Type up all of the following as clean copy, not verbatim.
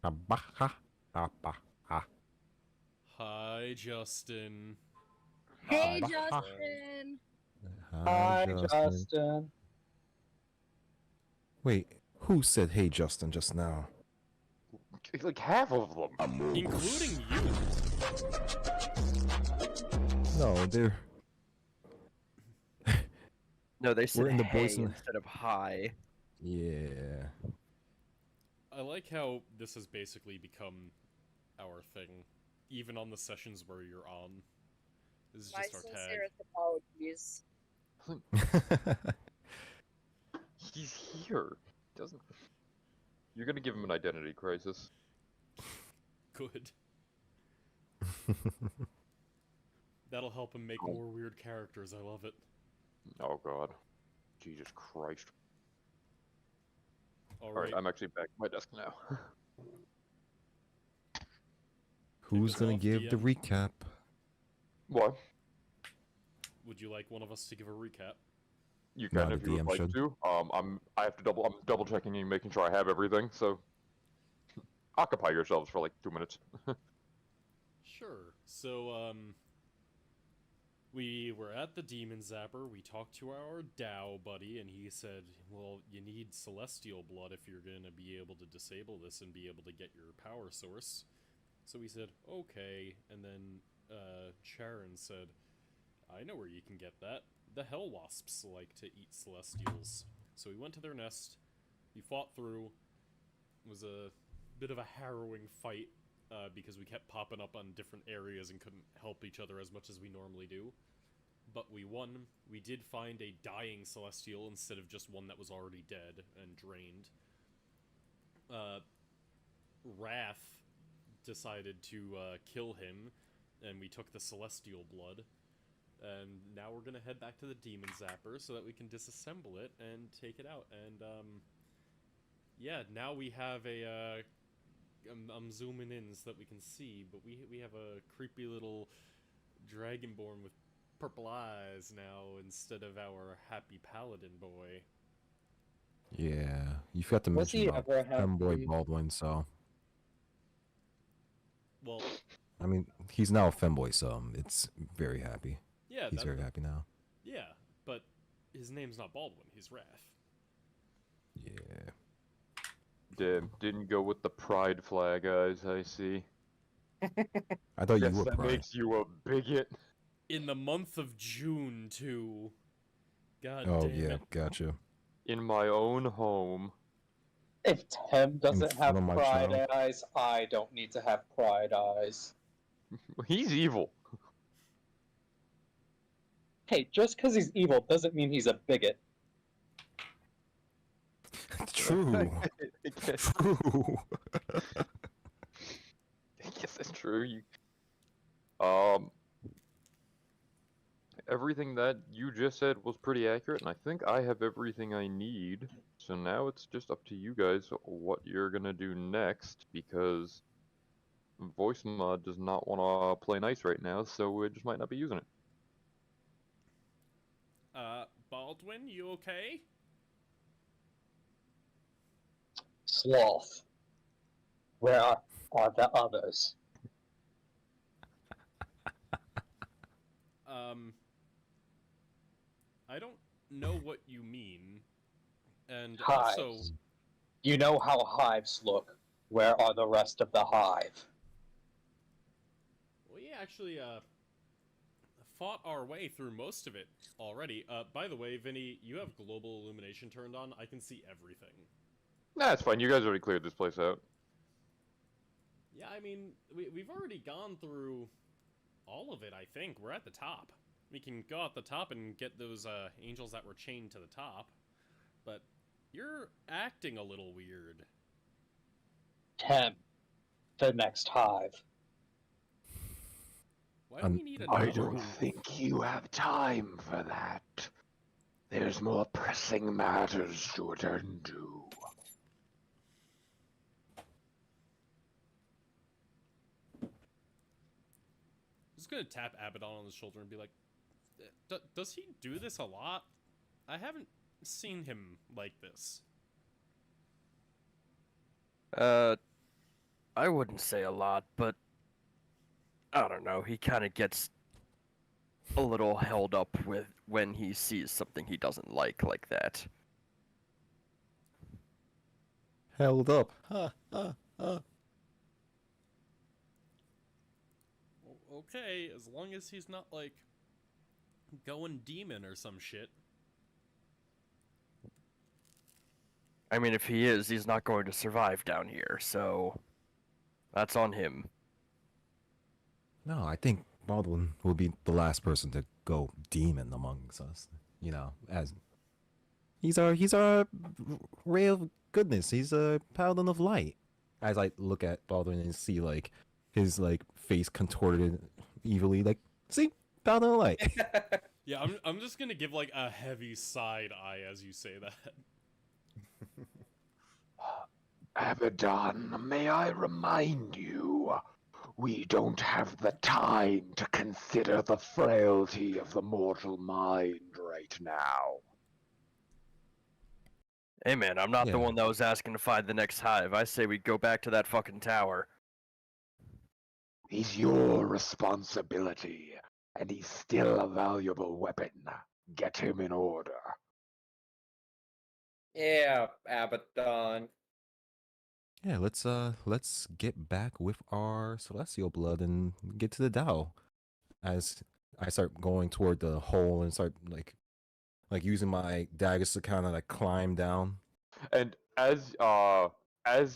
Abaha, abaha, Hi, Justin. Hey, abaha. Justin. Hi, Hi, Justin. Justin. Wait, who said "Hey, Justin" just now? Like half of them. Including you. No, they're No, they said We're in the hey boys and- instead of hi. yeah. I like how this has basically become our thing, even on the sessions where you're on. This is My just our tag. sincerest apologies. He's here. Doesn't. You're gonna give him an identity crisis. Good. That'll help him make more weird characters. I love it. Oh God. Jesus Christ. All Alright, right. I'm actually back at my desk now. Who's us gonna off, give the DM. recap? What? Would you like one of us to give a recap? You No, can the if you would DM like should. to. I'm double checking and making sure I have everything, so occupy yourselves for like 2 minutes. Sure. So, we were at the Demon Zapper. We talked to our Dow buddy, and he said, well, you need Celestial Blood if you're going to be able to disable this and be able to get your power source. So we said, okay. And then Charon said, I know where you can get that. The Hellwasps like to eat Celestials. So we went to their nest. We fought through. It was a bit of a harrowing fight. Because we kept popping up on different areas and couldn't help each other as much as we normally do. But we won. We did find a dying Celestial instead of just one that was already dead and drained. Wrath decided to kill him, and we took the Celestial Blood. And now we're gonna head back to the Demon Zapper so that we can disassemble it and take it out. And, yeah, now we have a, I'm zooming in so that we can see, but we have a creepy little dragonborn with purple eyes now instead of our happy paladin boy. Yeah, you forgot to Was mention he about ever happy? Femboy Baldwin. So, Well, I mean, he's now a femboy, so it's very happy. yeah, He's very happy now. yeah, but his name's not Baldwin, he's Wrath. Yeah. Didn't go with the pride flag, guys, I see. I thought you Guess were that pride. makes you a bigot. In the month of June, too. God Oh damn yeah, it. gotcha. In my own home. If Tim doesn't front have of my pride child. eyes, I don't need to have pride eyes. He's evil. Hey, just because he's evil doesn't mean he's a bigot. True. True. Yes, that's true. Everything that you just said was pretty accurate, and I think I have everything I need. So now it's just up to you guys what you're gonna do next, because voice mod does not want to play nice right now, so it just might not be using it. Baldwin, you okay? Sloth. Where are the others? I don't know what you mean. And Hives. also, You know how hives look. Where are the rest of the hive? we actually, fought our way through most of it already. By the way, Vinny, you have global illumination turned on. I can see everything. Nah, it's fine. You guys already cleared this place out. Yeah, I mean, we've already gone through all of it, I think. We're at the top. We can go at the top and get those angels that were chained to the top. But you're acting a little weird. Tim. The next hive. Why do we need another I don't one? think you have time for that. There's more pressing matters to attend to. I'm just gonna tap Abaddon on the shoulder and be like, does he do this a lot? I haven't seen him like this. I wouldn't say a lot, but I don't know. He kind of gets a little held up with when he sees something he doesn't like that. Held up. Ha, ha, ha. Okay, as long as he's not like going demon or some shit. I mean, if he is, he's not going to survive down here, so that's on him. No, I think Baldwin will be the last person to go demon amongst us. You know, as he's our ray of goodness. He's a paladin of light. As I look at Baldwin and see like his like face contorted evilly, like see, paladin of light. Yeah, I'm just gonna give like a heavy side eye as you say that. Abaddon, may I remind you, we don't have the time to consider the frailty of the mortal mind right now. Hey man, I'm not the Yeah. one that was asking to find the next hive. I say we go back to that fucking tower. He's your responsibility, and he's still a valuable weapon. Get him in order. Yeah, Abaddon. Yeah, let's get back with our celestial blood and get to the Tao. As I start going toward the hole and start like using my daggers to kind of like climb down. And as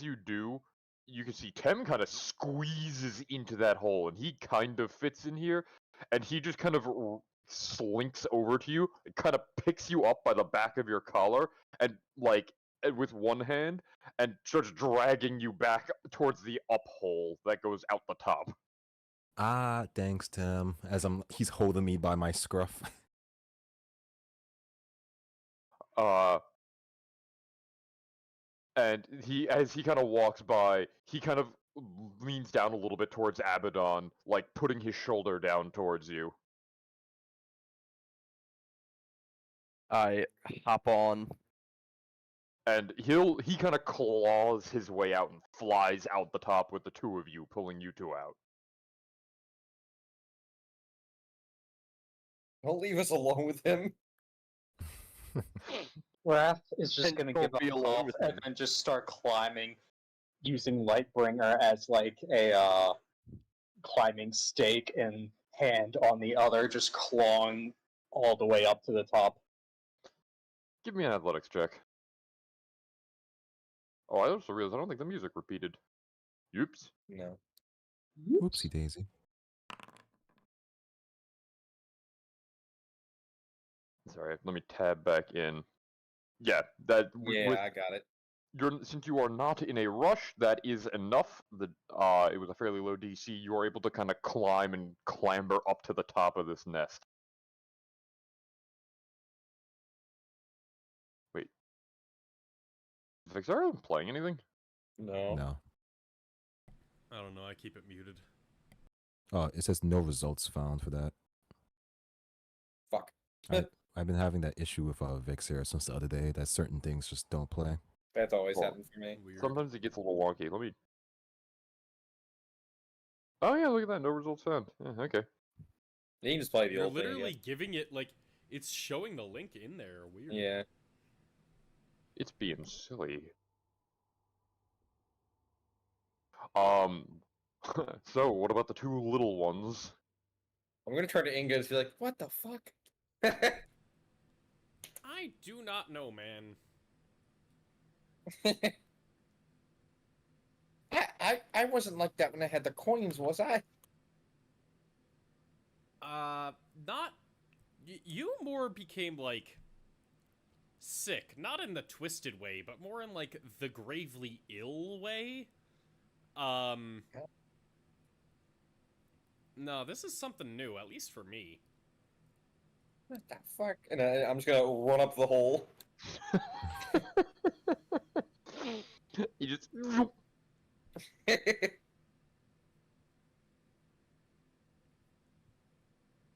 you do, you can see Tem kind of squeezes into that hole, and he kind of fits in here, and he just kind of slinks over to you, and kind of picks you up by the back of your collar, and with one hand, and starts dragging you back towards the up hole that goes out the top. Ah, thanks, Tim. As he's holding me by my scruff. And as he kind of walks by, he kind of leans down a little bit towards Abaddon, like putting his shoulder down towards you. I hop on. And he kind of claws his way out and flies out the top with the two of you, pulling you two out. Don't leave us alone with him. Wrath is just And gonna don't give be a alone cough with and him. then just start climbing, using Lightbringer as like a climbing stake and hand on the other, just clawing all the way up to the top. Give me an athletics check. Oh, I also realized I don't think the music repeated. Oops. No. Oopsie daisy. Sorry, let me tab back in. Yeah, that Yeah, I got it. since you are not in a rush, that is enough. It was a fairly low DC. You are able to kind of climb and clamber up to the top of this nest. Wait, is Vixara playing anything? No. No. I don't know, I keep it muted. Oh, it says no results found for that. Fuck. I've been having that issue with Vix here since the other day that certain things just don't play. That's always Well, happened for me. Weird. Sometimes it gets a little wonky. Let me. Oh yeah, look at that. No results found. Yeah, okay. You can just play the You're old thing literally again. giving it like it's showing the link in there. Weird. Yeah. It's being silly. Um. So, what about the two little ones? I'm gonna turn to Inga and be like, what the fuck? I do not know, man. I wasn't like that when I had the coins, was I? Not. You more became like sick, not in the twisted way, but more in like the gravely ill way. No, this is something new, at least for me. What the fuck? And I'm just gonna run up the hole. You just.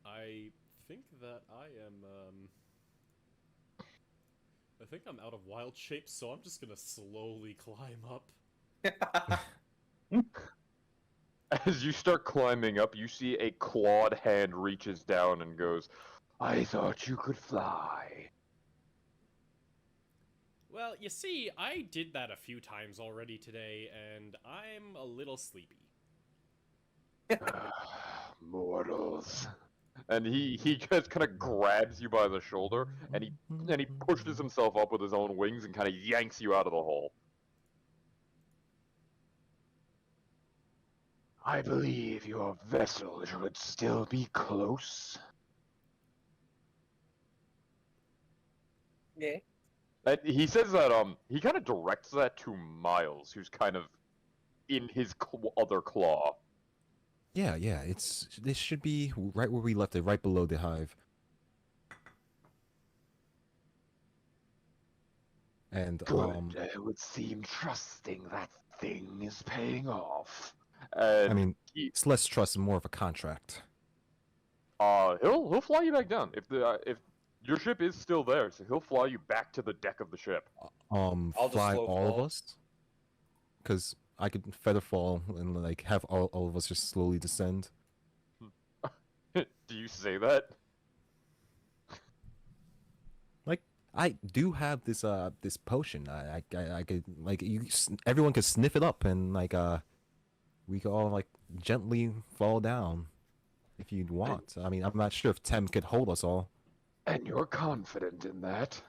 I think that I am, I think I'm out of wild shape, so I'm just gonna slowly climb up. As you start climbing up, you see a clawed hand reaches down and goes, I thought you could fly. Well, you see, I did that a few times already today, and I'm a little sleepy. Mortals. and he just kind of grabs you by the shoulder, and he pushes himself up with his own wings and kind of yanks you out of the hole. I believe your vessel should still be close. Yeah. And he says that he kind of directs that to Miles, who's kind of in his other claw. Yeah, yeah. This should be right where we left it, right below the hive. And Good. It would seem trusting that thing is paying off. And I mean, he, it's less trust and more of a contract. he'll fly you back down if your ship is still there, so he'll fly you back to the deck of the ship. I'll just Fly slow all of fall. us, because I could feather fall and like have all of us just slowly descend. Do you say that? Like I do have this this potion. I could like everyone could sniff it up and like we could all like gently fall down if you'd want. I mean, I'm not sure if Tem could hold us all. And you're confident in that?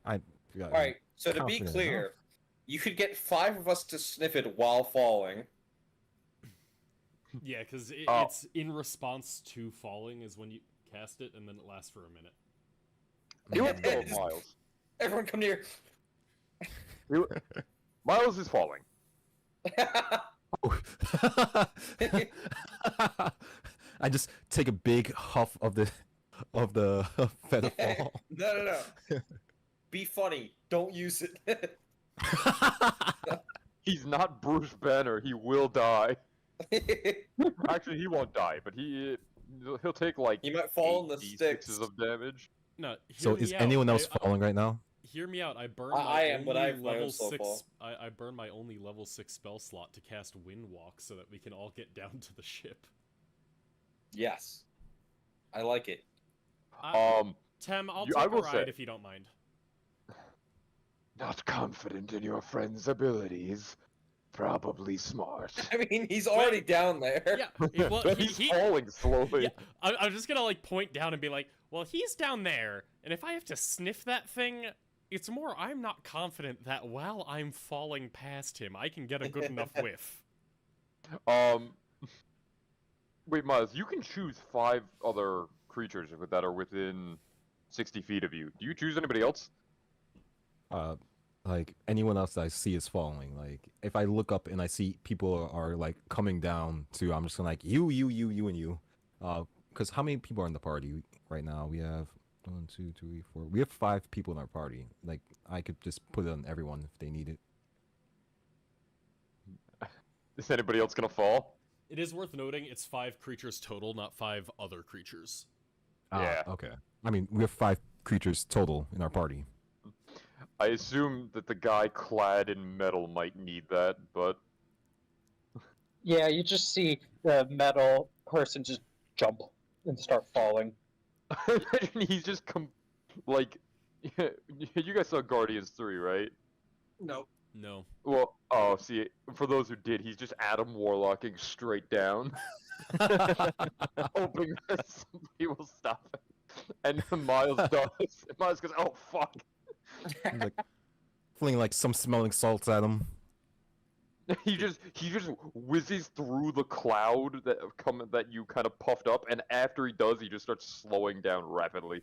Alright, so to be confident clear, enough. you could get 5 of us to sniff it while falling. Yeah, because Oh. it's in response to falling is when you cast it, and then it lasts for a minute. He lets go of Miles. Everyone come near. Miles is falling. I just take a big huff of the feather fall. No. Be funny. Don't use it. He's not Bruce Banner. He will die. Actually, he won't die, but he'll take like He might fall in the 8d6s sticks. of damage. No, So hear is me out. anyone else falling right now? Hear me out. I burn I my am, but I only have my own level slow 6. fall. I burn my only level 6 spell slot to cast Wind Walk so that we can all get down to the ship. Yes. I like it. Tem, I'll I take a will ride say- if you don't mind. Not confident in your friend's abilities. Probably smart. I mean, he's already down there. Yeah, well, He's falling slowly. Yeah, I'm just gonna like point down and be like, well, he's down there, and if I have to sniff that thing, it's more I'm not confident that while I'm falling past him, I can get a good enough whiff. Wait, Miles, you can choose 5 other creatures that are within 60 feet of you. Do you choose anybody else? Like anyone else that I see is falling. Like if I look up and I see people are like coming down to, I'm just gonna like you, and you. Because how many people are in the party right now? We have 1, 2, 3, 4. We have 5 people in our party. Like I could just put it on everyone if they need it. Is anybody else gonna fall? It is worth noting it's 5 creatures total, not 5 other creatures. Yeah. Okay. I mean, we have 5 creatures total in our party. I assume that the guy clad in metal might need that, but Yeah, you just see the metal person just jump and start falling. imagine he's just like, you guys saw Guardians 3, right? No. No. Well, oh, see, for those who did, he's just Adam Warlocking straight down, hoping that somebody will stop him. And Miles does. Miles goes, oh fuck. He's like flinging like some smelling salts at him. He just whizzes through the cloud that you kind of puffed up, and after he does, he just starts slowing down rapidly.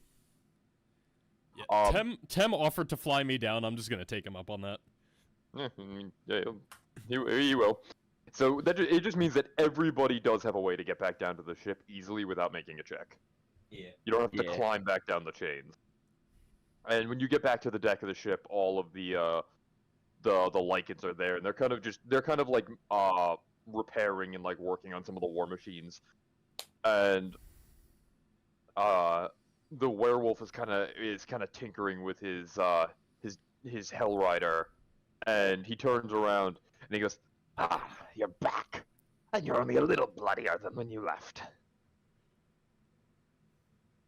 Yeah. Tem offered to fly me down. I'm just gonna take him up on that. Yeah, I mean, yeah, he will. So it just means that everybody does have a way to get back down to the ship easily without making a check. Yeah. You don't have to Yeah. climb back down the chains. And when you get back to the deck of the ship, all of the lichens are there, and they're kind of like repairing and like working on some of the war machines. And the werewolf is kind of tinkering with his Hellrider, and he turns around and he goes, Ah, you're back. And you're only a little bloodier than when you left.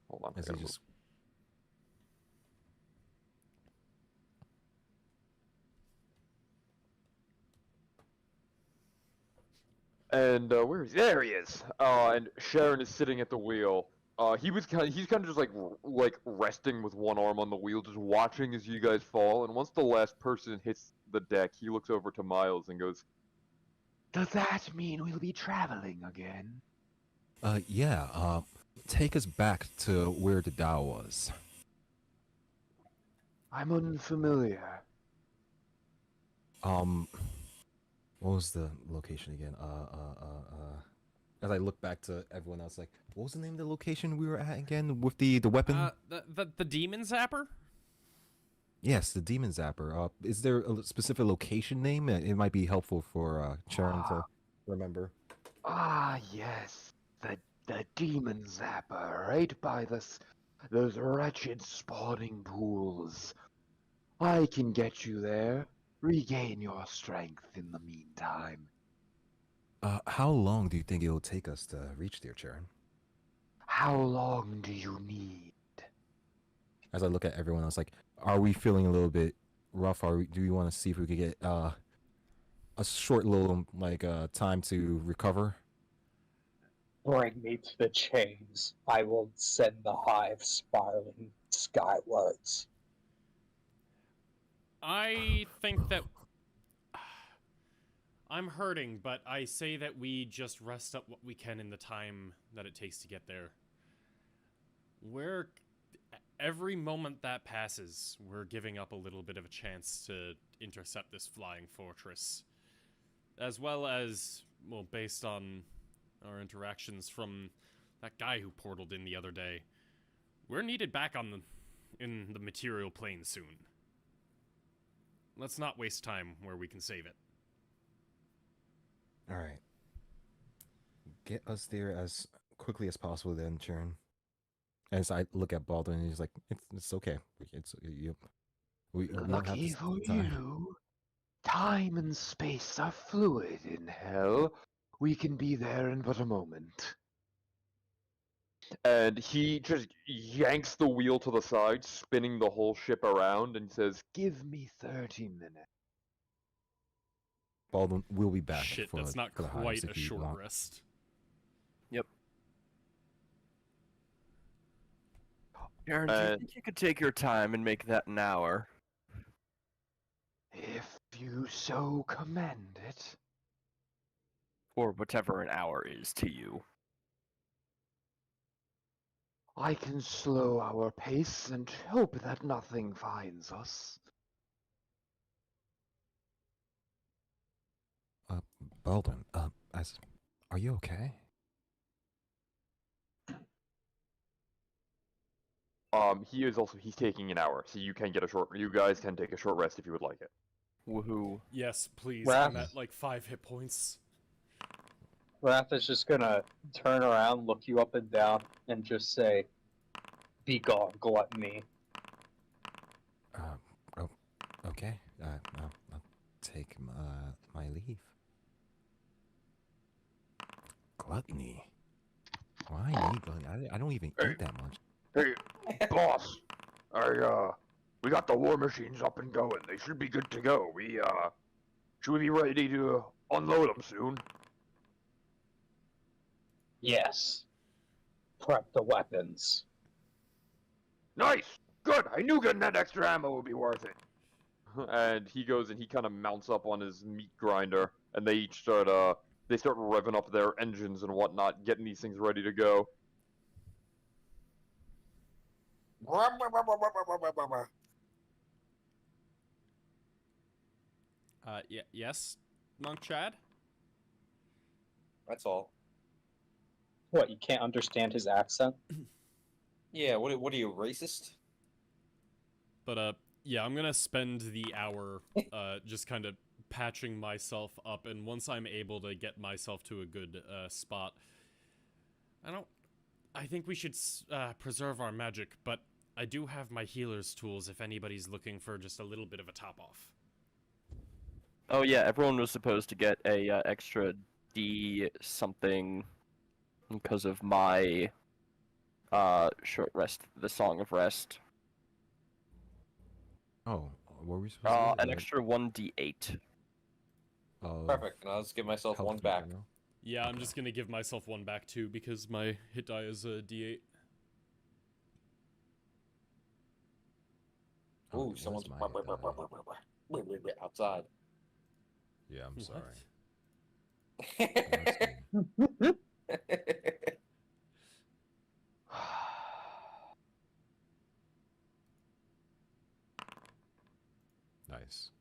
Hold on. I As he gotta move. just And where is he? There he is. And Sharon is sitting at the wheel. He's kind of just like resting with one arm on the wheel, just watching as you guys fall. And once the last person hits the deck, he looks over to Miles and goes, Does that mean we'll be traveling again? yeah, take us back to where the Tao was. I'm unfamiliar. What was the location again? As I look back to everyone else, like, what was the name of the location we were at again with the weapon? The Demon Zapper? Yes, the Demon Zapper. Is there a specific location name? It might be helpful for Sharon to remember. Ah, yes. The Demon Zapper, right by those wretched spawning pools. I can get you there. Regain your strength in the meantime. How long do you think it'll take us to reach there, Sharon? How long do you need? As I look at everyone else, like, are we feeling a little bit rough? Do we want to see if we could get a short little time to recover? Bring me to the chains. I will send the hive spiraling skywards. I think that I'm hurting, but I say that we just rest up what we can in the time that it takes to get there. Every moment that passes, we're giving up a little bit of a chance to intercept this flying fortress. As well as, well, based on our interactions from that guy who portaled in the other day, we're needed back in the material plane soon. Let's not waste time where we can save it. All right. Get us there as quickly as possible, then, Sharon. As I look at Baldwin, and he's like, "It's okay. We don't have Lucky this for time." you, time and space are fluid in hell. We can be there in but a moment. and he just yanks the wheel to the side, spinning the whole ship around, and says, Give me 30 minutes. Baldwin will be back Shit, for that's not for the hives quite a if you short want. rest. Yep. Aaron, do you think you could take your time and make that an hour? If you so command it. Or whatever an hour is to you. I can slow our pace and hope that nothing finds us. Baldwin, are you okay? he's taking an hour, so you guys can take a short rest if you would like it. Woohoo. Yes, please. Wrath. I'm at like 5 hit points. Wrath is just gonna turn around, look you up and down, and just say, "Be gone, gluttony." Oh, okay. I'll take my leave. Gluttony. Why need gluttony? I don't even Hey. eat that much. Hey, boss. We got the war machines up and going. They should be good to go. Should we be ready to unload them soon? Yes. Prep the weapons. Nice! Good! I knew getting that extra ammo would be worth it. And he goes and he kind of mounts up on his meat grinder, and they each start revving up their engines and whatnot, getting these things ready to go. Yes, Monk Chad? That's all. What, you can't understand his accent? Yeah, what are you, racist? But, yeah, I'm gonna spend the hour, just kind of patching myself up, and once I'm able to get myself to a good, spot, I think we should, preserve our magic, but I do have my healer's tools if anybody's looking for just a little bit of a top-off. Oh yeah, everyone was supposed to get a extra D something because of my short rest, the Song of Rest. Oh, what were we supposed to get? An extra 1d8. Perfect. And I'll just give myself health one in back. general. Yeah, I'm Okay. just gonna give myself one back too because my hit die is a D8. Ooh, Okay, someone's where's my hit die? outside. Yeah, I'm What? sorry. Let's see. Nice.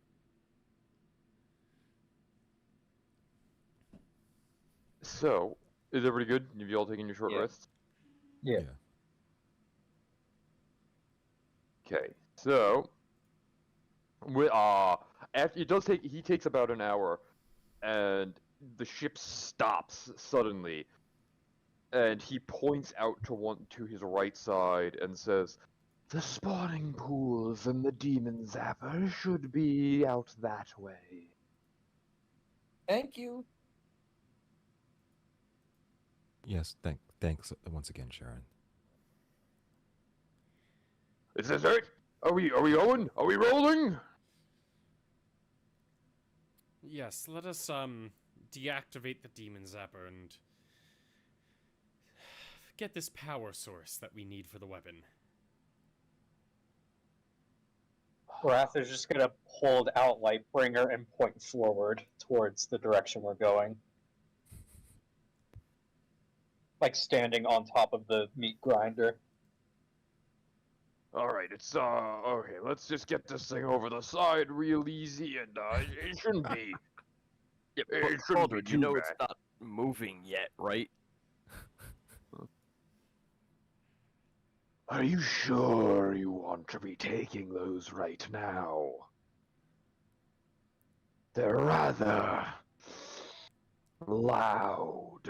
So, is everybody good? Have you all taken your short Yeah. rests? Yeah. Okay, so after it does take, he takes about an hour, and the ship stops suddenly, and he points out to his right side and says, "The spawning pools and the Demon Zapper should be out that way." Thank you. Yes, thanks once again, Sharon. Is this it? Are we going? Are we rolling? Yes, let us deactivate the Demon Zapper and get this power source that we need for the weapon. Wrath is just gonna hold out Lightbringer and point forward towards the direction we're going. Like standing on top of the meat grinder. Alright, it's okay, let's just get this thing over the side real easy, and it shouldn't be. Yeah, It but shouldn't be Baldwin, you too know it's bad. not moving yet, right? Are you sure you want to be taking those right now? They're rather loud.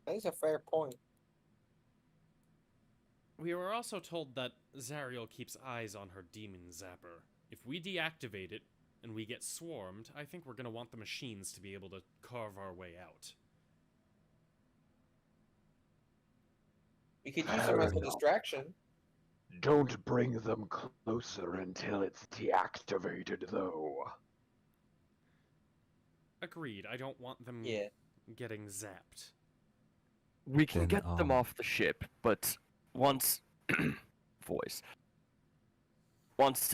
That is a fair point. We were also told that Zariel keeps eyes on her Demon Zapper. If we deactivate it and we get swarmed, I think we're gonna want the machines to be able to carve our way out. We could use them as a enough. distraction. Don't bring them closer until it's deactivated, though. Agreed, I don't want them Yeah. getting zapped. We can Then, get them off the ship, but once voice. Once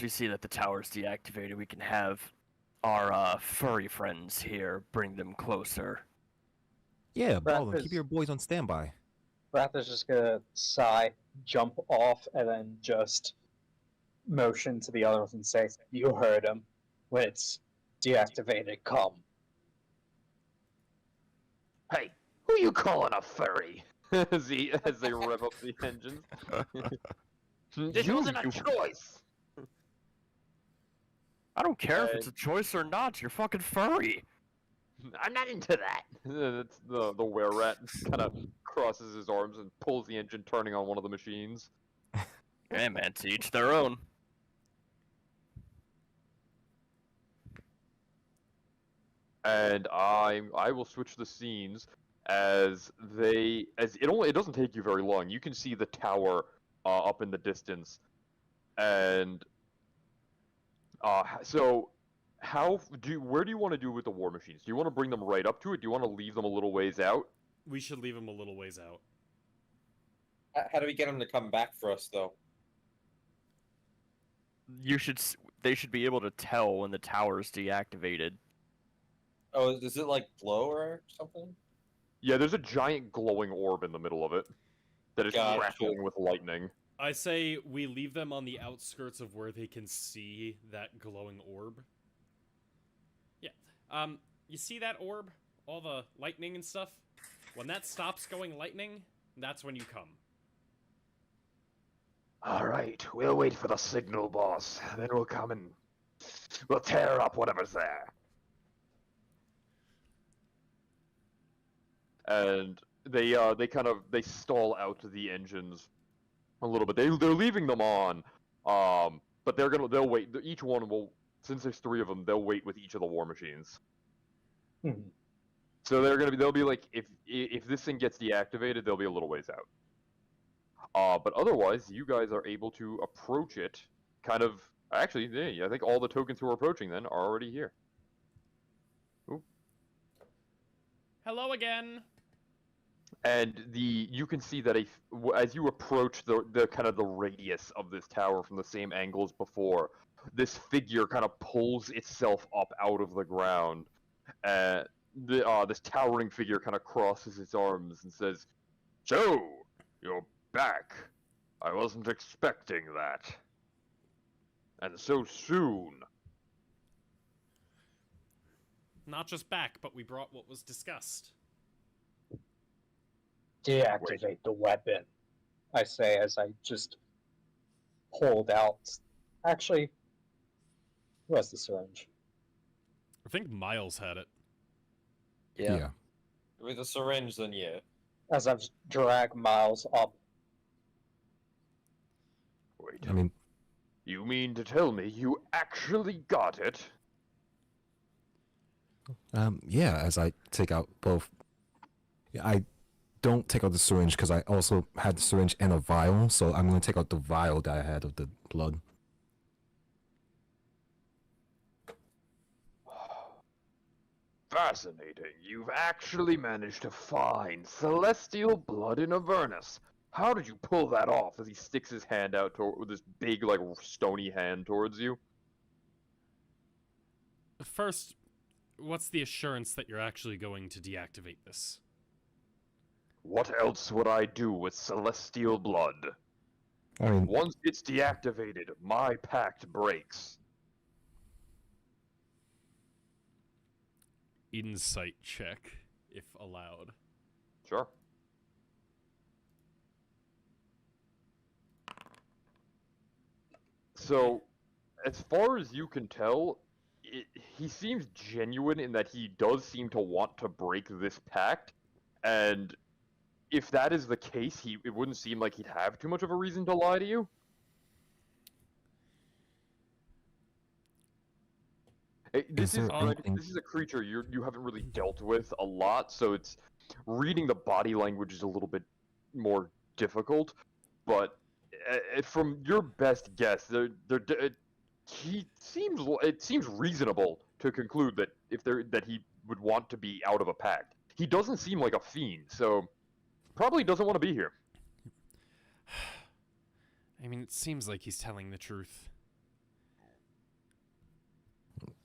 we see that the tower's deactivated, we can have our furry friends here bring them closer. Yeah, Wrath Baldwin, keep is- your boys on standby. Wrath is just gonna sigh, jump off, and then just motion to the others and say, "You heard him. When it's deactivated, come." Hey, who you calling a furry? as they rev up the engines. This wasn't a choice! I don't care if it's a choice or not. You're fucking furry. I'm not into that. It's the were-rat kind of crosses his arms and pulls the engine, turning on one of the machines. Hey man, to each their own. And I will switch the scenes as it doesn't take you very long. You can see the tower up in the distance, and so where do you want to do with the war machines? Do you want to bring them right up to it? Do you want to leave them a little ways out? We should leave them a little ways out. How do we get them to come back for us, though? They should be able to tell when the tower's deactivated. Oh, does it like glow or something? Yeah, there's a giant glowing orb in the middle of it that is Gotcha. crackling with lightning. I say we leave them on the outskirts of where they can see that glowing orb. Yeah. You see that orb? All the lightning and stuff? When that stops going lightning, that's when you come. Alright, we'll wait for the signal, boss. Then we'll come and we'll tear up whatever's there. And they stall out the engines a little bit. They're leaving them on, but they'll wait. Each one will since there's 3 of them, they'll wait with each of the war machines. Hmm. So they'll be like, if this thing gets deactivated, they'll be a little ways out. But otherwise, you guys are able to approach it. Kind of, actually, yeah, I think all the tokens who are approaching then are already here. Ooh. Hello again. And you can see that as you approach the kind of the radius of this tower from the same angle as before, this figure kind of pulls itself up out of the ground. This towering figure kind of crosses its arms and says, "So, you're back. I wasn't expecting that. And so soon." Not just back, but we brought what was discussed. Deactivate the weapon, I say as I just hold out. Actually, who has the syringe? I think Miles had it. Yeah. With a syringe, then yeah. As I've dragged Miles up. Wait. I mean, You mean to tell me you actually got it? yeah. As I take out both, I don't take out the syringe because I also had the syringe and a vial, so I'm going to take out the vial that I had of the blood. Fascinating. You've actually managed to find celestial blood in Avernus. How did you pull that off? As he sticks his hand out with this big, like, stony hand towards you. First, what's the assurance that you're actually going to deactivate this? What else would I do with celestial blood? I mean, Once it's deactivated, my pact breaks. Insight check, if allowed. Sure. So, as far as you can tell, he seems genuine in that he does seem to want to break this pact, and if that is the case, it wouldn't seem like he'd have too much of a reason to lie to you. This there anything- is a creature you haven't really dealt with a lot, so it's reading the body language is a little bit more difficult. But from your best guess, it seems reasonable to conclude that that he would want to be out of a pact. He doesn't seem like a fiend, so probably doesn't want to be here. I mean, it seems like he's telling the truth.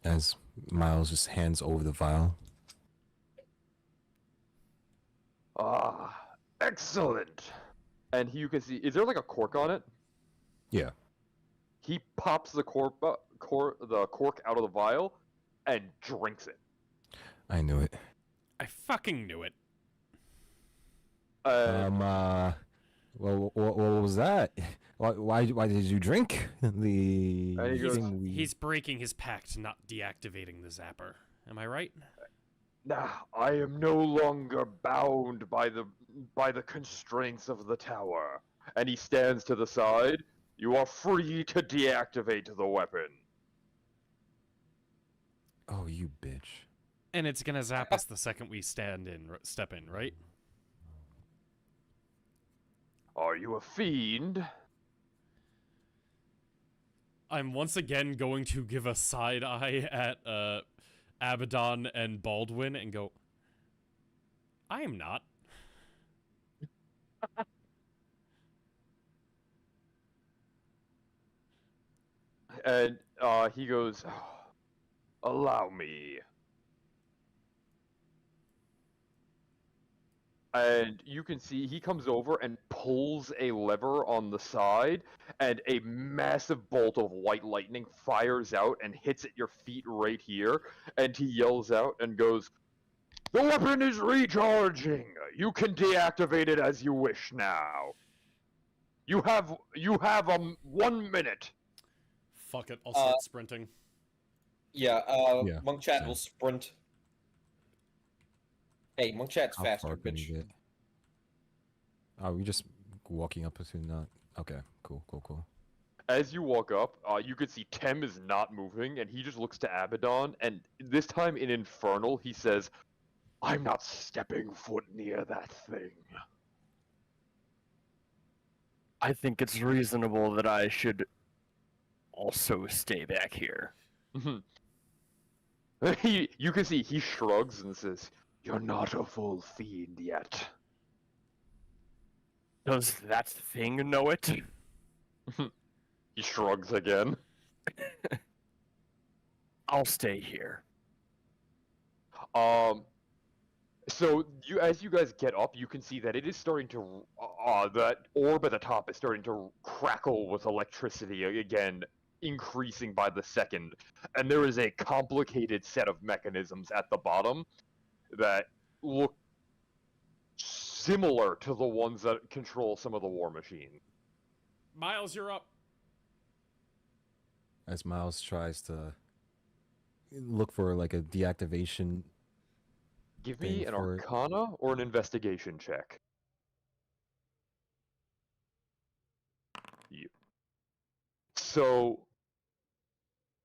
as Miles just hands over the vial. Ah, excellent. And you can see, is there like a cork on it? Yeah. He pops the cork out of the vial and drinks it. I knew it. I fucking knew it. Well, what was that? Why did you drink the? He goes, He's breaking his pact, not deactivating the Zapper. Am I right? Nah, I am no longer bound by the constraints of the tower. And he stands to the side. You are free to deactivate the weapon. Oh, you bitch! And it's gonna zap us the second we step in, right? Are you a fiend? I'm once again going to give a side eye at Abaddon and Baldwin and go, I am not. And he goes, allow me. And you can see he comes over and pulls a lever on the side, and a massive bolt of white lightning fires out and hits at your feet right here. And he yells out and goes, the weapon is recharging! You can deactivate it as you wish now. You have 1 minute. Fuck it, I'll start sprinting. Yeah, Yeah, Monk Chat same. will sprint. Hey, Monk Chat's How faster, far can you bitch. get? Are we just walking up to not? Okay, cool. as you walk up, you can see Tem is not moving, and he just looks to Abaddon, and this time in Infernal, he says, I'm not stepping foot near that thing. I think it's reasonable that I should also stay back here. you can see he shrugs and says, You're not a full fiend yet. Does that thing know it? he shrugs again. I'll stay here. So as you guys get up, you can see that it is starting to, that orb at the top is starting to crackle with electricity again, increasing by the second. And there is a complicated set of mechanisms at the bottom that look similar to the ones that control some of the war machines. Miles, you're up. As Miles tries to look for like a deactivation. Give me Thing an for it. Arcana or an Investigation check. You. So,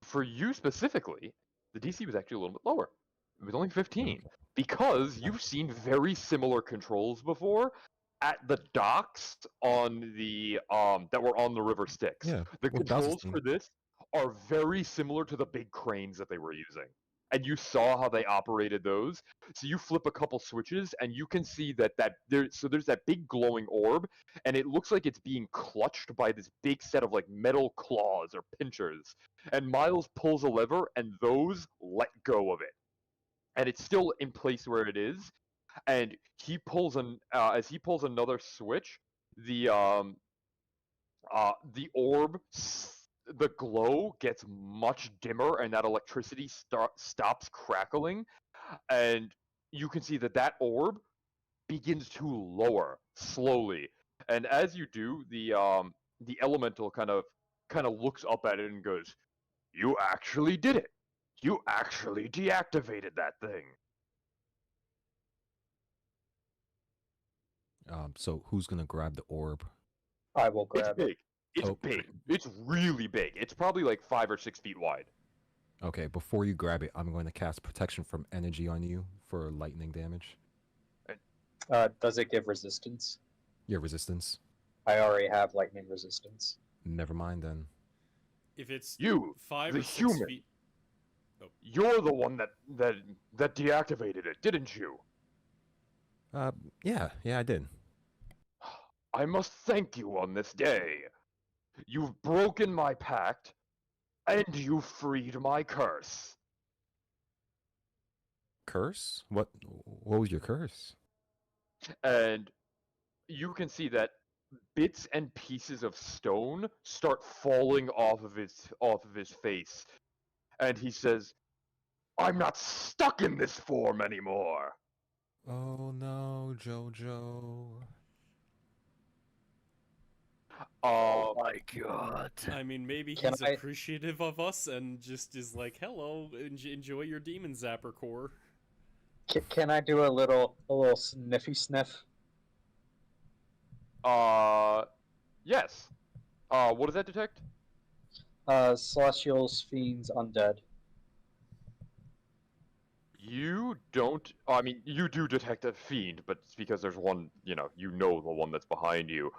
for you specifically, the DC was actually a little bit lower. It was only 15. Okay. Because you've seen very similar controls before at the docks on the that were on the River Styx. Yeah. The well, Bowser's controls for this are very similar to the big cranes that they were using. And you saw how they operated those. So you flip a couple switches and you can see that there's that big glowing orb, and it looks like it's being clutched by this big set of like metal claws or pinchers. And Miles pulls a lever and those let go of it. And it's still in place where it is. And he pulls as he pulls another switch, the orb, the glow gets much dimmer, and that electricity stops crackling, and you can see that orb begins to lower slowly. And as you do, the elemental kind of looks up at it and goes, "You actually did it. You actually deactivated that thing." So who's gonna grab the orb? I will It's grab it. big. It's Oh. big. It's really big. It's probably like 5 or 6 feet wide. Okay, before you grab it, I'm going to cast protection from energy on you for lightning damage. Does it give resistance? Your resistance. I already have lightning resistance. Never mind then. If it's You, 5 the or 6 human. feet. You're the one that deactivated it, didn't you? Yeah, I did. I must thank you on this day. You've broken my pact, and you freed my curse. Curse? What was your curse? And you can see that bits and pieces of stone start falling off of his face. And he says, "I'm not stuck in this form anymore." Oh no, Jojo. Oh my god. I mean, maybe Can he's I- appreciative of us and just is like, "Hello, enjoy your Demon Zapper core." Can I do a little sniffy sniff? Yes. What does that detect? Celestials, fiends, undead. You don't. I mean, you do detect a fiend, but it's because there's one. You know the one that's behind you.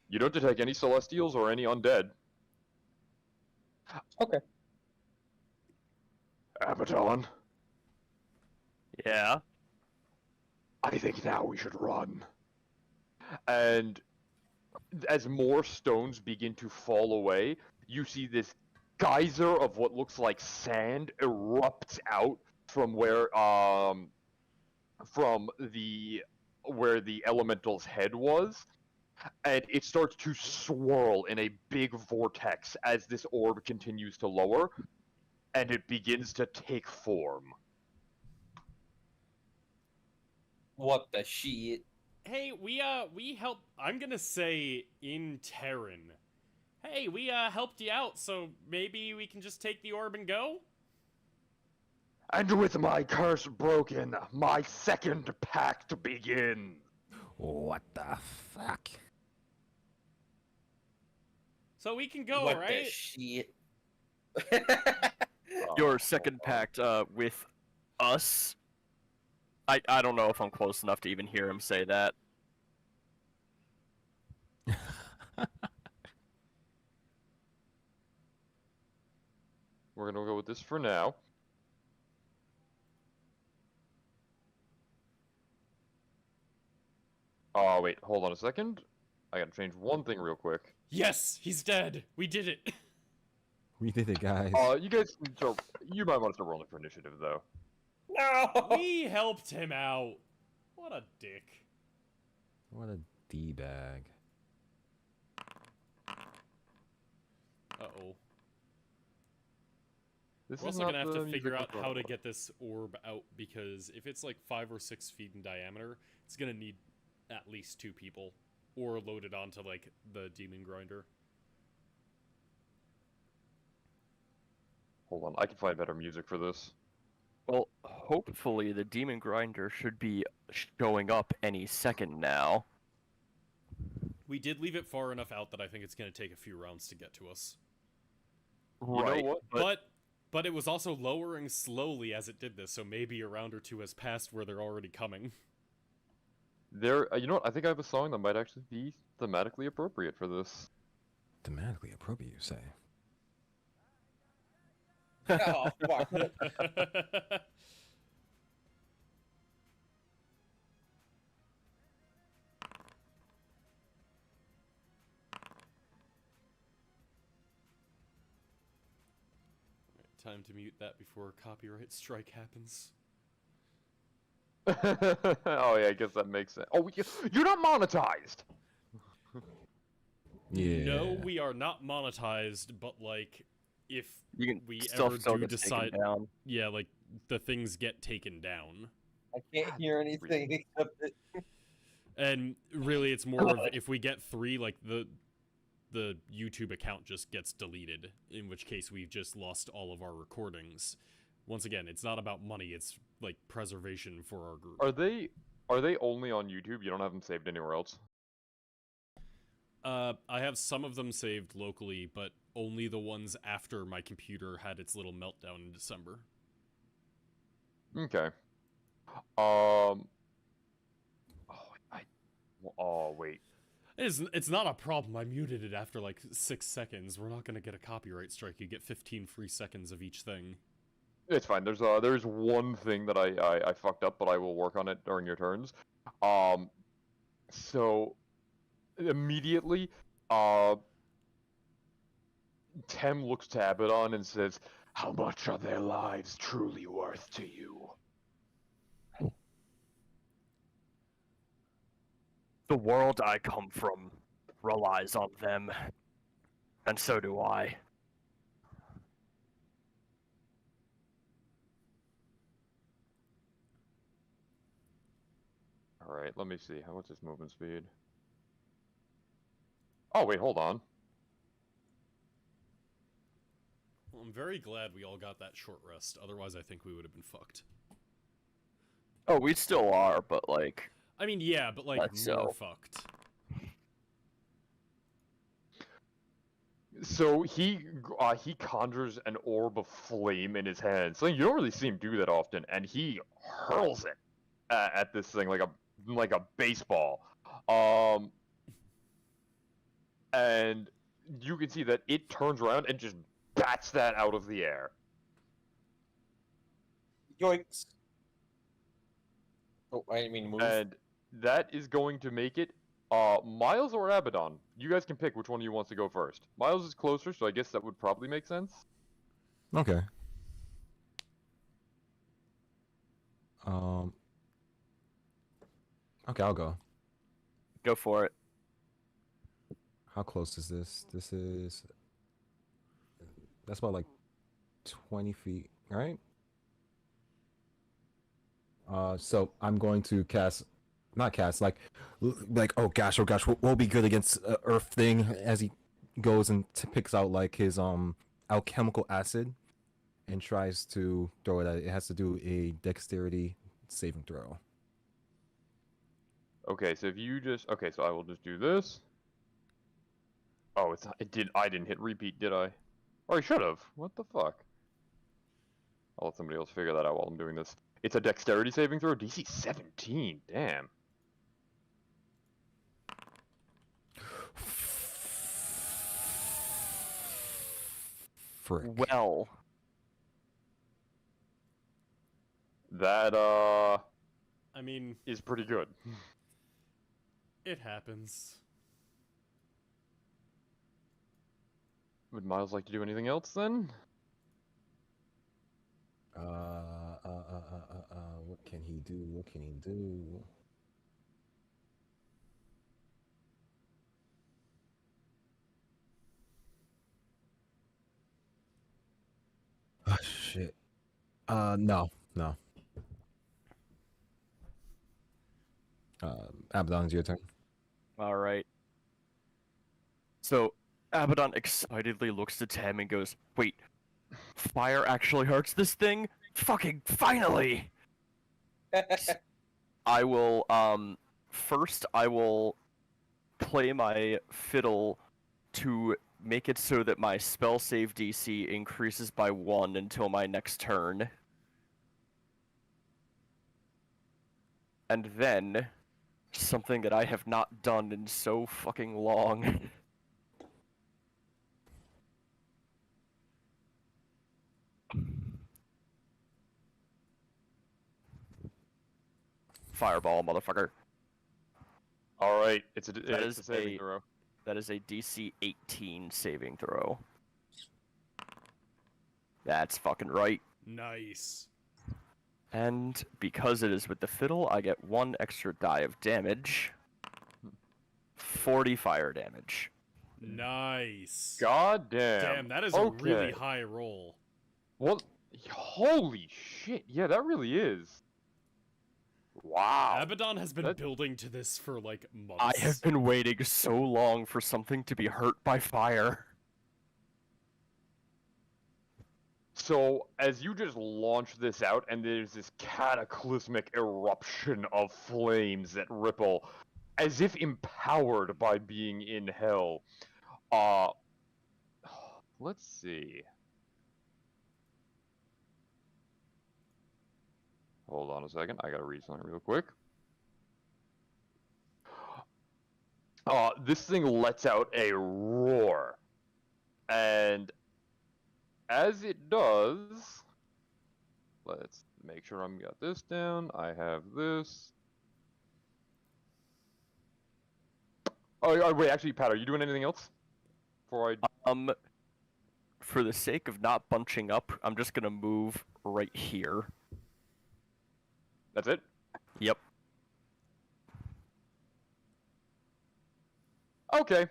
You don't detect any celestials or any undead. Okay. Abaddon, Yeah? I think now we should run. And as more stones begin to fall away, you see this geyser of what looks like sand erupts out from where the elemental's head was, and it starts to swirl in a big vortex as this orb continues to lower, and it begins to take form. What the shit? Hey, we helped. I'm gonna say in Terran. Hey, we helped you out, so maybe we can just take the orb and go. And with my curse broken, my second pact begins. What the fuck? So we can go, what the right? shit? Your second pact with us. I don't know if I'm close enough to even hear him say that. We're gonna go with this for now. Oh, wait, hold on a second. I gotta change one thing real quick. Yes, he's dead. We did it. We did it, guys. You guys, you might want to start rolling for initiative, though. No! We helped him out. What a dick. What a d-bag. Uh-oh. This We're is also not gonna have the to music figure we're out how talking to about. get this orb out, because if it's like 5 or 6 feet in diameter, it's gonna need at least 2 people. Or load it onto, like, the demon grinder. Hold on, I can find better music for this. Well, hopefully the demon grinder should be showing up any second now. We did leave it far enough out that I think it's gonna take a few rounds to get to us. You know what? But it was also lowering slowly as it did this, so maybe a round or two has passed where they're already coming. You know what? I think I have a song that might actually be thematically appropriate for this. Thematically appropriate, you say? Oh, fuck. Time to mute that before a copyright strike happens. Oh yeah, I guess that makes sense. Oh, you're not monetized. Yeah. No, we are not monetized, but like, if You can we still ever do gets taken decide, down. yeah, like the things get taken down, I can't hear anything except that. and really, it's more of if we get 3, like the YouTube account just gets deleted, in which case we've just lost all of our recordings. Once again, it's not about money; it's like preservation for our group. Are they only on YouTube? You don't have them saved anywhere else? I have some of them saved locally, but only the ones after my computer had its little meltdown in December. Okay. Oh wait. It's not a problem. I muted it after like 6 seconds. We're not gonna get a copyright strike. You get 15 free seconds of each thing. It's fine. There's one thing that I fucked up, but I will work on it during your turns. So immediately, Tem looks to Abaddon and says, How much are their lives truly worth to you? The world I come from relies on them, and so do I. Alright, let me see. What's his movement speed? Oh, wait, hold on. Well, I'm very glad we all got that short rest. Otherwise, I think we would have been fucked. Oh, we still are, but like... I mean, yeah, but like That's more so. fucked. So he conjures an orb of flame in his hand. So you don't really see him do that often, and he hurls it at this thing like a baseball. And you can see that it turns around and just bats that out of the air. Yoinks. Oh, I didn't mean to move. And that is going to make it Miles or Abaddon. You guys can pick which one of you wants to go first. Miles is closer, so I guess that would probably make sense. Okay. Okay, I'll go. Go for it. How close is this? That's about like 20 feet, right? So I'm going to not cast, like, oh gosh, we'll be good against Earth thing, as he goes and picks out like his alchemical acid and tries to throw it at it. It has to do a dexterity saving throw. Okay, so if you just... Okay, so I will just do this. Oh, it's not, it did. I didn't hit repeat, did I? Or I should have. What the fuck? I'll let somebody else figure that out while I'm doing this. It's a dexterity saving throw. DC 17. Damn. Frick. Well, That I mean, is pretty good. it happens. Would Miles like to do anything else then? What can he do? What can he do? Oh, shit. No. Abaddon's your turn. all right. So Abaddon excitedly looks to Tem and goes, "Wait, fire actually hurts this thing? Fucking finally!" I will first I will play my fiddle to make it so that my spell save DC increases by 1 until my next turn. And then something that I have not done in so fucking long. Fireball, motherfucker. All right, it's a is saving a- throw. That is a DC 18 saving throw. That's fucking right. Nice. And because it is with the fiddle, I get 1 extra die of damage. 40 fire damage. Nice. God damn. Damn, that is a Okay. really high roll. Well, holy shit! Yeah, that really is. Wow. Abaddon has been That- building to this for like months. I have been waiting so long for something to be hurt by fire. So, as you just launch this out, and there's this cataclysmic eruption of flames that ripple, as if empowered by being in hell. Let's see. Hold on a second, I gotta read something real quick. This thing lets out a roar. And as it does, let's make sure I'm got this down. I have this. Oh, wait, actually, Pat, are you doing anything else? Before I... For the sake of not bunching up, I'm just gonna move right here. That's it? Yep. Okay.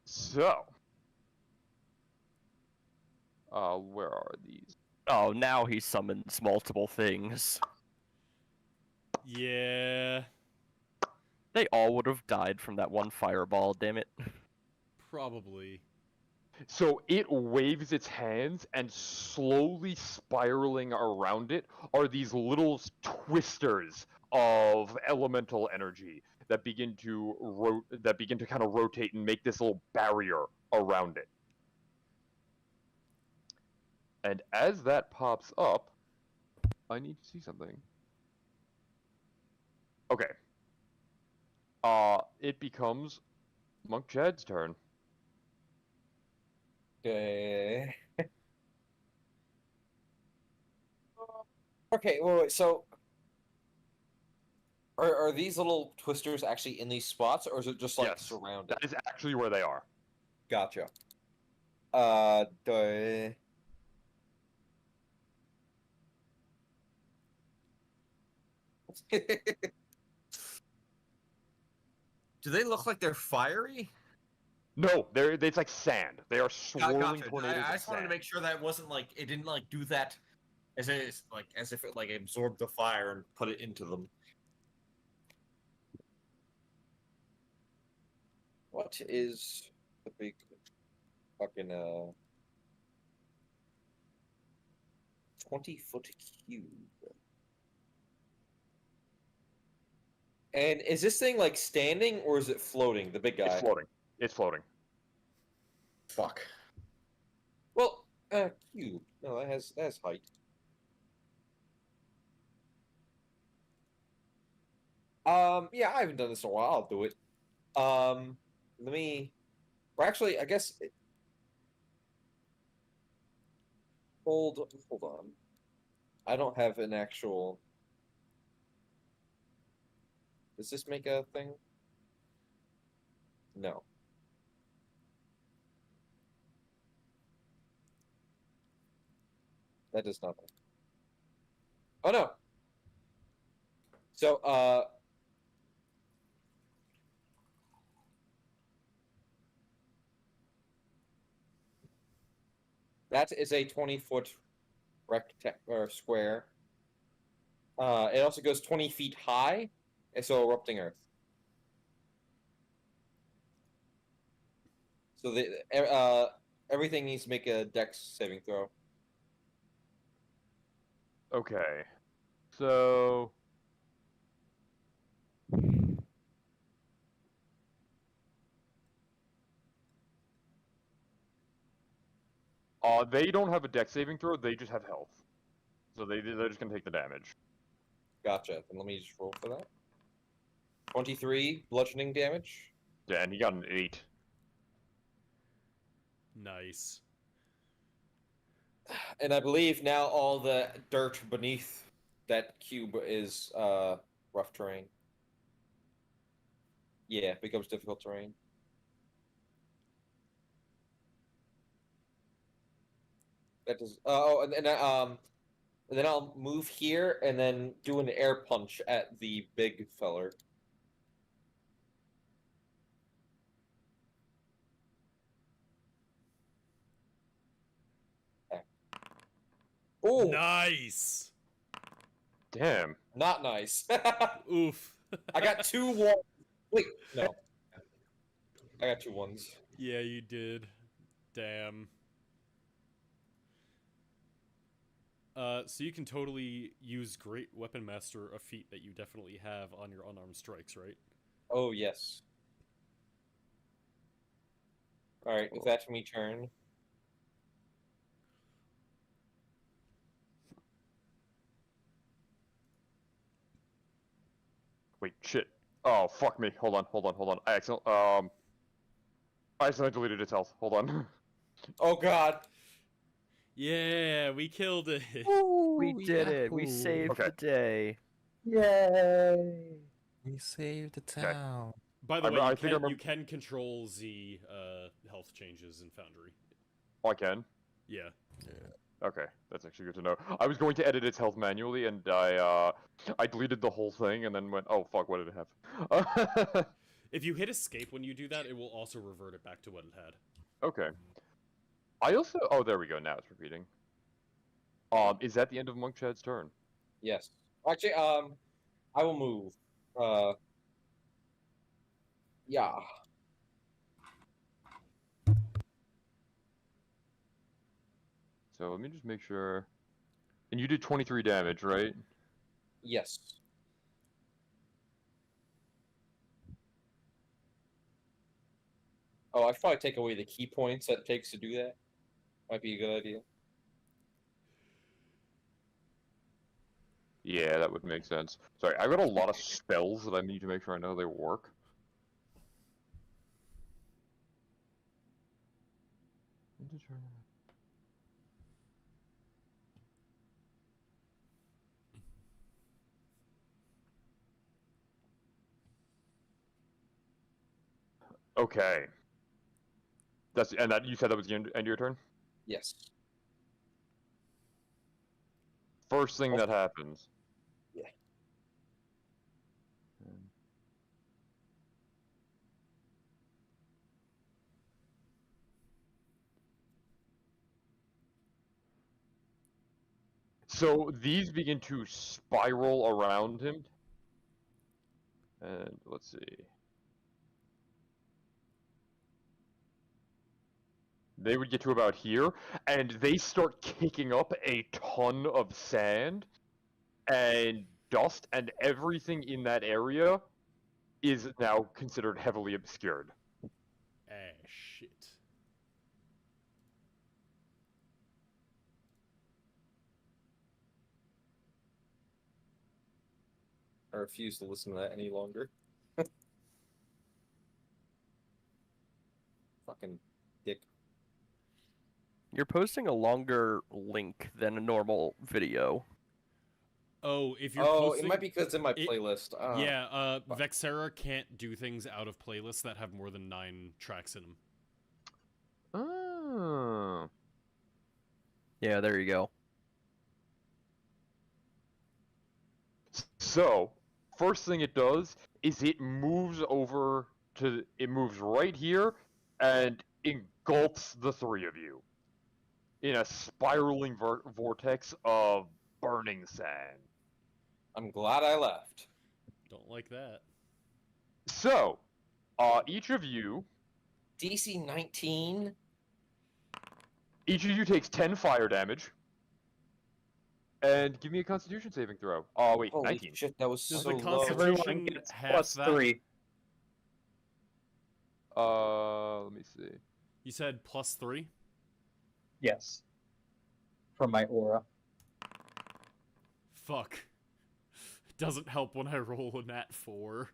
So. Where are these? Oh, now he summons multiple things. Yeah, They all would have died from that one fireball, damn it. probably. So it waves its hands, and slowly spiraling around it are these little twisters of elemental energy that begin to kind of rotate and make this little barrier around it. And as that pops up, I need to see something. Okay. It becomes Monk Chad's turn. Okay. Okay, wait, so are these little twisters actually in these spots, or is it just like Yes, surrounded? that is actually where they are. Gotcha. Do they look like they're fiery? No, it's like sand. They are swirling Gotcha. tornadoes I of just wanted to sand. make sure that it wasn't like it didn't like do that as if it like absorbed the fire and put it into them. What is the big fucking 20-foot cube? And is this thing like standing or is it floating? The big guy. It's floating. It's floating. Fuck. Well, cube. No, that has height. Yeah, I haven't done this in a while. I'll do it. Let me. Or actually, I guess. Hold on. I don't have an actual. Does this make a thing? No. That does nothing. Oh no. So that is a 20-foot or square. It also goes 20 feet high, and so erupting Earth. So everything needs to make a Dex saving throw. Okay. So. They don't have a dex saving throw, they just have health. So they're just gonna take the damage. Gotcha. Then let me just roll for that. 23 bludgeoning damage. Yeah, and he got an 8. Nice. And I believe now all the dirt beneath that cube is rough terrain. Yeah, becomes difficult terrain. That does. And then I'll move here and then do an air punch at the big feller. Oh, Nice. Damn. not nice. Oof. I got 2 ones. Wait, no. I got 2 ones. Yeah, you did. Damn. So you can totally use Great Weapon Master, a feat that you definitely have on your unarmed strikes, right? Oh, yes. Alright, if that's me turn. Wait, shit. Oh, fuck me. Hold on. I accidentally deleted its health. Hold on. Oh, God. Yeah, we killed it. We did it. We saved Okay. the day. Yay! We saved the town. By the I way, think I remember- you can control Z health changes in Foundry. Oh, I can? Yeah. Okay, that's actually good to know. I was going to edit its health manually, and I deleted the whole thing, and then went, oh fuck, what did it have? If you hit escape when you do that, it will also revert it back to what it had. Okay. I also, oh, there we go, now it's repeating. Is that the end of Monk Chad's turn? Yes. Actually, I will move. Yeah. So let me just make sure. And you did 23 damage, right? Yes. Oh, I should probably take away the key points that it takes to do that. Might be a good idea. Yeah, that would make sense. Sorry, I got a lot of spells that I need to make sure I know they work. Okay. And that you said that was the end of your turn? Yes. First thing that happens. Yeah. So these begin to spiral around him. And let's see. They would get to about here, and they start kicking up a ton of sand and dust and everything in that area is now considered heavily obscured. Ah, shit. I refuse to listen to that any longer. Fucking dick. You're posting a longer link than a normal video. Oh, if you're Oh, posting... it might be because it's in my it- playlist. Yeah, fuck. Vexera can't do things out of playlists that have more than 9 tracks in them. Oh. Yeah, there you go. So, first thing it does is it moves over to, it moves right here and engulfs the three of you in a spiraling vortex of burning sand. I'm glad I left. Don't like that. So, each of you DC 19. takes 10 fire damage. And give me a Constitution saving throw. Oh wait, Holy 19. shit, that was Does so the low. Constitution Everyone gets half plus that? 3. Let me see. You said plus 3? Yes. From my aura. Fuck. Doesn't help when I roll a nat 4.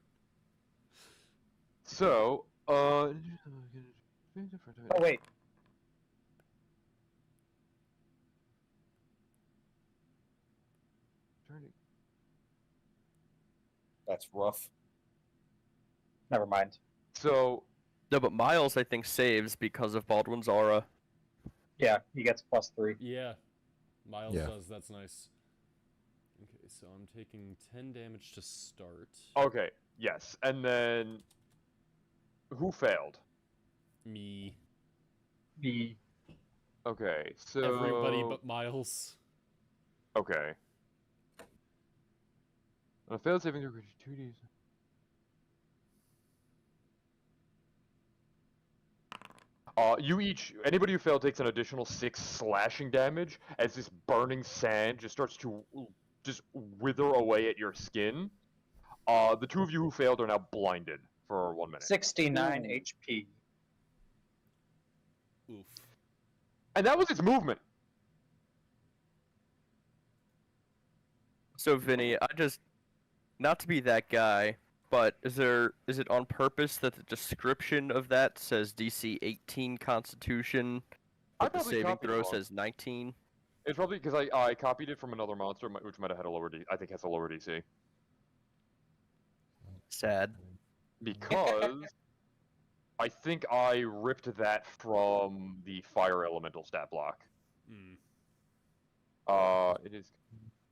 So, Oh wait. That's rough. Never mind. So, No, but Miles, I think, saves because of Baldwin's aura. Yeah, he gets plus 3. Yeah. Miles Yeah. does, that's nice. Okay, so I'm taking 10 damage to start. okay, yes, and then who failed? Me. Me. Okay, so Everybody but Miles. okay. On a failed saving throw, 2d. You each, anybody who failed takes an additional 6 slashing damage as this burning sand just starts to just wither away at your skin. The two of you who failed are now blinded for 1 minute. 69 Ooh. HP. Oof. And that was its movement. So, Vinny, I just... Not to be that guy, but is it on purpose that the description of that says DC 18 Constitution, but the probably saving copied it throw wrong. says 19? It's probably because I copied it from another monster, which might have had a lower D. I think has a lower DC. Sad. Because I think I ripped that from the fire elemental stat block. Hmm. It is.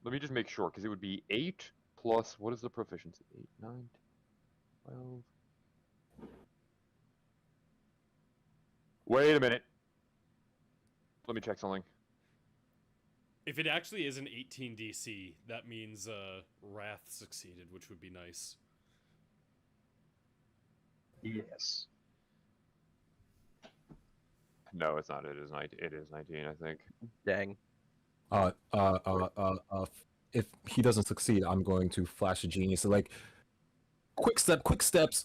Let me just make sure, because it would be 8 plus, what is the proficiency? 8, 9, 12. Wait a minute. Let me check something. If it actually is an 18 DC, that means Wrath succeeded, which would be nice. Yes. No, it's not. It is 19. It is 19, I think. Dang. If he doesn't succeed, I'm going to flash a genius. So, like, quick steps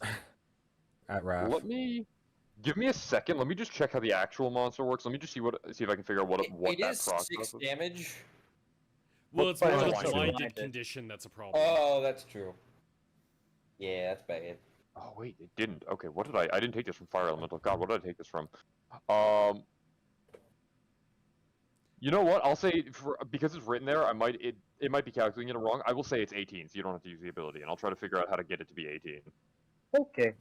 at Raph. Let me give me a second. Let me just check how the actual monster works. Let me just see if I can figure out what It that is process 6 is. damage. Well, it's But more it's the also blinded blinded. condition that's a problem. Oh, that's true. Yeah, that's bad. Oh wait, it didn't. Okay, what did I didn't take this from Fire Elemental. God, what did I take this from? You know what? I'll say because it's written there, it might be calculating it wrong. I will say it's 18, so you don't have to use the ability, and I'll try to figure out how to get it to be 18. Okay.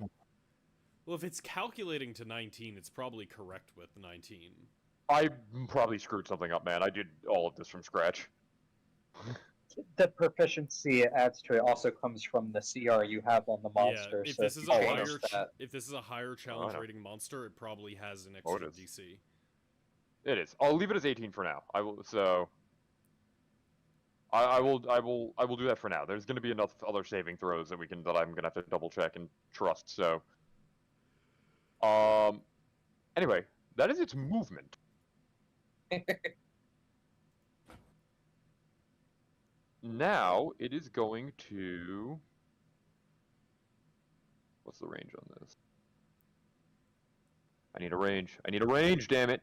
Well, if it's calculating to 19, it's probably correct with 19. I probably screwed something up, man. I did all of this from scratch. The proficiency it adds to it also comes from the CR you have on the monster. Yeah, if so this is you a change higher that. if this is a higher challenge know. rating monster, it probably has an Oh, it extra is. DC. It is. I'll leave it as 18 for now. I will. So. I will do that for now. There's going to be enough other saving throws that I'm going to have to double check and trust. So. Anyway, that is its movement. Now it is going to. What's the range on this? I need a range. I need a range, damn it!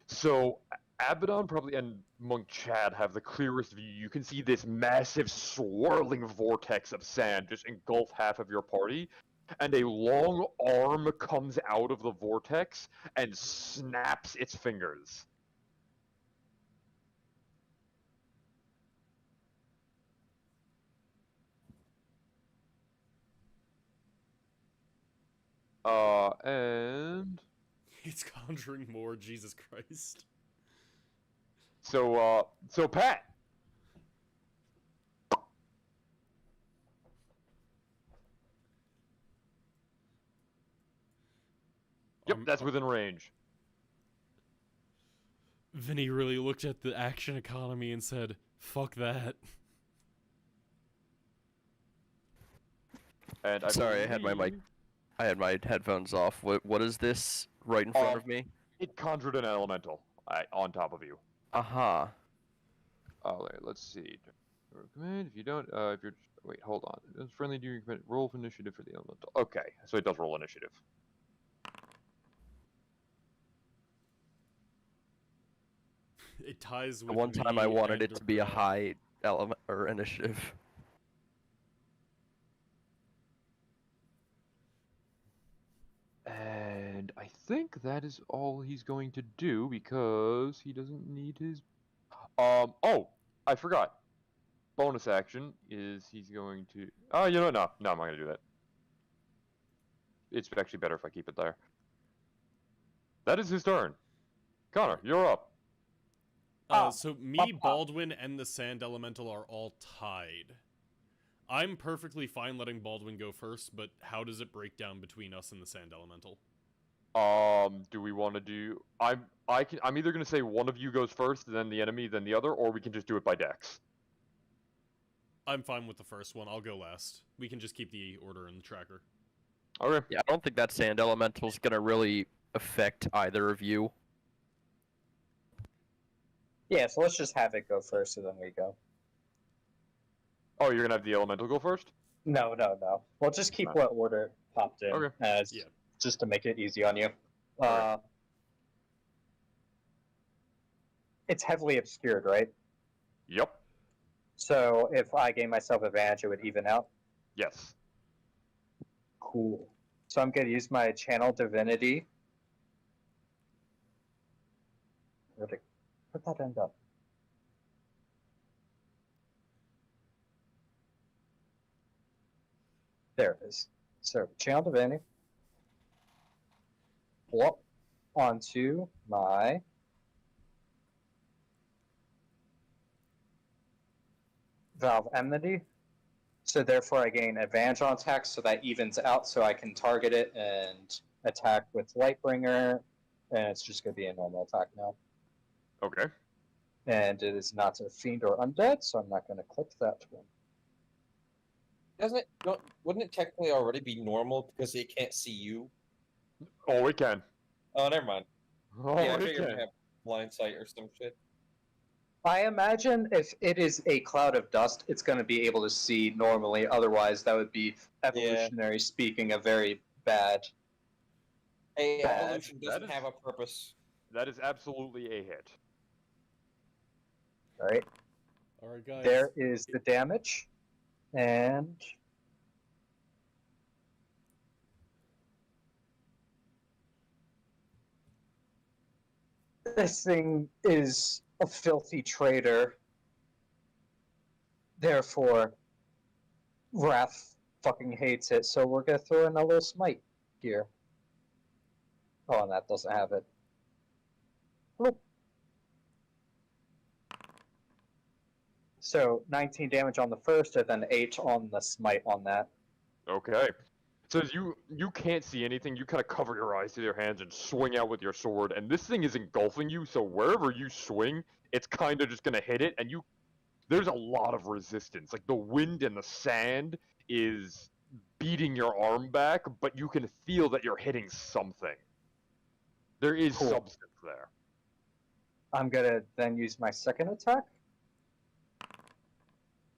So, Abaddon probably and Monk Chad have the clearest view. You can see this massive swirling vortex of sand just engulf half of your party, and a long arm comes out of the vortex and snaps its fingers. And It's conjuring more, Jesus Christ. so Pat. Yep, that's within range. Vinny really looked at the action economy and said, fuck that. And Sorry, I had my mic. I had my headphones off. What is this right in front of me? It conjured an elemental on top of you. Aha. Alright, let's see. Command, if you don't, if you're, wait, hold on. It's friendly during command, roll for initiative for the elemental. Okay, so it does roll initiative. It ties The with one time me I wanted and it to be a Brad. high element or initiative. And I think that is all he's going to do because he doesn't need his. Oh, I forgot. Bonus action is he's going to. Oh, you know what? No, I'm not going to do that. It's actually better if I keep it there. That is his turn. Connor, you're up. So me, Baldwin, and the Sand Elemental are all tied. I'm perfectly fine letting Baldwin go first, but how does it break down between us and the Sand Elemental? Do we want to do? I'm either going to say one of you goes first, then the enemy, then the other, or we can just do it by dex. I'm fine with the first one. I'll go last. We can just keep the order in the tracker. Okay. Yeah, I don't think that sand elemental's gonna really affect either of you. Yeah, so let's just have it go first, and then we go. Oh, you're gonna have the elemental go first? No. We'll just keep Right. what order it popped in, Okay. as Yeah. just to make it easy on you. Alright. It's heavily obscured, right? Yep. So if I gave myself advantage, it would even out. Yes. Cool. So I'm going to use my channel divinity. Where'd that end up? There it is. So channel divinity. Pull up onto my Valve Enmity. So therefore I gain advantage on attacks, so that evens out, so I can target it and attack with Lightbringer, and it's just going to be a normal attack now. Okay. And it is not a fiend or undead, so I'm not going to click that one. Wouldn't it technically already be normal because it can't see you? Oh, it can. Oh, never mind. Oh, Yeah, I it figured it can. have blind sight or some shit. I imagine if it is a cloud of dust, it's going to be able to see normally. Otherwise, that would be, evolutionary speaking, a very bad. Hey, Bad. evolution doesn't That is- have a purpose. That is absolutely a hit. All right. All right, guys. There is the damage. And this thing is a filthy traitor. Therefore, Wrath fucking hates it, so we're gonna throw in a little smite here. Oh, and that doesn't have it. Bloop. So 19 damage on the first, and then 8 on the smite on that. Okay. So you can't see anything. You kind of cover your eyes with your hands and swing out with your sword, and this thing is engulfing you. So wherever you swing, it's kind of just gonna hit it, and there's a lot of resistance. Like the wind and the sand is beating your arm back, but you can feel that you're hitting something. There is Cool. substance there. I'm gonna then use my second attack.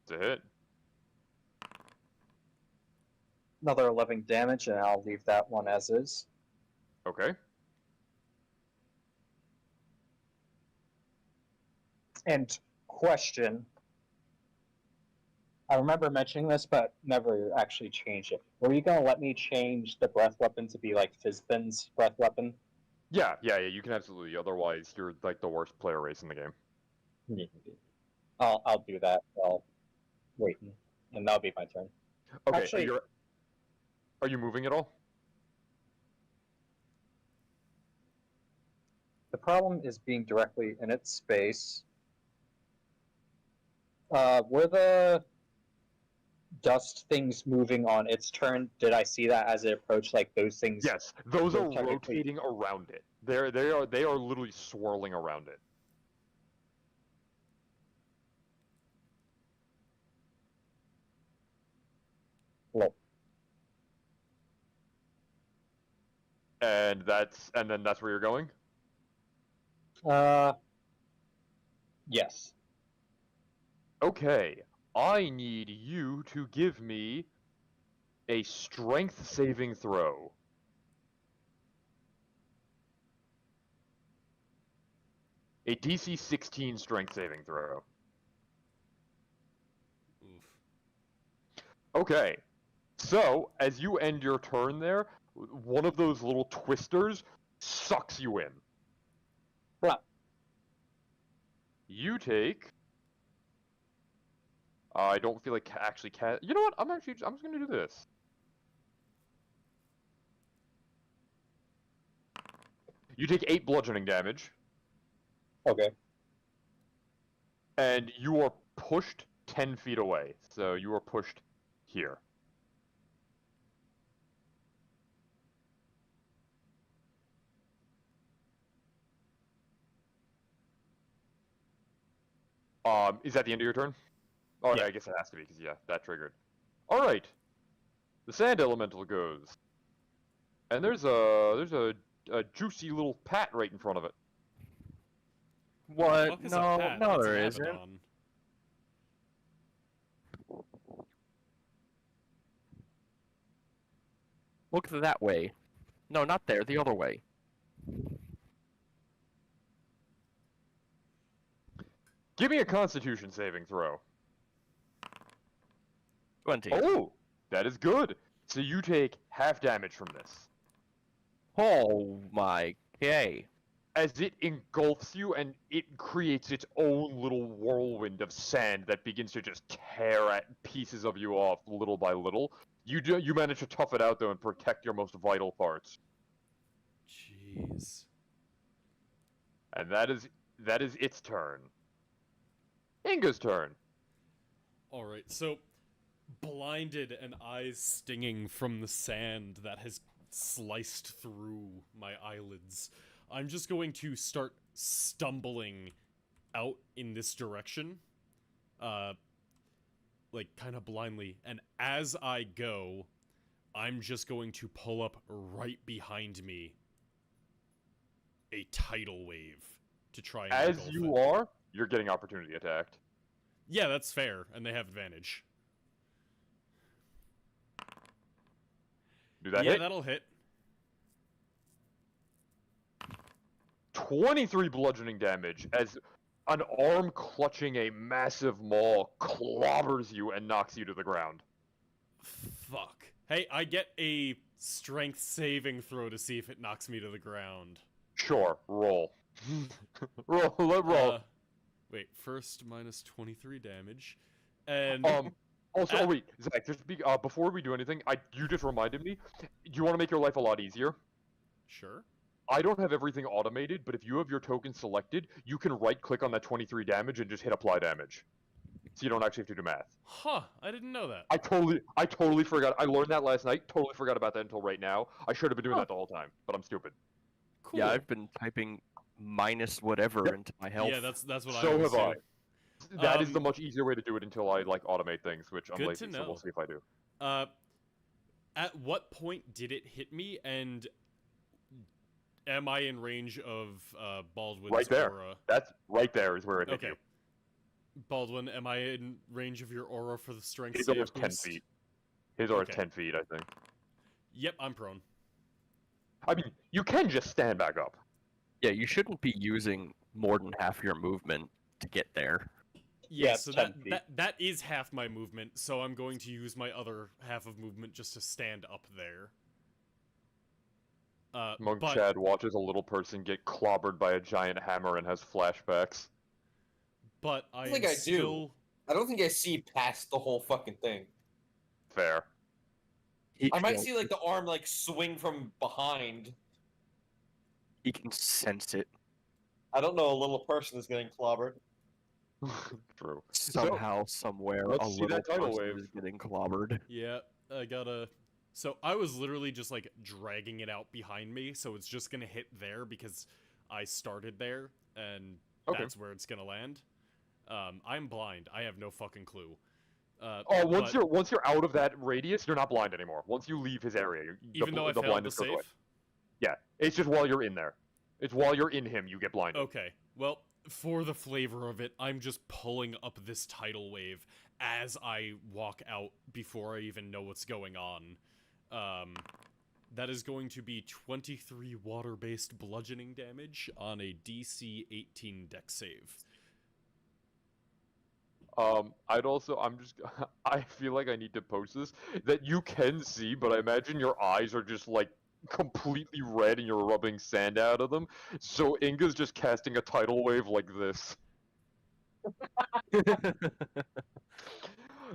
It's a hit. Another 11 damage, and I'll leave that one as is. Okay. And question. I remember mentioning this, but never actually changed it. Were you gonna let me change the breath weapon to be like Fizbin's breath weapon? Yeah, you can absolutely. Otherwise, you're like the worst player race in the game. I'll do that. I'll wait, and that'll be my turn. Okay, Actually- are you moving at all? The problem is being directly in its space. Were the dust things moving on its turn? Did I see that as it approached? Like those things? Yes, those They're are technically- rotating around it. They are literally swirling around it. Well, And then that's where you're going? yes. Okay. I need you to give me a strength saving throw. A DC 16 strength saving throw. Oof. Okay. So, as you end your turn there, one of those little twisters sucks you in. Well, You take... I don't feel like actually You know what? I'm just gonna do this. You take 8 bludgeoning damage, okay. and you are pushed 10 feet away. So you are pushed here. Is that the end of your turn? Oh, Yeah. I guess it has to be, because, yeah, that triggered. Alright. The sand elemental goes. And there's a juicy little pat right in front of it. What? Fuck is a No, pat? no, It's there an isn't. Abaddon. Look that way. No, not there. The other way. Give me a constitution saving throw. 20. Oh! That is good! So you take half damage from this. Oh my. Okay. As it engulfs you and it creates its own little whirlwind of sand that begins to just tear at pieces of you off little by little. You manage to tough it out though and protect your most vital parts. Jeez. And that is its turn. Inga's turn. Alright, so blinded and eyes stinging from the sand that has sliced through my eyelids, I'm just going to start stumbling out in this direction. Like, kind of blindly. And as I go, I'm just going to pull up right behind me a tidal wave to try and As engulf you it. are, you're getting opportunity attacked. Yeah, that's fair, and they have advantage. Do that Yeah, hit? that'll hit. 23 bludgeoning damage as an arm clutching a massive maw clobbers you and knocks you to the ground. Fuck. Hey, I get a strength saving throw to see if it knocks me to the ground. Sure, roll. roll. Wait, first minus 23 damage. And Also, oh wait, Zach, before we do anything, you just reminded me. You want to make your life a lot easier? sure. I don't have everything automated, but if you have your token selected, you can right-click on that 23 damage and just hit apply damage. So you don't actually have to do math. Huh, I didn't know that. I totally forgot. I learned that last night. Totally forgot about that until right now. I should have been doing that the whole time, but I'm stupid. Cool. Yeah, I've been typing minus whatever into my health. Yeah, that's what I So was have I. doing. That is the much easier way to do it until I like automate things, which I'm Good lazy, to so know. we'll see if I do. At what point did it hit me, and am I in range of Baldwin's Right there. aura? That's right there is where it hit Okay. you. Baldwin, am I in range of your aura for the strength His save aura's 10 boost? feet. His aura's Okay. 10 feet, I think. Yep, I'm prone. I mean, you can just stand back up. Yeah, you shouldn't be using more than half your movement to get there. Yeah, Yeah, so 10 feet. that is half my movement, so I'm going to use my other half of movement just to stand up there. Monk But Chad watches a little person get clobbered by a giant hammer and has flashbacks. I think am I do. still I don't think I see past the whole fucking thing. Fair. I might see like the arm like swing from behind. He can sense it I don't know. A little person is getting clobbered. True. somehow, somewhere. let's A see little that tidal person wave. is getting clobbered. Yeah, I gotta. So I was literally just like dragging it out behind me, so it's just gonna hit there because I started there, and Okay. that's where it's gonna land. I'm blind. I have no fucking clue. Once but once you're out of that radius, you're not blind anymore. Once you leave his area, even though I the failed the blindness goes away. save. Yeah, it's just while you're in there. It's while you're in him, you get blinded. Okay, well, for the flavor of it, I'm just pulling up this tidal wave as I walk out before I even know what's going on. That is going to be 23 water-based bludgeoning damage on a DC 18 dex save. I feel like I need to post this, that you can see, but I imagine your eyes are just, like, completely red and you're rubbing sand out of them, so Inga's just casting a tidal wave like this.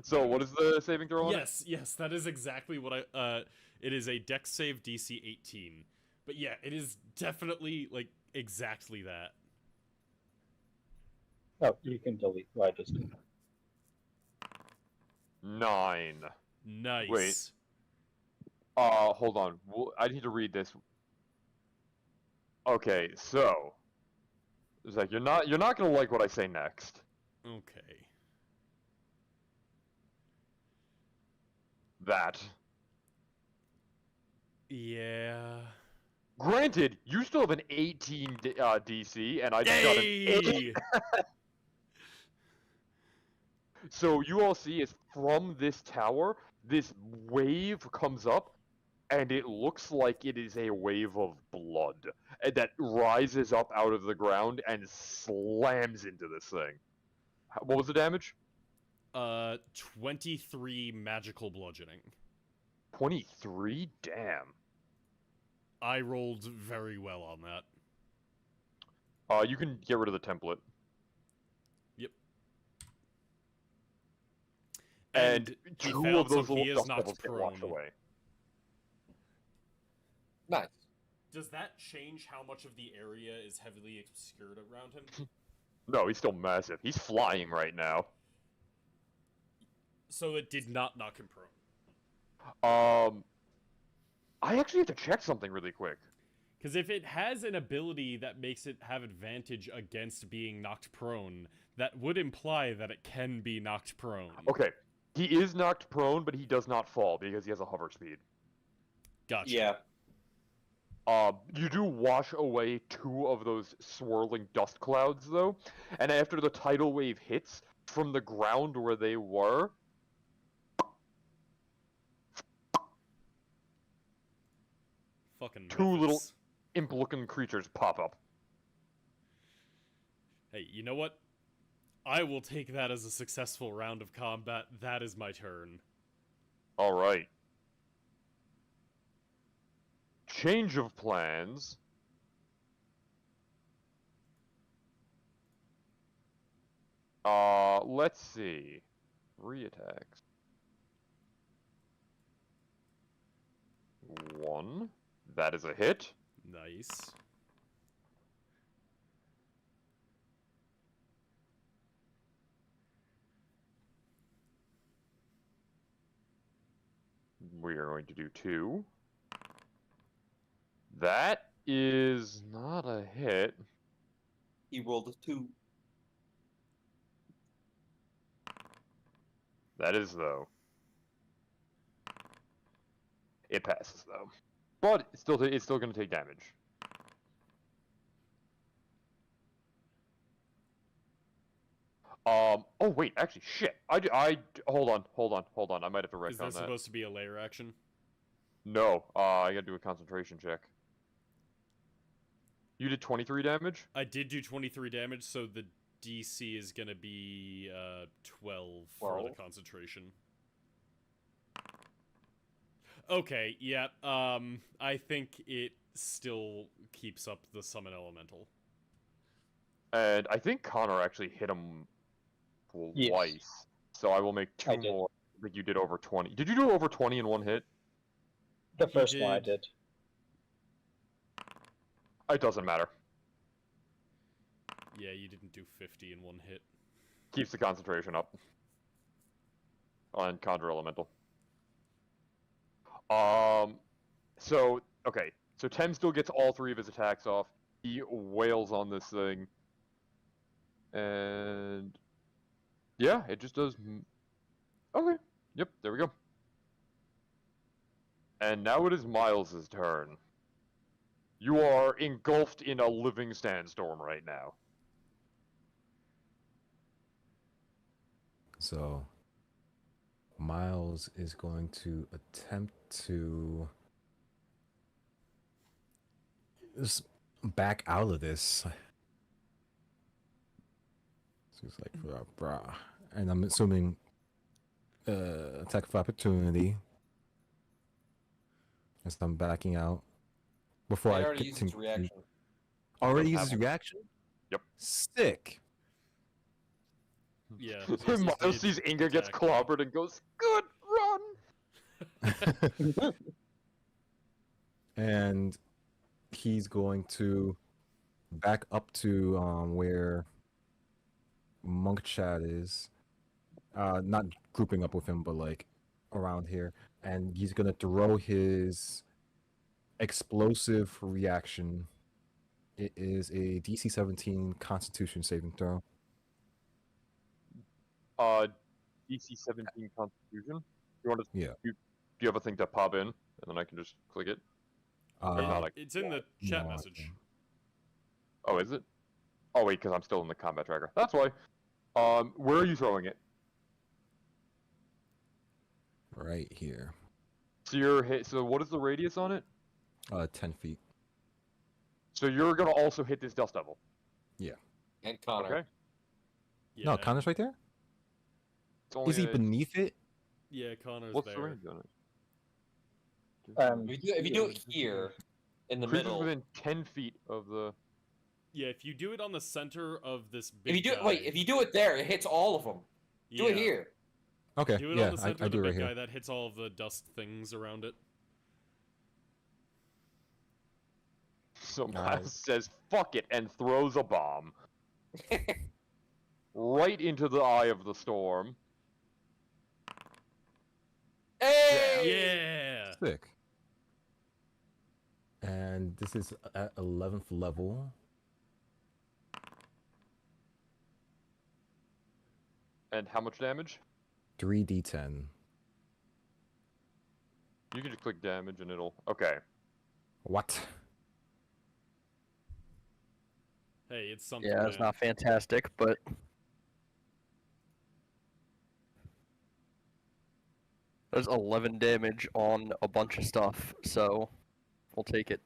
So, what is the saving throw on it? Yes, that is exactly what it is a dex save DC 18. But yeah, it is definitely, like, exactly that. Oh, you can delete what I just did. 9. Nice. Wait. Hold on. I need to read this. Okay, so it's like you're not gonna like what I say next. Okay. That. Yeah. Granted, you still have an 18 DC, and I just got an 8. Yay! So you all see is from this tower, this wave comes up, and it looks like it is a wave of blood that rises up out of the ground and slams into this thing. What was the damage? 23 magical bludgeoning. 23? Damn. I rolled very well on that. You can get rid of the template. Yep. And he two failed, of those so he little is dust knocked devils get washed prone. away. Nice. Does that change how much of the area is heavily obscured around him? No, he's still massive. He's flying right now. So it did not knock him prone. I actually have to check something really quick. Because if it has an ability that makes it have advantage against being knocked prone, that would imply that it can be knocked prone. Okay, he is knocked prone, but he does not fall because he has a hover speed. Gotcha. Yeah. You do wash away 2 of those swirling dust clouds, though, and after the tidal wave hits, from the ground where they were, Fucking 2 little methods. imp-looking creatures pop up. Hey, you know what? I will take that as a successful round of combat. That is my turn. Alright. Change of plans. Let's see. 3 attacks. 1. That is a hit. Nice. We are going to do 2. That is not a hit. He rolled a 2. That is, though. It passes though, but it's still going to take damage. Oh wait, actually, shit. Hold on. I might have to wreck Is on that that. supposed to be a layer action? No, I gotta do a concentration check. You did 23 damage? I did do 23 damage, so the DC is gonna be 12 for the concentration. Okay, yeah. I think it still keeps up the summon elemental. And I think Connor actually hit him twice. So I will make two more. I think you did over 20. Did you do over 20 in one hit? The first one I did. It doesn't matter. Yeah, you didn't do 50 in one hit. Keeps the concentration up. On Conjure Elemental. So, okay. So Tem still gets all three of his attacks off. He wails on this thing. And... yeah, it just does... okay. Yep, there we go. And now it is Miles' turn. You are engulfed in a living sandstorm right now. So, Miles is going to attempt to just back out of this. So it's like, brah. And I'm assuming attack of opportunity as I'm backing out before I already used its continue. reaction. Already uses reaction? Yep. Sick. Yeah. Miles sees Inga gets clobbered and goes, "Good, run!" And he's going to back up to where Monk Chad is. Not grouping up with him, but like around here. And he's gonna throw his explosive reaction. It is a DC 17 Constitution saving throw. DC 17 Constitution. You want to? Yeah. Do you have a thing to pop in, and then I can just click it? Or not, It's in the chat no, I message. Oh, is it? Oh wait, because I'm still in the combat tracker. That's why. Where are you throwing it? Right here. So you're hit. So what is the radius on it? 10 feet. So you're gonna also hit this Dust Devil. Yeah. And Connor. Okay. Yeah. No, Connor's right there? It's only Is he beneath it? Yeah, Connor's What's there. the range on it? If you do it here, in the Creatures middle. within 10 feet of the. Yeah, if you do it on the center of this big If you do guy, if you do it there, it hits all of them. Do it Yeah. here. Okay, Do it yeah, on the center I of the do it right big here. guy that hits all of the dust things around it. So Nice. Miles says "fuck it" and throws a bomb right into the eye of the storm. Hey! Yeah. Sick. And this is at 11th level. And how much damage? 3d10. You can just click damage and it'll. Okay. What? Hey, it's something. Yeah, it's man. not fantastic, but there's 11 damage on a bunch of stuff, so we'll take it.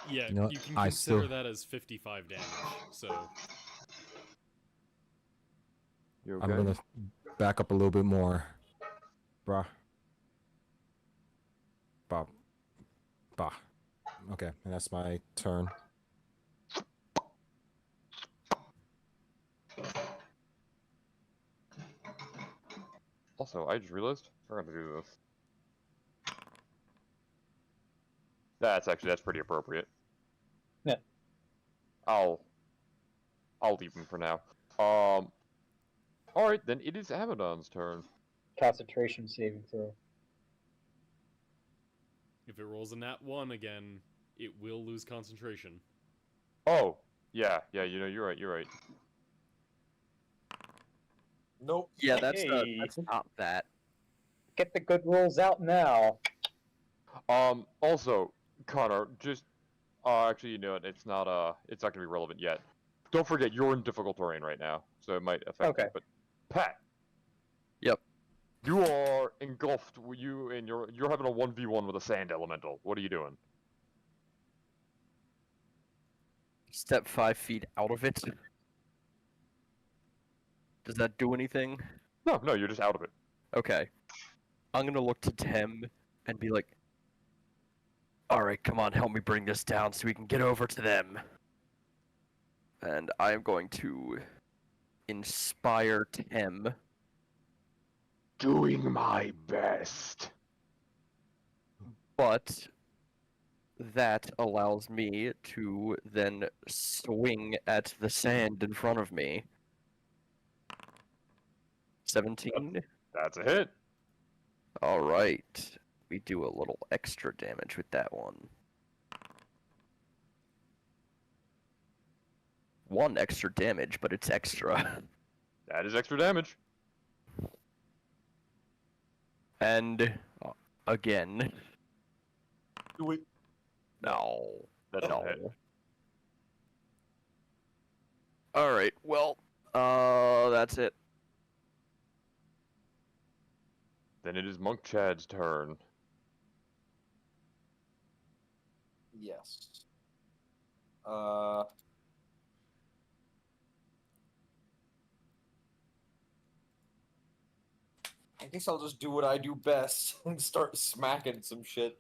Yeah, You know what? you can I consider still- that as 55 damage. So You okay? I'm gonna back up a little bit more. Bruh. Bah. Bah. Okay, and that's my turn. Also, I just realized we're gonna do this. That's pretty appropriate. Yeah. I'll leave him for now. Alright, then it is Abaddon's turn. Concentration saving throw. if it rolls a nat 1 again, it will lose concentration. Oh, yeah, you're right. Nope. Yeah, that's Hey. not that. Get the good rolls out now. Also, Connor, just actually, you know what? It's not gonna be relevant yet. Don't forget, you're in difficult terrain right now, so it might affect Okay. you. But Pat, Yep. you are engulfed. You're having a 1v1 with a sand elemental. What are you doing? Step 5 feet out of it. Does that do anything? No, you're just out of it. Okay. I'm gonna look to Tim and be like, alright, come on, help me bring this down so we can get over to them. And I'm going to inspire Tim. Doing my best. But that allows me to then swing at the sand in front of me. 17. That's a hit. Alright. We do a little extra damage with that one. 1 extra damage, but it's extra. That is extra damage. And again. Do it. No. That's a No. hit. Alright, well, that's it. Then it is Monk Chad's turn. Yes. I guess I'll just do what I do best and start smacking some shit.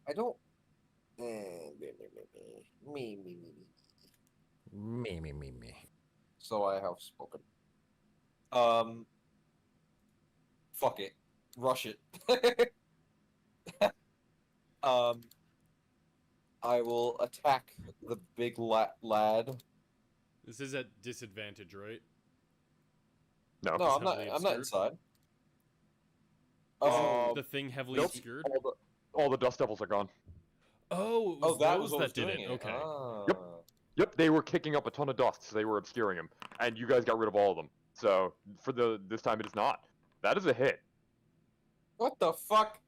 I don't. Me. Me. So I have spoken. Fuck it. Rush it. I will attack the big lad. This is at disadvantage, right? No. No, I'm not. heavily I'm not obscured? inside. Oh, The thing heavily nope. obscured? All the dust devils are gone. Oh, it Oh, was that those was what that was did doing it. it. Okay. Ah. Yep, they were kicking up a ton of dust, so they were obscuring him, and you guys got rid of all of them. So for this time, it is not. That is a hit. What the fuck?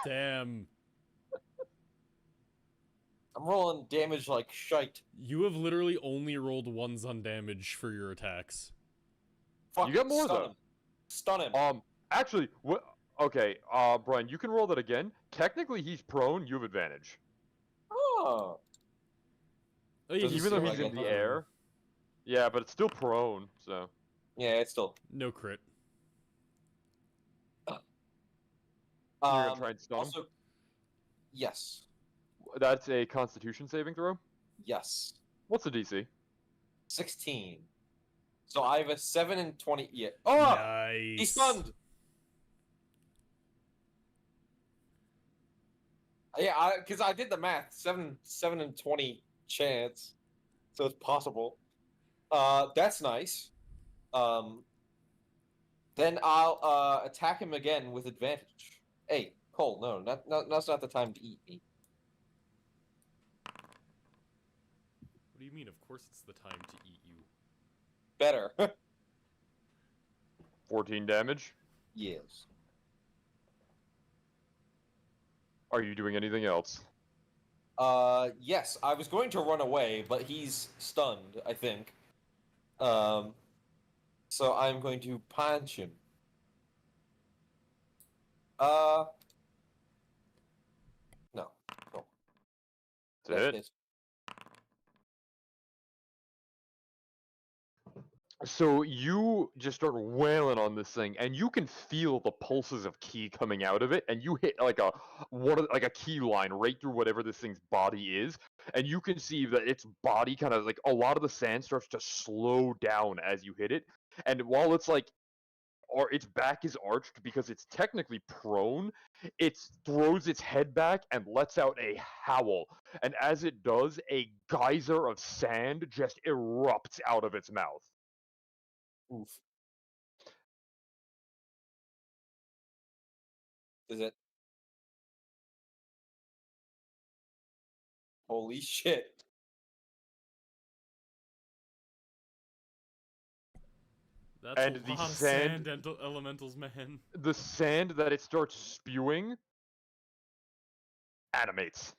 Damn. I'm rolling damage like shite. You have literally only rolled 1s on damage for your attacks. Fuck, You got more, stun though. him. Stun him. Actually, what? Okay, Brian, you can roll that again. Technically, he's prone. You have advantage, Oh. Oh, yeah, Does it even though seem he's like in it? the air. Yeah, but it's still prone. So Yeah, it's still. No crit. you're gonna try and stun him. Also, yes. That's a Constitution saving throw. Yes. What's the DC? 16. So I have a 7 and 20. Yeah. Oh! Nice. He's stunned! Yeah, because I did the math. 7 and 20 chance. So it's possible. That's nice. Then I'll attack him again with advantage. Hey, Cole, no, that's not the time to eat me. What do you mean? Of course it's the time to eat you. Better. 14 damage. Yes. Are you doing anything else? Yes, I was going to run away, but he's stunned, I think. So I'm going to punch him. No. That's it. Is- So you just start wailing on this thing, and you can feel the pulses of ki coming out of it, and you hit like a key line right through whatever this thing's body is, and you can see that its body kind of like a lot of the sand starts to slow down as you hit it, and while it's like, or its back is arched because it's technically prone, it throws its head back and lets out a howl, and as it does, a geyser of sand just erupts out of its mouth. Oof. Is it? Holy shit. That's And a the lot of sand- elementals, man. The sand that it starts spewing animates.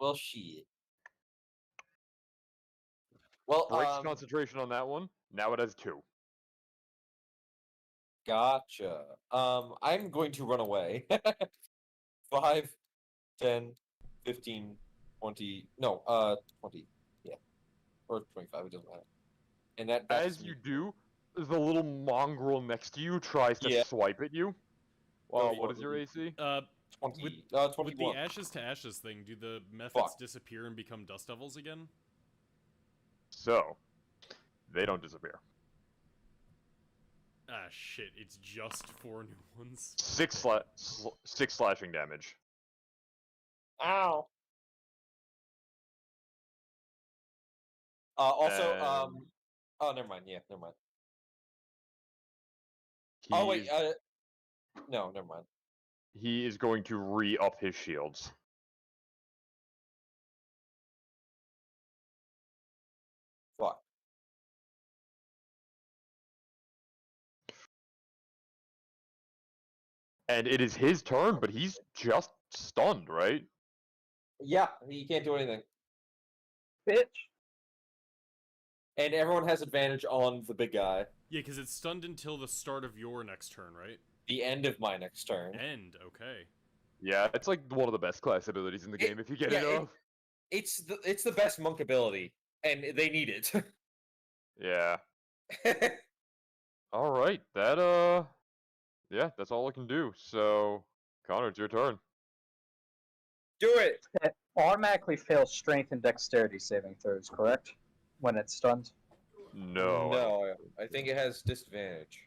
Well, shit. Well, Breaks concentration on that one. Now it has 2. gotcha. I'm going to run away. 5, 10, 15, 20. No, 20. Yeah. Or 25, it doesn't matter. And that's As you do, the little mongrel next to you tries to Yeah. swipe at you. Go What for is it, your Ruby. AC? 20. With 21. the ashes to ashes thing, do the methods Fuck. disappear and become dust devils again? So, they don't disappear. Ah, shit, it's just 4 new ones. 6 slashing damage. Ow. Also, And oh, never mind. Yeah, never mind. he Oh, wait, is- no, never mind. he is going to re-up his shields. Fuck. And it is his turn, but he's just stunned, right? Yeah, you can't do anything. Bitch. And everyone has advantage on the big guy. Yeah, because it's stunned until the start of your next turn, right? The end of my next turn. End, okay. Yeah, it's like one of the best class abilities in the game if you get yeah, enough. It's the best monk ability, and they need it. Yeah. All right, yeah, that's all I can do. So, Connor, it's your turn. Do it. It automatically fails strength and dexterity saving throws, correct? When it's stunned? No. No, I think it has disadvantage.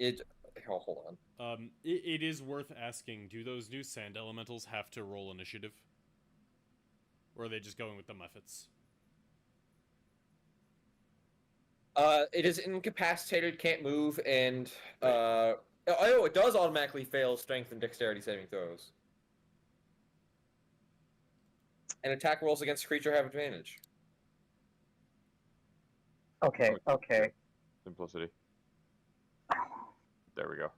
Oh, hold on. It is worth asking, do those new sand elementals have to roll initiative? Or are they just going with the methods? It is incapacitated, can't move, and oh, it does automatically fail strength and dexterity saving throws. And attack rolls against creature have advantage. Okay, okay. Simplicity. There we go.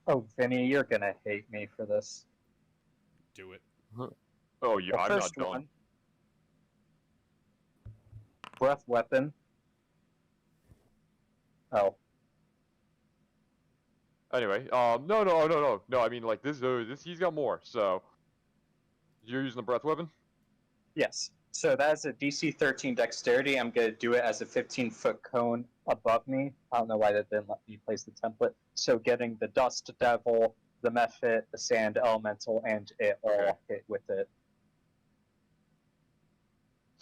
Oh, Vinny, you're gonna hate me for this. Do it. Oh, yeah, The I'm not first done. one. Breath weapon. Oh. Anyway, no. I mean, like this. He's got more. So, you're using the breath weapon. Yes. So that's a DC 13 dexterity. I'm going to do it as a 15-foot cone above me. I don't know why that didn't let me place the template. So getting the Dust Devil, the Mephit, the Sand Elemental, and it all hit with it.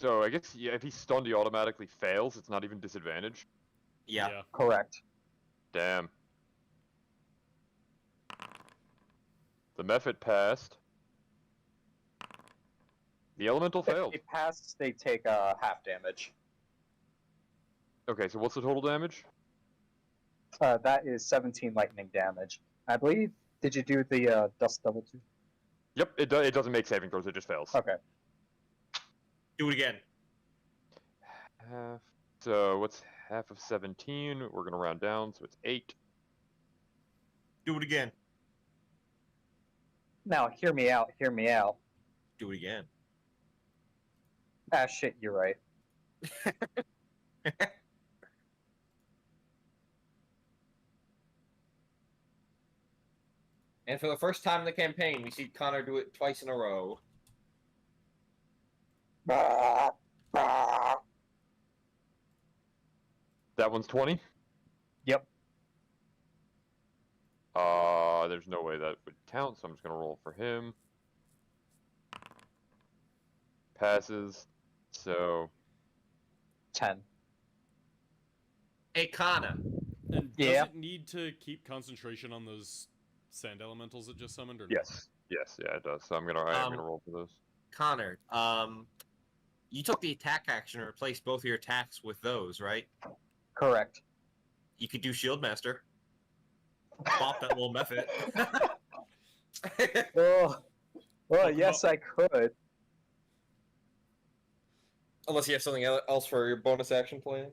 So I guess if he's stunned, he automatically fails. It's not even disadvantage. Yeah. Correct. Damn. The Mephit passed. The Elemental If failed. they pass, they take half damage. Okay, so what's the total damage? That is 17 lightning damage. I believe. Did you do the Dust Devil too? Yep, it doesn't make saving throws. It just fails. Okay. Do it again. Half. So what's half of 17? We're gonna round down, so it's 8. Do it again. Now, hear me out. Hear me out. Do it again. Ah, shit, you're right. And for the first time in the campaign, we see Connor do it twice in a row. That one's 20. Yep. There's no way that would count, so I'm just gonna roll for him. Passes. So 10. Hey, Connor. And Yeah. does it need to keep concentration on those sand elementals it just summoned, or no? yes, yeah, it does. So I'm gonna roll for those. Connor, you took the attack action and replaced both of your attacks with those, right? Correct. You could do Shield Master. Bop that little Mephit. Oh, well, yes, I could. Unless you have something else for your bonus action plan.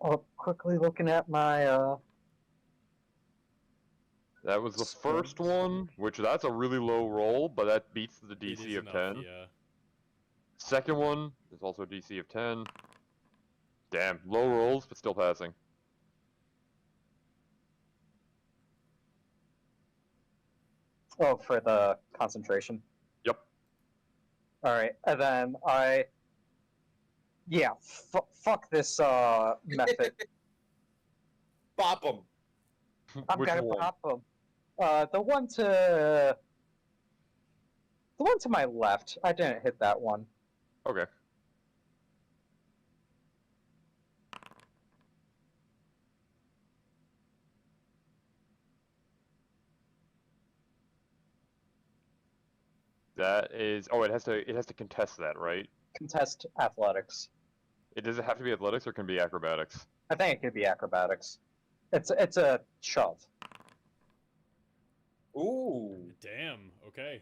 Oh, quickly looking at my That was the first one, which that's a really low roll, but that beats the It DC is of enough, 10. yeah. Second one is also DC of 10. Damn, low rolls, but still passing. oh for the concentration. Yep. All right, and then yeah, fuck this method. Bop them. I'm Which gonna one? pop them. The one to my left. I didn't hit that one. Okay. That is. Oh, it has to contest that, right? Contest athletics. Does it have to be athletics or can it be acrobatics? I think it could be acrobatics. It's a shove. Ooh. Damn, okay.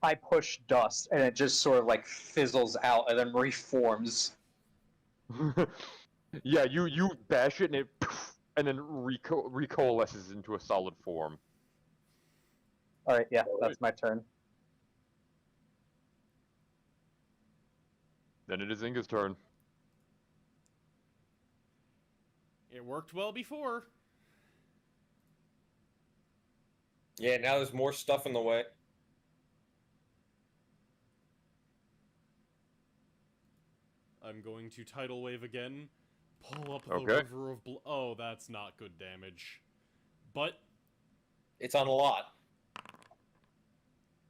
I push dust, and it just sort of like fizzles out and then reforms. Yeah, you bash it and it, and then recoalesces into a solid form. All right, yeah, that's my turn. Then it is Inga's turn. It worked well before. Yeah, now there's more stuff in the way. I'm going to tidal wave again. Pull up the Okay. river of blood. Oh, that's not good damage. But It's on a lot.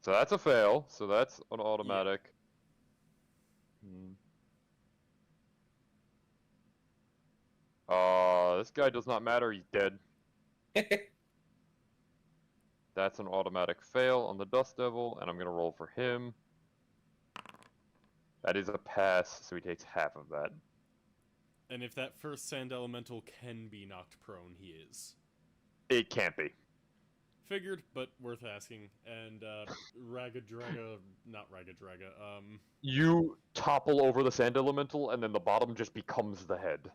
So that's a fail. So that's an automatic. This guy does not matter. He's dead. That's an automatic fail on the Dust Devil, and I'm gonna roll for him. That is a pass, so he takes half of that. and if that first sand elemental can be knocked prone, he is. It can't be. Figured, but worth asking. And Ragadraga, not Ragadraga. You topple over the Sand Elemental, and then the bottom just becomes the head.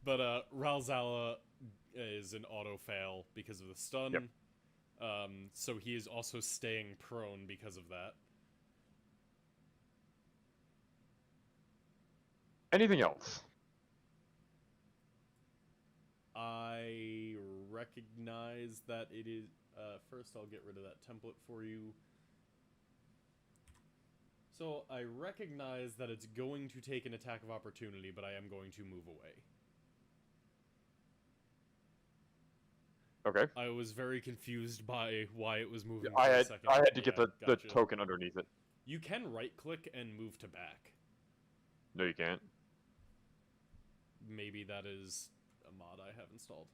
But Ralzala is an auto fail because of the stun. Yep. So he is also staying prone because of that. Anything else? I recognize that it is... first, I'll get rid of that template for you. So, I recognize that it's going to take an attack of opportunity, but I am going to move away. Okay. I was very confused by why it was moving I for a had second. I had to Yeah, get the gotcha. token underneath it. You can right-click and move to back. No, you can't. Maybe that is a mod I have installed.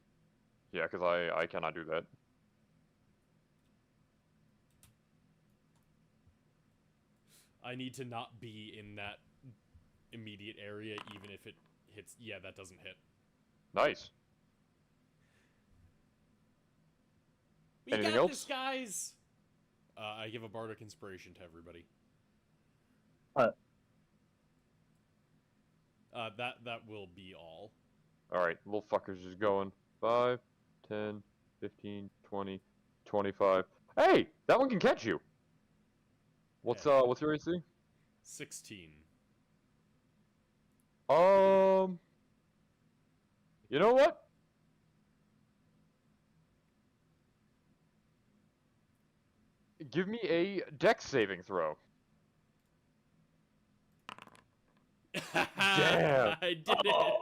Yeah, because I cannot do that. I need to not be in that immediate area, even if it hits... Yeah, that doesn't hit. Nice. We Anything got else? this, guys! I give a bardic inspiration to everybody. That will be all. Alright, little fucker's just going. 5, 10, 15, 20, 25. Hey! That one can catch you! What's Yeah. what's your AC? 16. You know what? Give me a dex saving throw. Damn. I did it!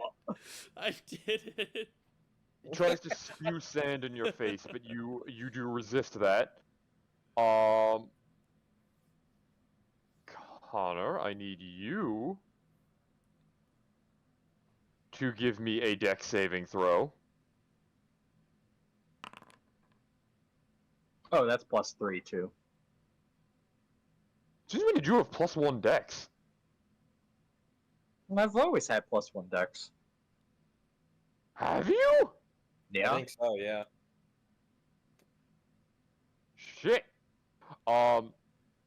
I did it! He tries to spew sand in your face, but you do resist that. Connor, I need you to give me a dex saving throw. Oh, that's +3 too. Since when did you have +1 dex? I've always had +1 dex. Have you? Yeah. I think so, yeah. Shit.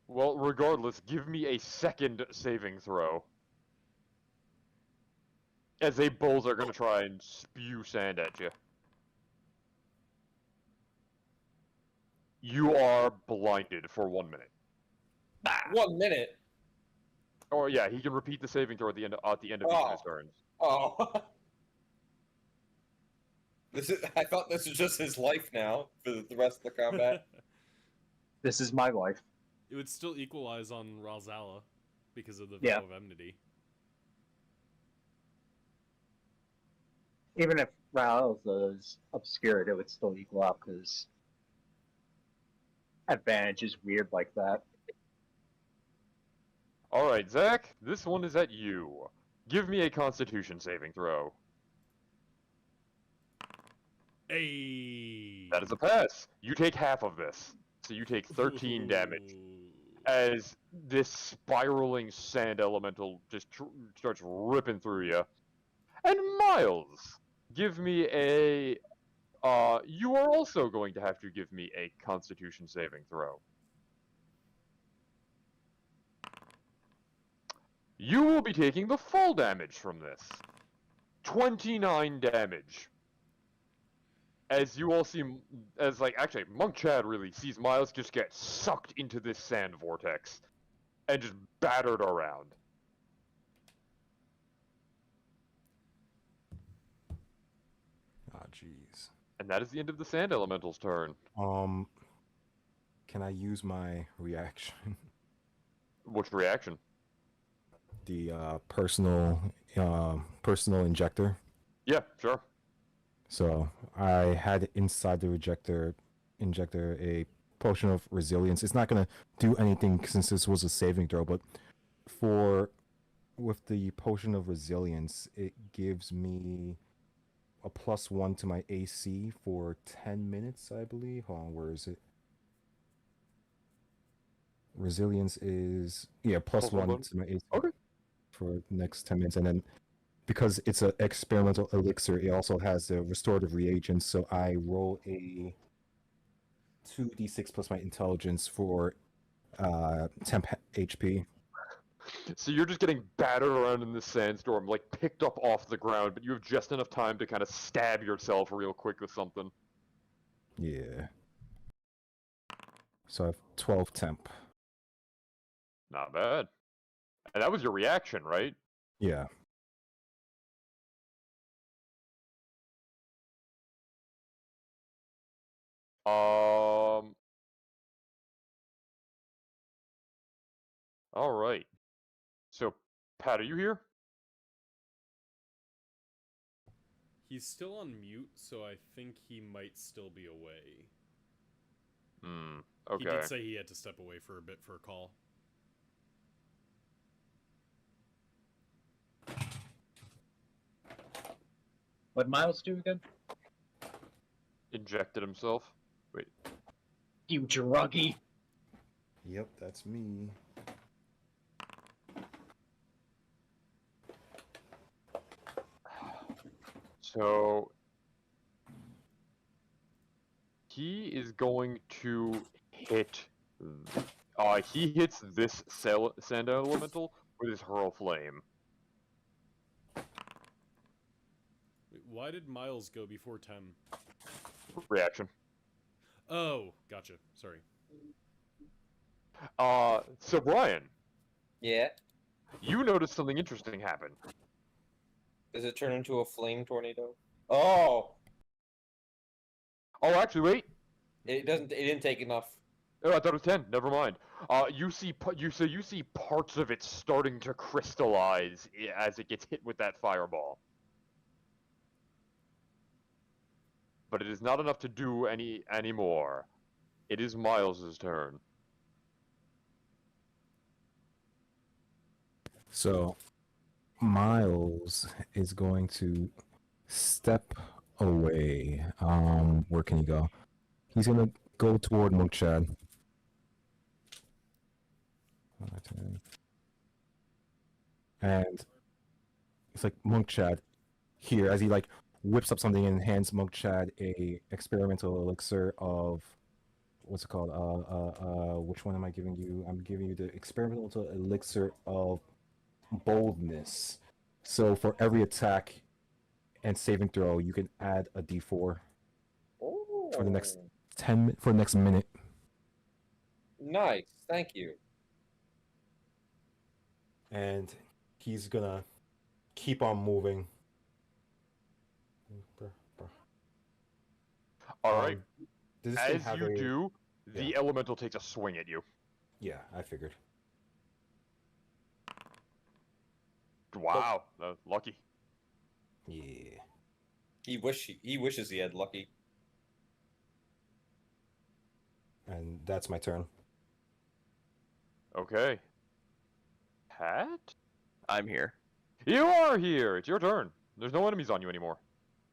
Well, regardless, give me a second saving throw. As they both are going to try and spew sand at you. You are blinded for 1 minute. 1 minute. Or yeah, he can repeat the saving throw at the end of each of his turns. Oh. I thought this was just his life now for the rest of the combat. This is my life. It would still equalize on Ralzala because of the Yeah. vow of enmity. Even if Raoul's is obscured, it would still equal out because advantage is weird like that. Alright, Zach, this one is at you. Give me a constitution saving throw. Hey. That is a pass. You take half of this. So you take 13 damage. As this spiraling sand elemental just starts ripping through you. And Miles, give me a... you are also going to have to give me a constitution saving throw. You will be taking the full damage from this. 29 damage. As you all see, as like, actually, Monk Chad really sees Miles just get sucked into this sand vortex. And just battered around. Ah, jeez. And that is the end of the sand elemental's turn. Can I use my reaction? Which reaction? The personal injector. Yeah, sure. So I had inside the injector a potion of resilience. It's not gonna do anything since this was a saving throw, but with the potion of resilience, it gives me a +1 to my AC for 10 minutes, I believe. Hold on, where is it? Resilience is +1 to my AC for the next 10 minutes, and then because it's an experimental elixir, it also has the restorative reagents. So I roll a 2d6 plus my intelligence for temp HP. So you're just getting battered around in this sandstorm, like picked up off the ground, but you have just enough time to kind of stab yourself real quick with something. Yeah. So I have 12 temp. Not bad. And that was your reaction, right? Yeah. All right. So, Pat, are you here? He's still on mute, so I think he might still be away. Okay. He did say he had to step away for a bit for a call. What'd Miles do again? Injected himself. Wait. You druggie. Yep, that's me. So he is going to hit. He hits this sand elemental with his hurl flame. Wait, why did Miles go before Tem? Reaction. Oh, gotcha. Sorry. So Brian, Yeah. you noticed something interesting happen. Does it turn into a flame tornado? Oh, Oh, actually, wait. it doesn't. It didn't take enough. Oh, I thought it was 10. Never mind. You see parts of it starting to crystallize as it gets hit with that fireball. But it is not enough to do any more. It is Miles's turn. So Miles is going to step away. Where can he go? He's gonna go toward Mookchad. And it's like Mookchad here as he like whips up something and hands Mookchad a experimental elixir of what's it called? Which one am I giving you? I'm giving you the experimental elixir of boldness. So for every attack and saving throw, you can add a D4 for the next Oh, 10 for the next minute. nice. Thank you. And he's gonna keep on moving. All right. Does this thing As have you a? do, the Yeah. elemental takes a swing at you. Yeah, I figured. Wow, lucky. Yeah. He wishes he had lucky. And that's my turn. Okay. Pat? I'm here. You are here! It's your turn. There's no enemies on you anymore.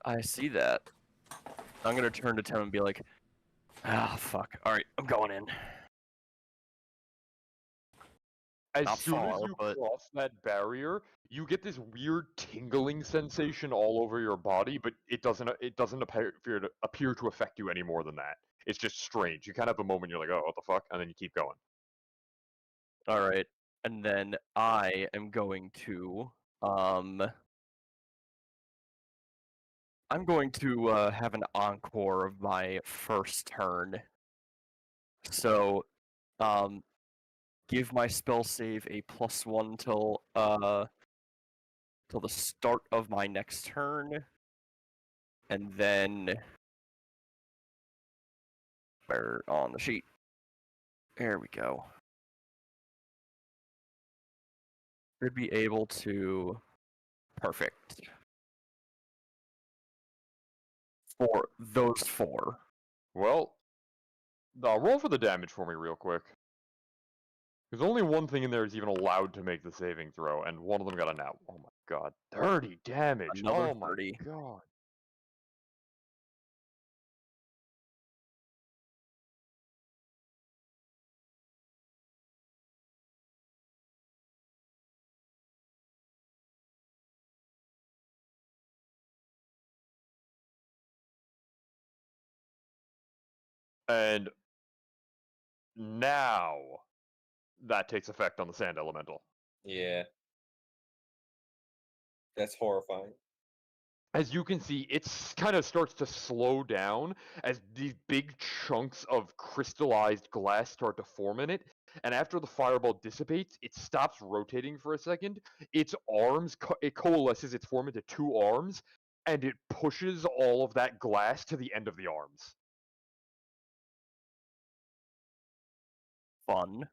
I see that. I'm gonna turn to Tim and be like, ah, fuck. Alright, I'm going in. As Not soon as far, you but- cross that barrier, you get this weird tingling sensation all over your body, but it doesn't appear to affect you any more than that. It's just strange. You kind of have a moment you're like, oh, what the fuck? And then you keep going. Alright. And then I am going to I'm going to have an encore of my first turn. So give my spell save a +1 till the start of my next turn. And then where on the sheet. There we go. Should be able to perfect. For those 4. Well, roll for the damage for me real quick. Because only one thing in there is even allowed to make the saving throw, and one of them got a nat. Oh my god. 30 damage! Another Oh my 30. god. And now that takes effect on the sand elemental. Yeah. That's horrifying. As you can see, it kind of starts to slow down as these big chunks of crystallized glass start to form in it. And after the fireball dissipates, it stops rotating for a second. Its arms, it coalesces its form into 2 arms, and it pushes all of that glass to the end of the arms. Fun.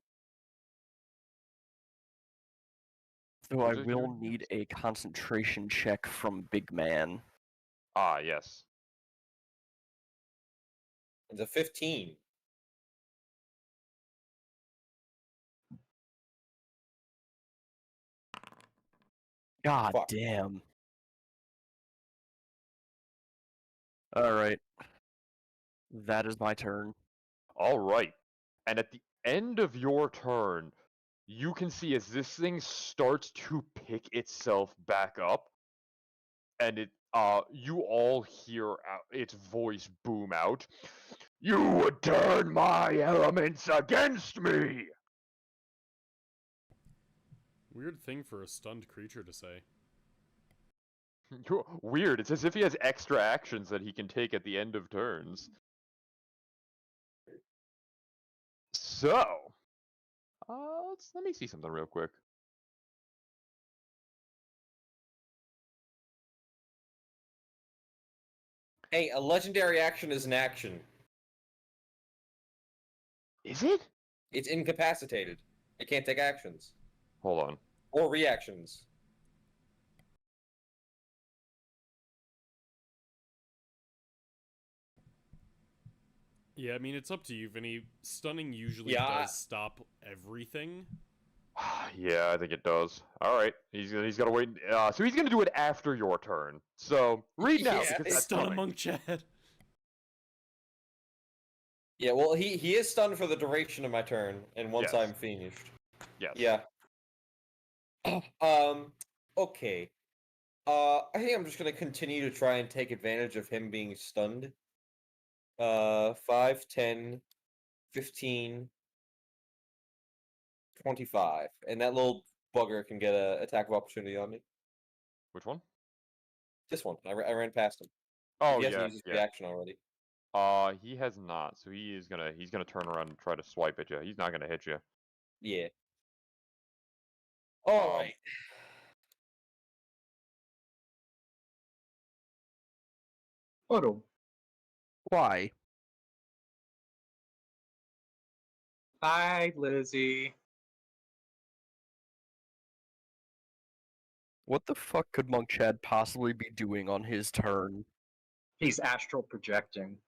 So I What did you will need a concentration check from Big Man. Ah, yes. It's a 15. God Fuck. damn. Alright. That is my turn. All right. And at the end of your turn, you can see as this thing starts to pick itself back up, and you all hear its voice boom out. You would turn my elements against me! Weird thing for a stunned creature to say. Weird. It's as if he has extra actions that he can take at the end of turns. So, let me see something real quick. Hey, a legendary action is an action. Is it? It's incapacitated. It can't take actions. Hold on. Or reactions. Yeah, I mean, it's up to you, Vinny. Stunning usually Yeah, does stop everything. Yeah, I think it does. All right, he's got to wait. So he's gonna do it after your turn. So read now Yeah, because that's Stun a coming. monk, Chad. Yeah, well, he is stunned for the duration of my turn, and once Yes. I'm finished. Yes. Yeah. Okay. I think I'm just gonna continue to try and take advantage of him being stunned. 5, 10, 15, 25. And that little bugger can get an attack of opportunity on me. Which one? This one. I ran past him. Oh He hasn't yeah, used his yeah. reaction already. He has not. So he's gonna turn around and try to swipe at you. He's not gonna hit you. Yeah. All Um, right. Photo. Why? Bye, Lizzie. What the fuck could Monk Chad possibly be doing on his turn? He's astral projecting.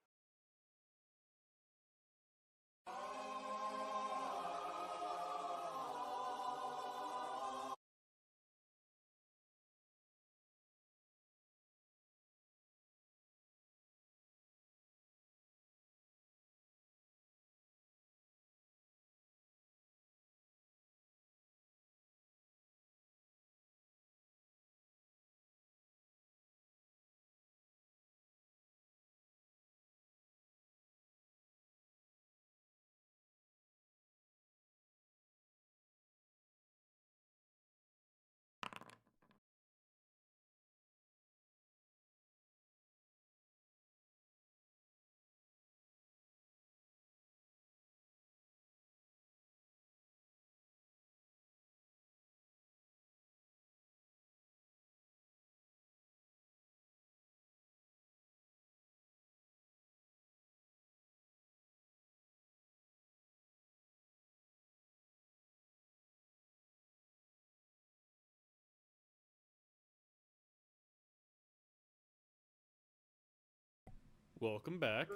Welcome back.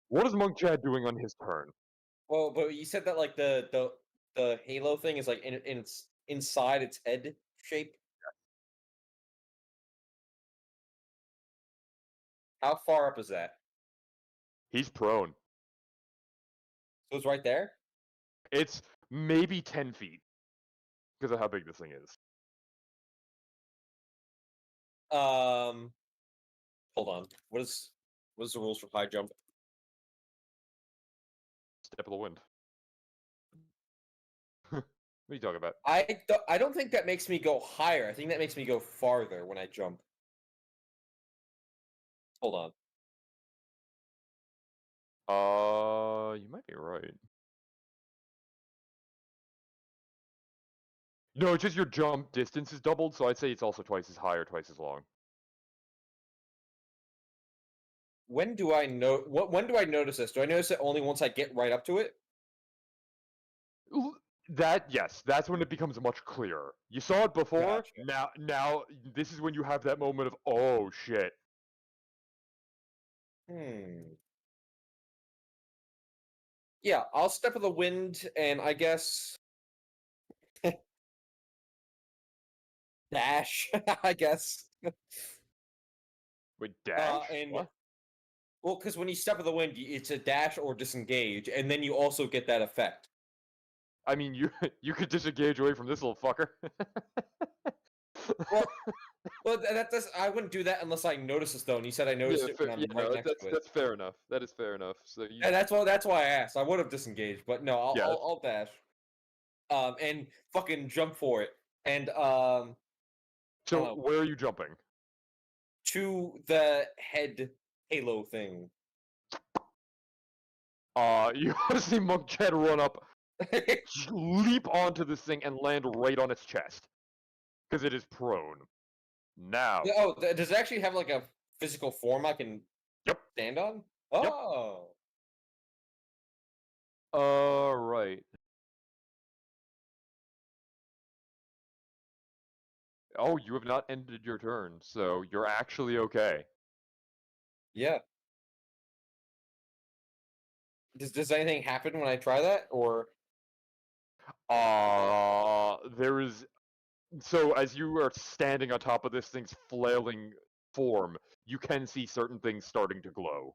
what is Monk Chad doing on his turn? Well, but you said that like the halo thing is like in its inside its head shape. How far up is that? He's prone. So it's right there. It's maybe 10 feet because of how big this thing is. Hold on. What is the rules for high jump? Step of the wind. What are you talking about? I don't think that makes me go higher. I think that makes me go farther when I jump. Hold on. You might be right. No, it's just your jump distance is doubled, so I'd say it's also twice as high or twice as long. When do I know? When do I notice this? Do I notice it only once I get right up to it? Yes, that's when it becomes much clearer. You saw it before. Gotcha. Now, this is when you have that moment of oh shit. Yeah, I'll step of the wind, and I guess dash. I guess. Wait, dash? And What? well, because when you step of the wind, it's a dash or disengage, and then you also get that effect. I mean, you could disengage away from this little fucker. Well, that does. I wouldn't do that unless I notice this though. And you said I noticed it when I'm right next to it. That's fair enough. That is fair enough. So you, And that's why I asked. I would have disengaged, but no, Yeah. I'll dash. And fucking jump for it. And so where are you jumping? to the head halo thing. You want to see Monk Chad run up, leap onto this thing, and land right on its chest, because it is prone. Now. Oh, does it actually have like a physical form I can stand on? Yep. Oh. Right. Oh, you have not ended your turn, so you're actually okay. Yeah. Does anything happen when I try that, or? There is. So as you are standing on top of this thing's flailing form, you can see certain things starting to glow.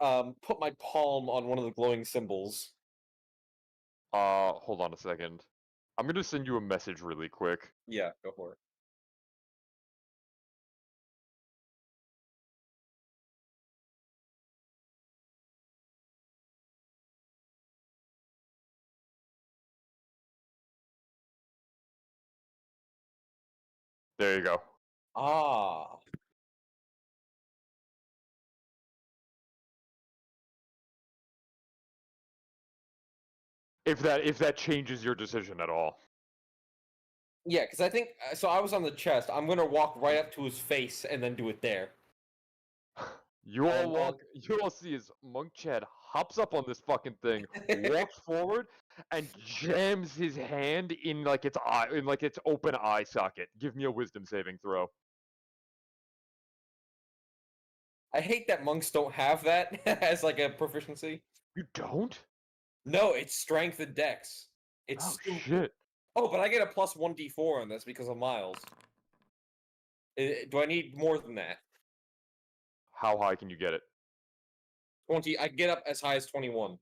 Put my palm on one of the glowing symbols. Hold on a second. I'm gonna send you a message really quick. Yeah, go for it. There you go. Ah. If that changes your decision at all. Yeah, because I think so. I was on the chest. I'm gonna walk right up to his face and then do it there. You all walk. You all see is Monk Chad hops up on this fucking thing, walks forward, and jams his hand in like its eye, in like its open eye socket. Give me a wisdom saving throw. I hate that monks don't have that as like a proficiency. You don't? No, it's strength and dex. It's Oh stupid. shit! Oh, but I get a plus 1d4 on this because of Miles. Do I need more than that? How high can you get it? 20. I can get up as high as 21.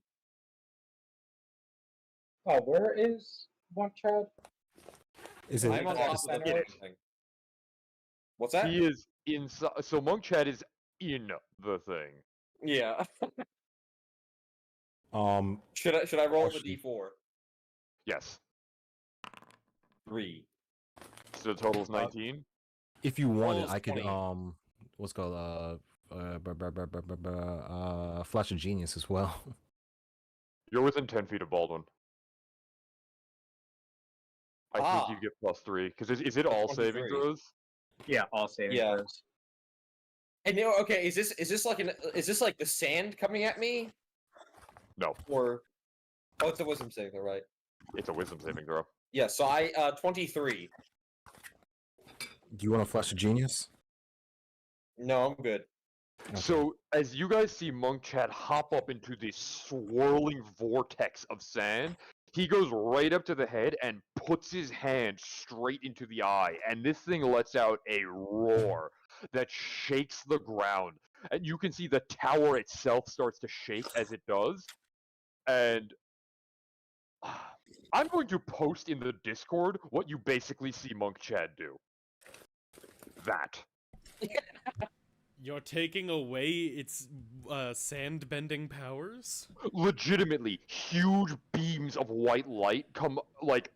Oh, where is Monk Chad? Is it I'm on top of the center? thing. What's that? He is inside. So Monk Chad is in the thing. Yeah. Should Should I roll the Question. d4? Yes. 3. So the total's 19. if you wanted, Rolls I could 20. what's it called Flash of Genius as well. You're within 10 feet of Baldwin. I think you get +3 because is it all saving 23. throws? Yeah, all saving Yeah. throws. And okay, is this like the sand coming at me? No, Or oh, it's a wisdom saving throw, right? it's a wisdom saving throw. Yeah, so I 23. Do you want a Flash of Genius? No, I'm good. Okay. So as you guys see Monk Chad hop up into this swirling vortex of sand, he goes right up to the head and puts his hand straight into the eye, and this thing lets out a roar that shakes the ground. And you can see the tower itself starts to shake as it does. And I'm going to post in the Discord what you basically see Monk Chad do. That. You're taking away its sand bending powers? Legitimately, huge beams of white light come, like,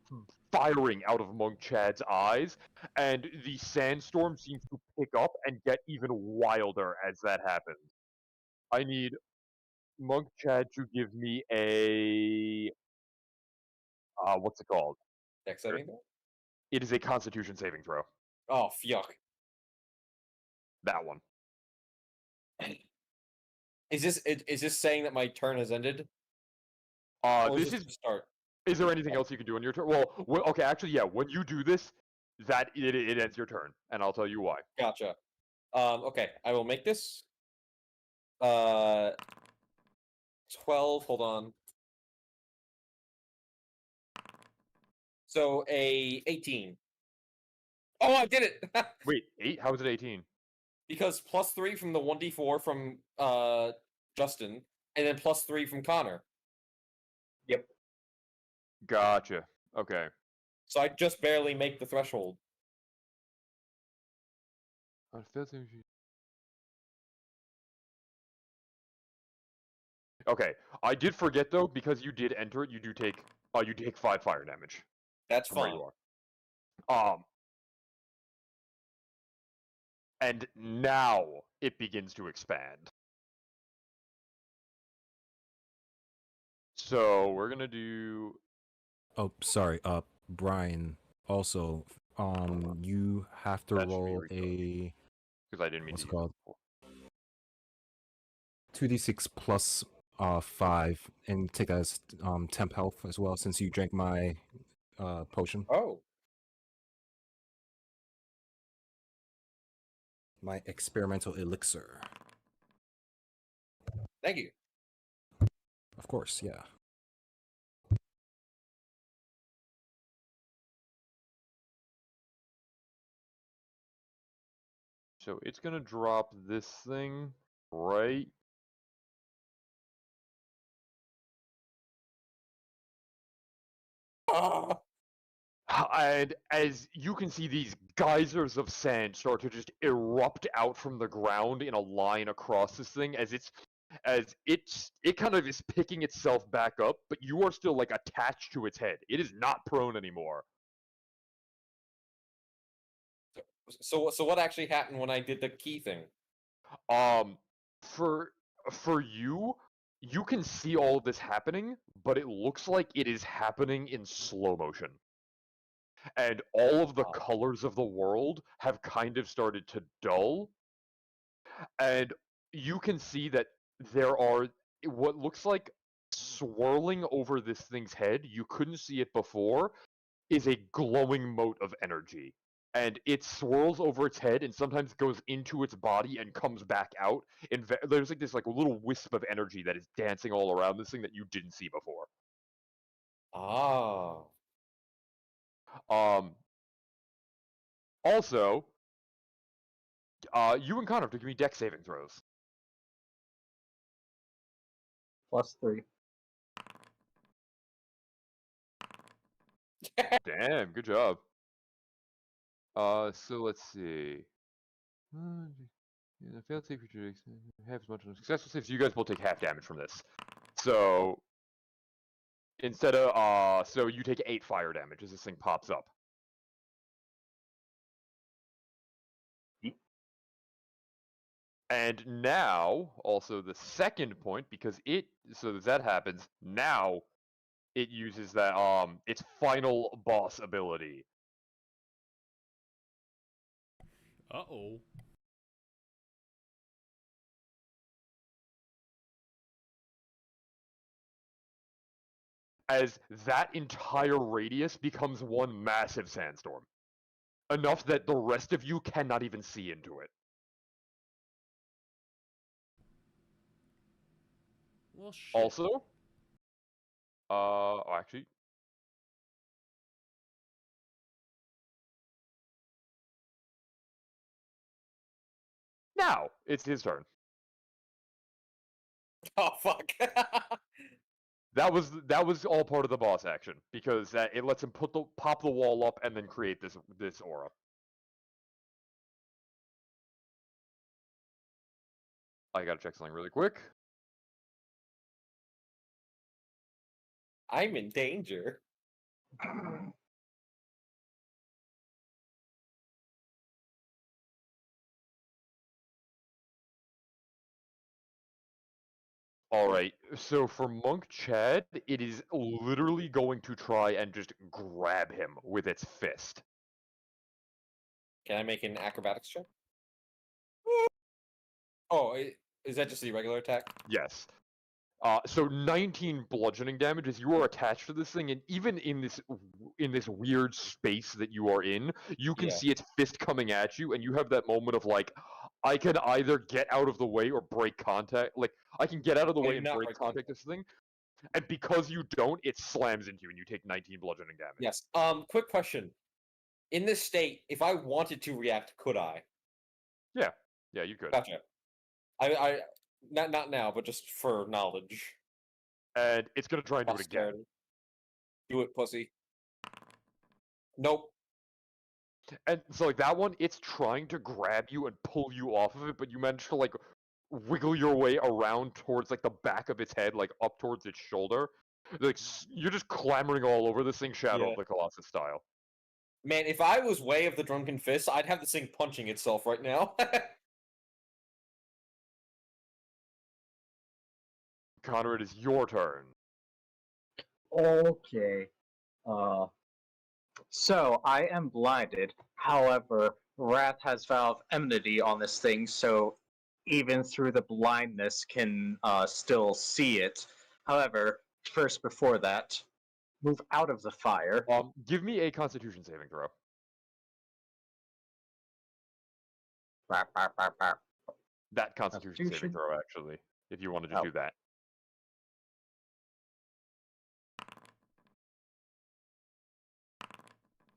firing out of Monk Chad's eyes, and the sandstorm seems to pick up and get even wilder as that happens. I need Monk Chad to give me a... what's it called? Dex saving throw? It is a Constitution saving throw. Oh, yuck. That one. Is this saying that my turn has ended? Or This this is... the start? Is there anything else you can do on your turn? Well, okay, actually, yeah. When you do this, it ends your turn, and I'll tell you why. Gotcha. Okay, I will make this. 12. Hold on. So a 18. Oh, I did it! Wait, 8? How is it 18? Because +3 from the 1d4 from Justin, and then +3 from Connor. Yep. Gotcha. Okay. So I just barely make the threshold. Okay, I did forget though, because you did enter it. You take 5 fire damage. That's from where fine. you are. And now it begins to expand. So we're gonna do. Oh, sorry. Brian. Also, you have to That should be roll retarded. a Because I didn't mean what's to it use called? it. 2d6 plus 5, and take that as temp health as well, since you drank my potion, Oh. my experimental elixir. Thank you. Of course, yeah. So it's gonna drop this thing right. Ah! And as you can see, these geysers of sand start to just erupt out from the ground in a line across this thing it kind of is picking itself back up, but you are still like attached to its head. It is not prone anymore. So what actually happened when I did the key thing? For you, you can see all of this happening, but it looks like it is happening in slow motion. And all of the colors of the world have kind of started to dull. And you can see that there are what looks like swirling over this thing's head, you couldn't see it before, is a glowing mote of energy. And it swirls over its head and sometimes goes into its body and comes back out. And there's like this like little wisp of energy that is dancing all around this thing that you didn't see before. Ah. Also, you and Connor have to give me dex saving throws. +3. Damn, good job. So let's see. Yeah, failed save creature half as much on successful save, so you guys will take half damage from this. So instead of so you take 8 fire damage as this thing pops up. And now, also the second point, because so that happens, now it uses that its final boss ability. Uh-oh. As that entire radius becomes one massive sandstorm. Enough that the rest of you cannot even see into it. Well, shit. Also, actually, now it's his turn. Oh fuck. That was all part of the boss action because it lets him pop the wall up and then create this aura. I gotta check something really quick. I'm in danger. Alright, so for Monk Chad, it is literally going to try and just grab him with its fist. Can I make an acrobatics check? Oh, is that just the regular attack? Yes. So 19 bludgeoning damage as you are attached to this thing, and even in this weird space that you are in, you can Yeah. see its fist coming at you, and you have that moment of like, I can either get out of the way or break contact. Like, I can get out of the way and not break break contact this thing, and because you don't, it slams into you, and you take 19 bludgeoning damage. Yes. Quick question. In this state, if I wanted to react, could I? Yeah, you could. Gotcha. I not now, but just for knowledge. And it's gonna try and do it again. Posterity. Do it, pussy. Nope. And so like that one, it's trying to grab you and pull you off of it, but you manage to like wiggle your way around towards like the back of its head, like up towards its shoulder. Like you're just clambering all over this thing, Shadow Yeah. of the Colossus style. Man, if I was Way of the Drunken Fist, I'd have this thing punching itself right now. Connor, it is your turn. Okay. So I am blinded. However, Wrath has Vow of Enmity on this thing, so even through the blindness can still see it. However, first before that, move out of the fire. Give me a Constitution saving throw. That Constitution saving throw, actually, if you want to just do that.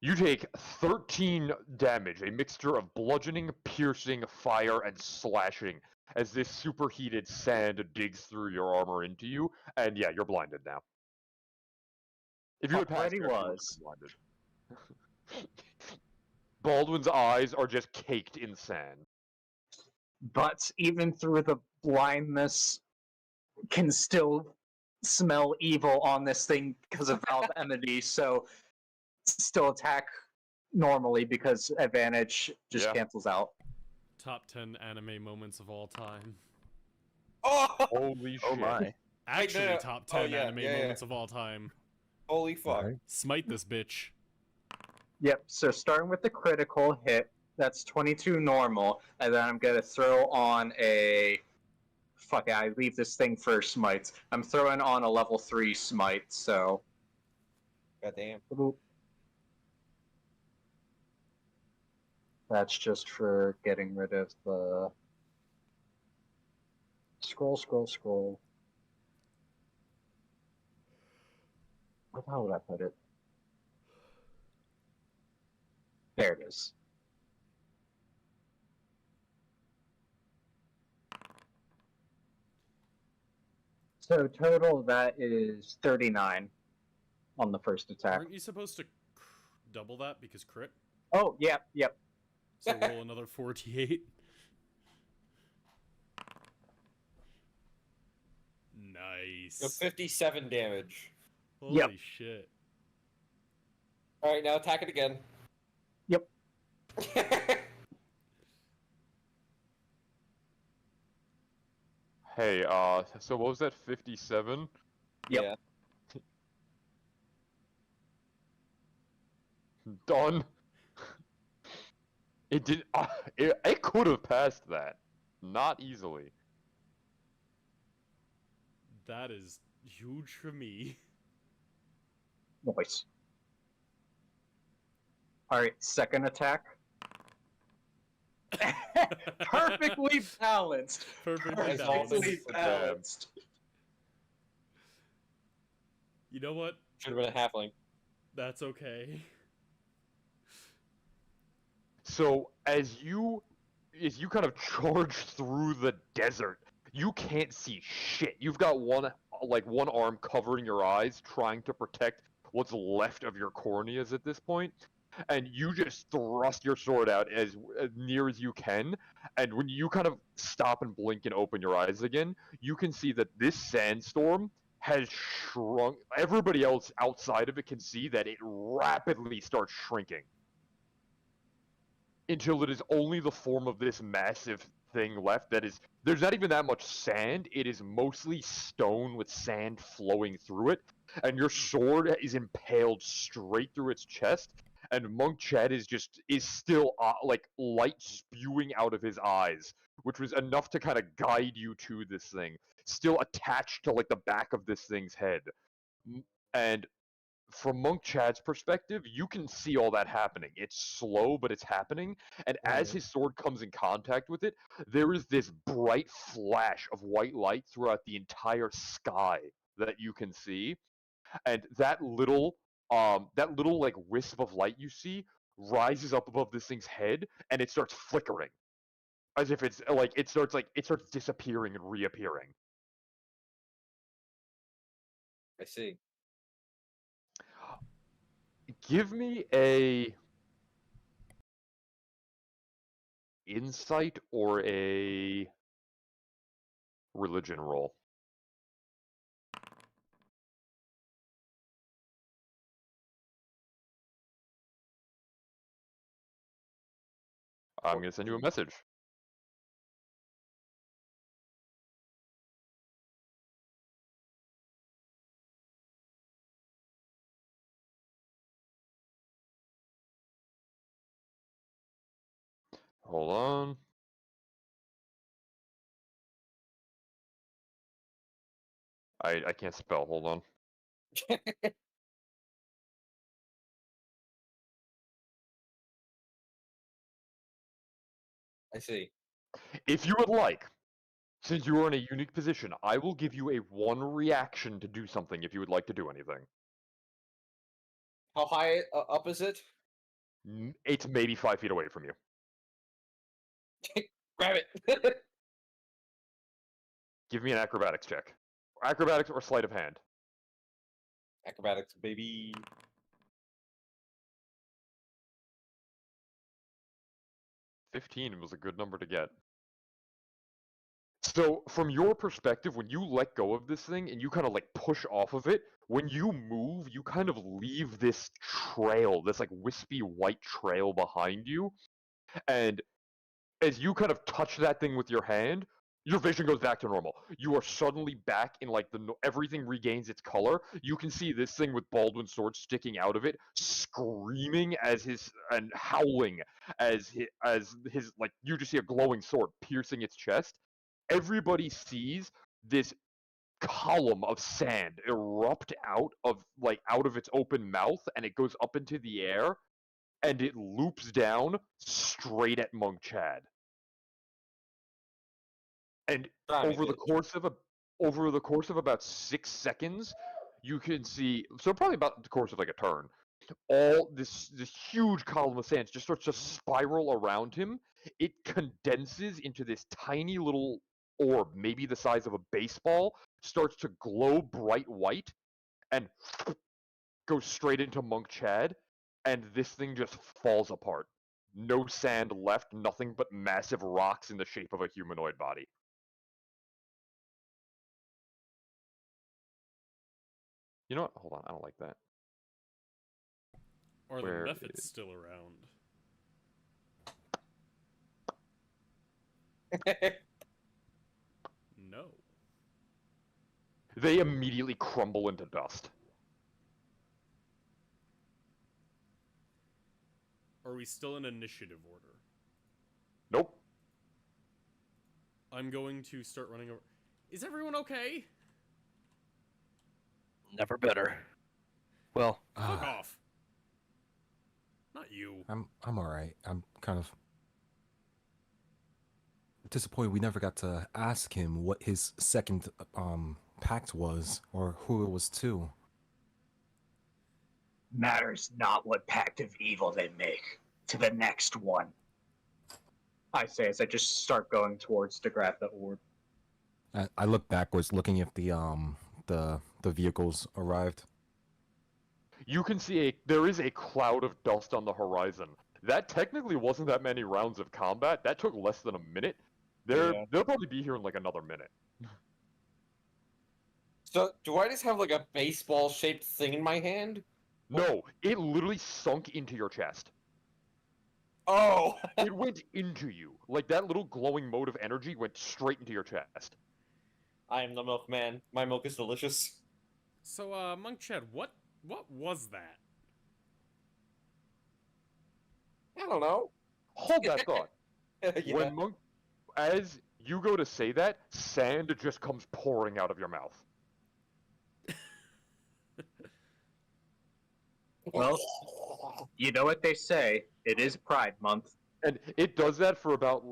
You take 13 damage, a mixture of bludgeoning, piercing, fire, and slashing, as this superheated sand digs through your armor into you, and yeah, you're blinded now. If you had passed, Already there, you would've was. been blinded. Baldwin's eyes are just caked in sand. But even through the blindness, can still smell evil on this thing because of valve enmity, so still attack normally because advantage just Yeah. cancels out. Top 10 anime moments of all time. Oh, Holy Oh shit. my. Actually, no. top Oh, 10 yeah, anime yeah, yeah. moments of all time. holy fuck! Right. Smite this bitch. Yep, so starting with the critical hit, that's 22 normal, and then I'm gonna throw on a... Fuck it, I leave this thing for smites. I'm throwing on a level 3 smite, so... Goddamn. That's just for getting rid of the... Scroll. Where the hell would I put it? There it is. So total, that is 39 on the first attack. Aren't you supposed to double that because crit? Oh, yep. So roll another 48. Nice. So 57 damage. Holy Yep. shit. All right, now attack it again. Yep. Hey, so what was that, 57? Yep. Yeah. Done. It did. It could have passed that, not easily. That is huge for me. Nice. Alright, second attack. Perfectly balanced. Perfectly That's balanced. awesome. balanced. You know what? Should have been a halfling. That's okay. So as you kind of charge through the desert, you can't see shit. You've got one arm covering your eyes, trying to protect what's left of your corneas at this point, and you just thrust your sword out as near as you can. And when you kind of stop and blink and open your eyes again, you can see that this sandstorm has shrunk. Everybody else outside of it can see that it rapidly starts shrinking until it is only the form of this massive thing left that is, there's not even that much sand, it is mostly stone with sand flowing through it, and your sword is impaled straight through its chest, and Monk Chad is still like light spewing out of his eyes, which was enough to kind of guide you to this thing, still attached to like the back of this thing's head. And from Monk Chad's perspective, you can see all that happening. It's slow, but it's happening. And as his sword comes in contact with it, there is this bright flash of white light throughout the entire sky that you can see. And that little like wisp of light you see rises up above this thing's head, and it starts flickering, as if it's like it starts disappearing and reappearing. I see. Give me a insight or a religion roll. I'm gonna send you a message. Hold on. I can't spell. Hold on. I see. If you would like, since you are in a unique position, I will give you a 1 reaction to do something if you would like to do anything. How high up is it? It's maybe 5 feet away from you. Grab it. Give me an acrobatics check. Acrobatics or sleight of hand. Acrobatics, baby. 15 was a good number to get. So, from your perspective, when you let go of this thing and you kind of like push off of it, when you move, you kind of leave this trail, this like wispy white trail behind you. And as you kind of touch that thing with your hand, your vision goes back to normal. You are suddenly back in like everything regains its color. You can see this thing with Baldwin's sword sticking out of it, screaming and howling as his like you just see a glowing sword piercing its chest. Everybody sees this column of sand erupt out of its open mouth, and it goes up into the air, and it loops down straight at Monk Chad. And over the course of about 6 seconds, you can see, so probably about the course of like a turn, all this huge column of sand just starts to spiral around him. It condenses into this tiny little orb, maybe the size of a baseball, starts to glow bright white, and goes straight into Monk Chad, and this thing just falls apart. No sand left, nothing but massive rocks in the shape of a humanoid body. You know what? Hold on, I don't like that. Are Where the methods still around? No. They immediately crumble into dust. Are we still in initiative order? Nope. I'm going to start running over. Is everyone okay? Never better. Well, Fuck off. Not you. I'm all right. I'm kind of disappointed we never got to ask him what his second pact was or who it was to. Matters not what pact of evil they make. To the next one. I say as I just start going towards to grab the orb. I look backwards, looking if the vehicles arrived. You can see there is a cloud of dust on the horizon. That technically wasn't that many rounds of combat. That took less than a minute. They'll probably be here in like another minute. So, do I just have like a baseball-shaped thing in my hand? No, it literally sunk into your chest. Oh! It went into you. Like that little glowing mode of energy went straight into your chest. I am the milkman. My milk is delicious. So, Monk Chad, what was that? I don't know. Hold that thought. Yeah. When Monk, as you go to say that, sand just comes pouring out of your mouth. Well, you know what they say. It is Pride Month. And it does that for about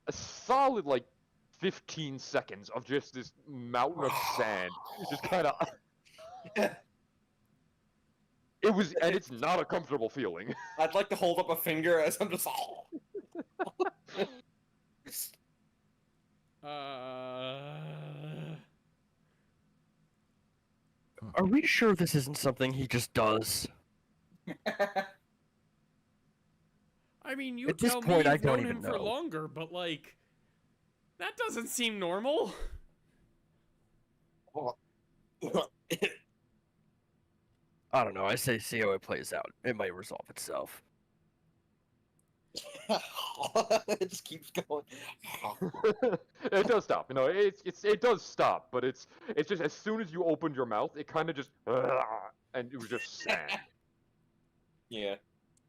a solid, 15 seconds of just this mountain of sand. Just kind of... And it's not a comfortable feeling. I'd like to hold up a finger as I'm just... are we sure this isn't something he just does? I mean, you At this tell point, me I you've don't known him even for know. longer, but that doesn't seem normal. I don't know. I say see how it plays out. It might resolve itself. It just keeps going. It does stop. It does stop, but it's just as soon as you opened your mouth, it kind of just... and it was just sand. Yeah.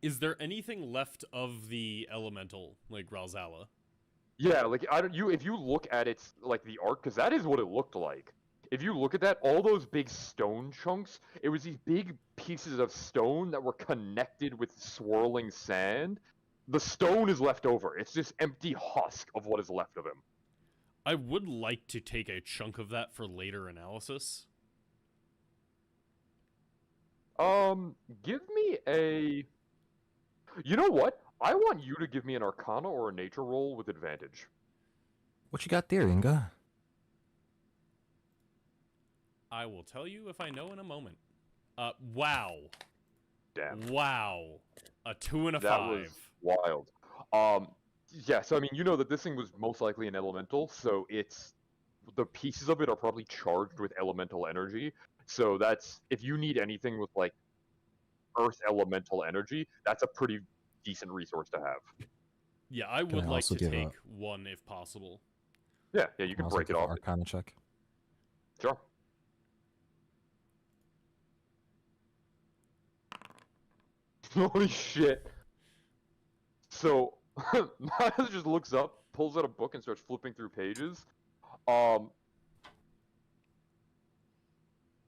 Is there anything left of the elemental, like Ralzala? Yeah, if you look at its, the arc, because that is what it looked like. If you look at that, all those big stone chunks, it was these big pieces of stone that were connected with swirling sand. The stone is left over. It's just empty husk of what is left of him. I would like to take a chunk of that for later analysis. Give me a... You know what? I want you to give me an Arcana or a Nature roll with advantage. What you got there, Inga? I will tell you if I know in a moment. Wow. Damn. Wow. A 2 and a That 5. was wild. Yeah, so I mean, you know that this thing was most likely an elemental, so it's the pieces of it are probably charged with elemental energy. So that's if you need anything with like earth elemental energy, that's a pretty decent resource to have. Yeah, I Can would I like also to give take a one if possible. Yeah, you can I can also break it give an off. Arcana check? Sure. Holy shit. So Miles just looks up, pulls out a book, and starts flipping through pages.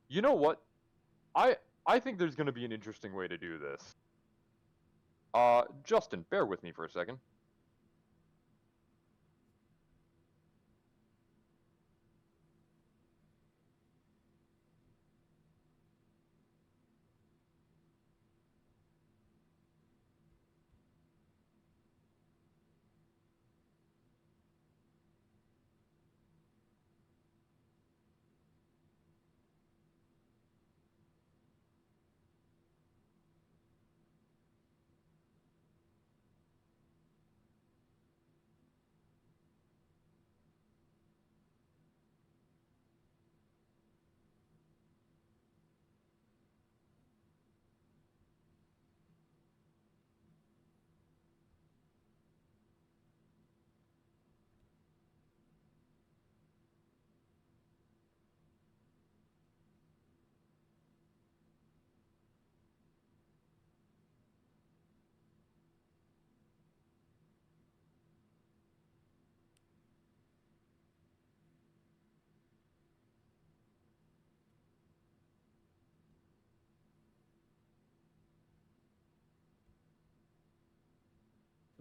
You know what? I think there's gonna be an interesting way to do this. Justin, bear with me for a second.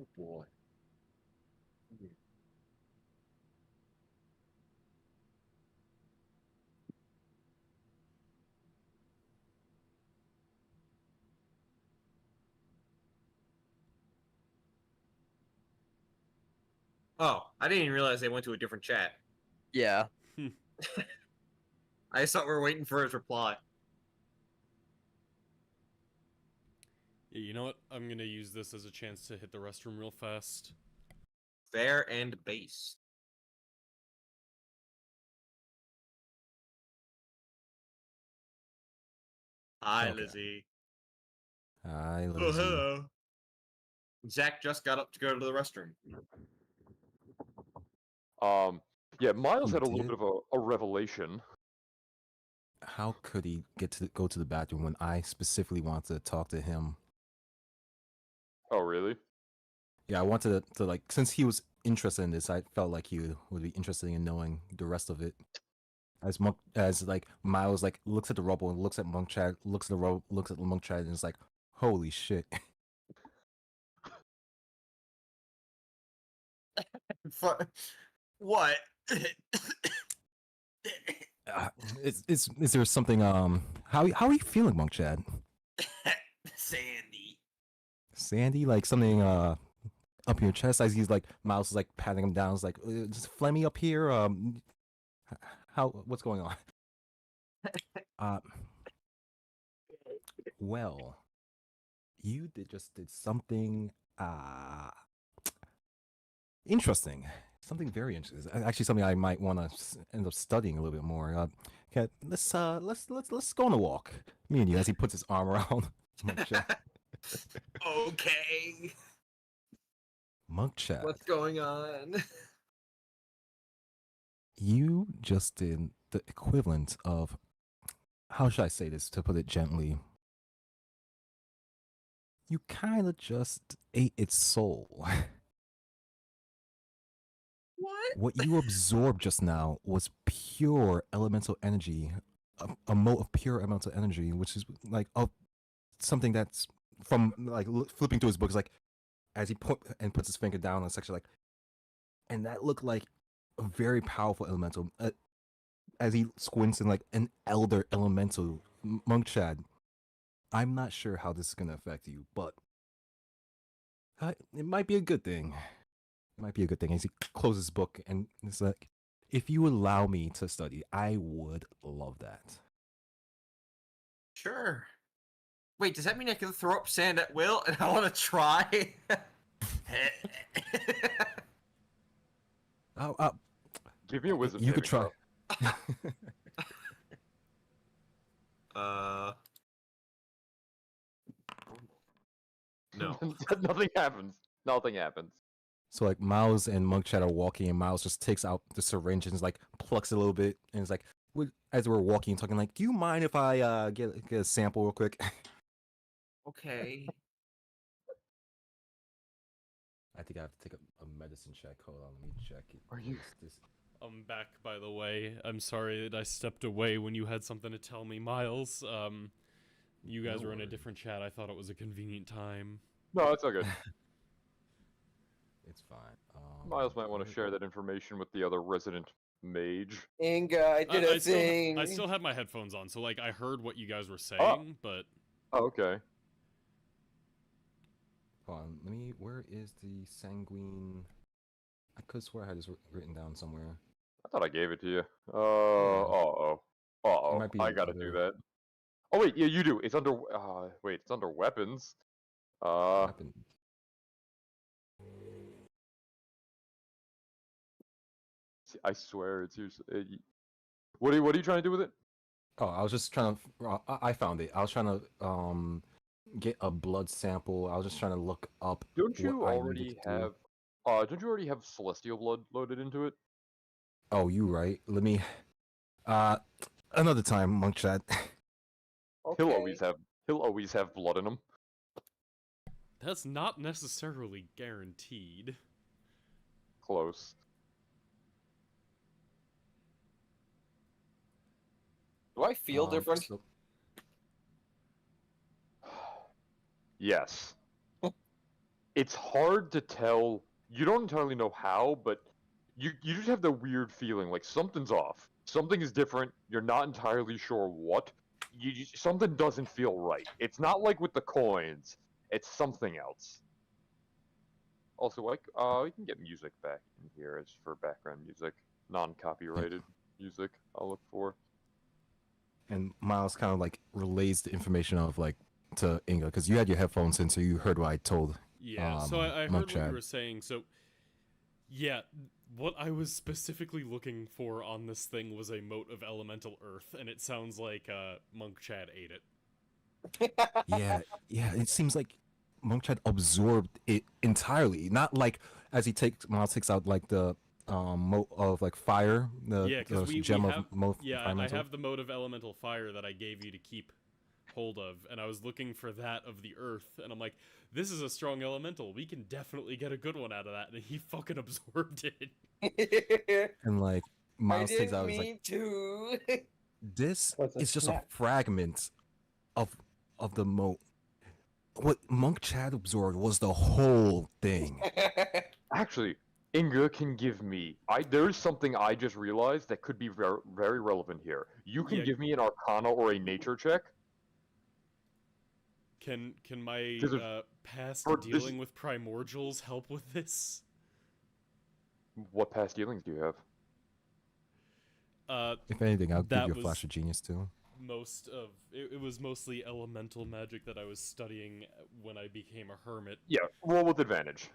Oh boy. Oh, I didn't even realize they went to a different chat. Yeah. I just thought we were waiting for his reply. Yeah, you know what? I'm gonna use this as a chance to hit the restroom real fast. Fair and base. Hi, Okay. Lizzie. Hi, Oh, Lizzie. hello. Zach just got up to go to the restroom. Yeah, Miles He had a little did? bit of a revelation. How could he go to the bathroom when I specifically wanted to talk to him? Oh, really? Yeah, I wanted to like, since he was interested in this, I felt like he would be interested in knowing the rest of it. As like Miles like looks at the rubble and looks at Monk Chad, looks at the rubble, looks at Monk Chad, and is like, "Holy shit!" What? Uh, is there something how are you feeling, Monk Chad? Sandy. Sandy, like something up in your chest as he's like Miles is like patting him down. He's like, just Flemmy up here. How what's going on? Uh, well, you did something interesting. Something very interesting. Actually, something I might want to end up studying a little bit more. Okay, let's go on a walk. Me and you, as he puts his arm around Monk Chad. Okay. Monk Chad, What's going on? you just did the equivalent of, how should I say this to put it gently? You kind of just ate its soul. What? What you absorbed just now was pure elemental energy, a mote of pure elemental energy, which is like something that's from like flipping through his books, like as he puts his finger down on a section, like, and that looked like a very powerful elemental. As he squints and like an elder elemental, Monk Chad. I'm not sure how this is gonna affect you, but it might be a good thing. It might be a good thing. As he closes his book and it's like, if you allow me to study, I would love that. Sure. Wait, does that mean I can throw up sand at will and I want to try? Oh, Give me a wisdom you could saving try. throw. No. Nothing happens. Nothing happens. So like Miles and Monkchat are walking, and Miles just takes out the syringe and like plucks it a little bit, and it's like, as we're walking, talking like, "Do you mind if I get a sample real quick?" Okay. I think I have to take a medicine check. Hold on, let me check it. Are you- This? I'm back, by the way. I'm sorry that I stepped away when you had something to tell me, Miles. You guys No were in a worries. different chat. I thought it was a convenient time. No, it's all good. It's fine. Miles might want to share that information with the other resident mage. Inga, I did a thing. I still had my headphones on, so like I heard what you guys were saying, but Oh, okay. Hold on, let me. Where is the sanguine? I could swear I had this written down somewhere. I thought I gave it to you. Uh-oh. Uh-oh. might be I in gotta do other- that. Oh, wait, yeah, you do. It's under, wait, it's under weapons. Weapon. I swear it's yours. What are you trying to do with it? Oh, I was just trying to. I found it. I was trying to get a blood sample. I was just trying to look up. Don't you what I already needed to do. have, don't you already have celestial blood loaded into it? Oh, you right. Let me. Another time, Monk Chat. He'll always have blood in him. that's not necessarily guaranteed. Close. Do I feel different? so- Yes. It's hard to tell. You don't entirely know how, but you just have the weird feeling like something's off. Something is different. You're not entirely sure what. Something doesn't feel right. It's not like with the coins. It's something else. Also, like, we can get music back in here as for background music, non-copyrighted music. I'll look for. And Miles kind of like relays the information of like to Inga because you had your headphones in, so you heard what I told. Yeah, so I heard Monk what you Chad. were saying. So, yeah, what I was specifically looking for on this thing was a mote of elemental earth, and it sounds like Monk Chad ate it. Yeah, it seems like Monk Chad absorbed it entirely. Not like as Miles takes out like the mote of like fire, Yeah, the because we gem have, of mote. yeah, I environmental. have the mote of elemental fire that I gave you to keep hold of, and I was looking for that of the earth, and I'm like, this is a strong elemental. We can definitely get a good one out of that, and he fucking absorbed it. And like I Miles takes didn't out, he's mean like, to. this What's a is just a snack? fragment of the moat. What Monk Chad absorbed was the whole thing. Actually, Inga can give me. There is something I just realized that could be very relevant here. You can Yeah. give me an Arcana or a Nature check. Can my There's past for this- dealing with primordials help with this? What past dealings do you have? If anything, I'll give That you a flash was- of genius too. Most of it was mostly elemental magic that I was studying when I became a hermit. Yeah, roll with advantage.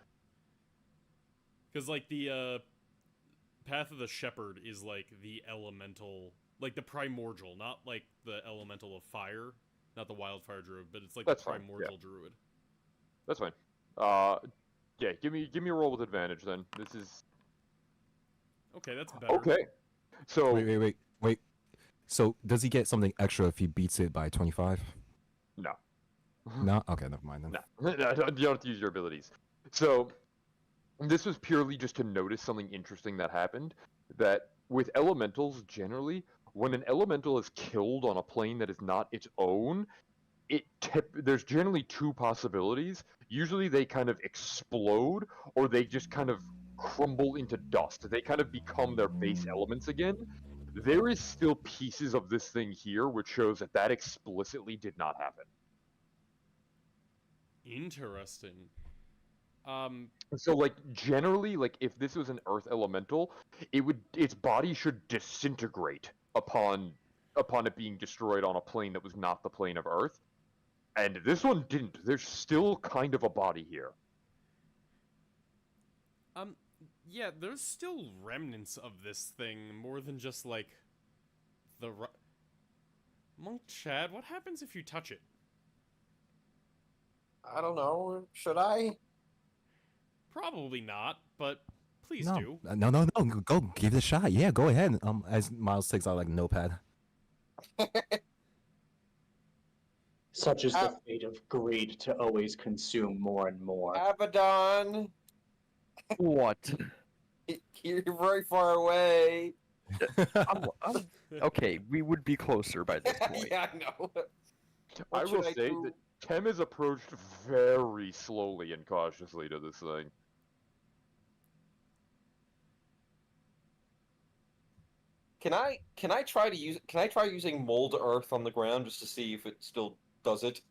Because like the Path of the Shepherd is like the elemental, like the primordial, not like the elemental of fire, not the wildfire druid, but it's like That's the fine, yeah. primordial druid. That's fine. Yeah, give me a roll with advantage then. This is Okay, that's better. okay. So Wait. So does he get something extra if he beats it by 25? no. No. Okay, never mind then. No, you don't have to use your abilities. So, this was purely just to notice something interesting that happened. That with elementals, generally, when an elemental is killed on a plane that is not its own, there's generally two possibilities. Usually they kind of explode, or they just kind of crumble into dust. They kind of become their base elements again. There is still pieces of this thing here, which shows that explicitly did not happen. Interesting. So, like, generally, like, if this was an earth elemental, its body should disintegrate upon it being destroyed on a plane that was not the plane of earth. And this one didn't. There's still kind of a body here. Yeah, there's still remnants of this thing, more than just, like, the Monk Chad, what happens if you touch it? I don't know. Should I? Probably not, but please No, do. no. Go give it a shot. Yeah, go ahead. As Miles takes out like a notepad. Such is the fate of greed to always consume more and more. Abaddon! What? You're very far away. I'm okay. We would be closer by this point. Yeah, I know. I What will should say do? that Tem is approached very slowly and cautiously to this thing. Can I try to use can I try using mold earth on the ground just to see if it still does it?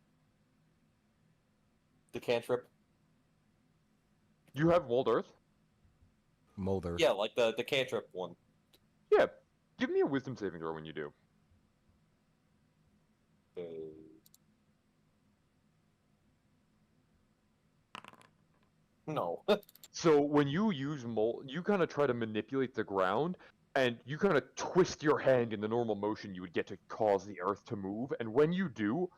The cantrip? You have Mold Earth? Molder. Yeah, like the cantrip one. Yeah. Give me a Wisdom saving throw when you do. No. So when you use mold, you kind of try to manipulate the ground, and you kind of twist your hand in the normal motion you would get to cause the earth to move. And when you do,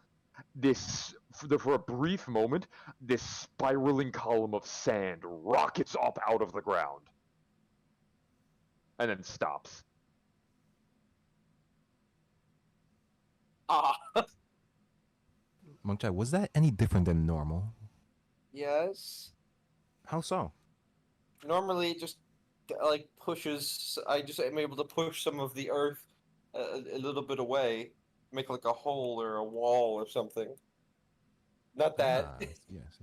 for a brief moment, this spiraling column of sand rockets up out of the ground, and then stops. Ah. Monk Chad, was that any different than normal? Yes. How so? Normally it just like pushes I just am able to push some of the earth a little bit away, make like a hole or a wall or something. Not that. Yes.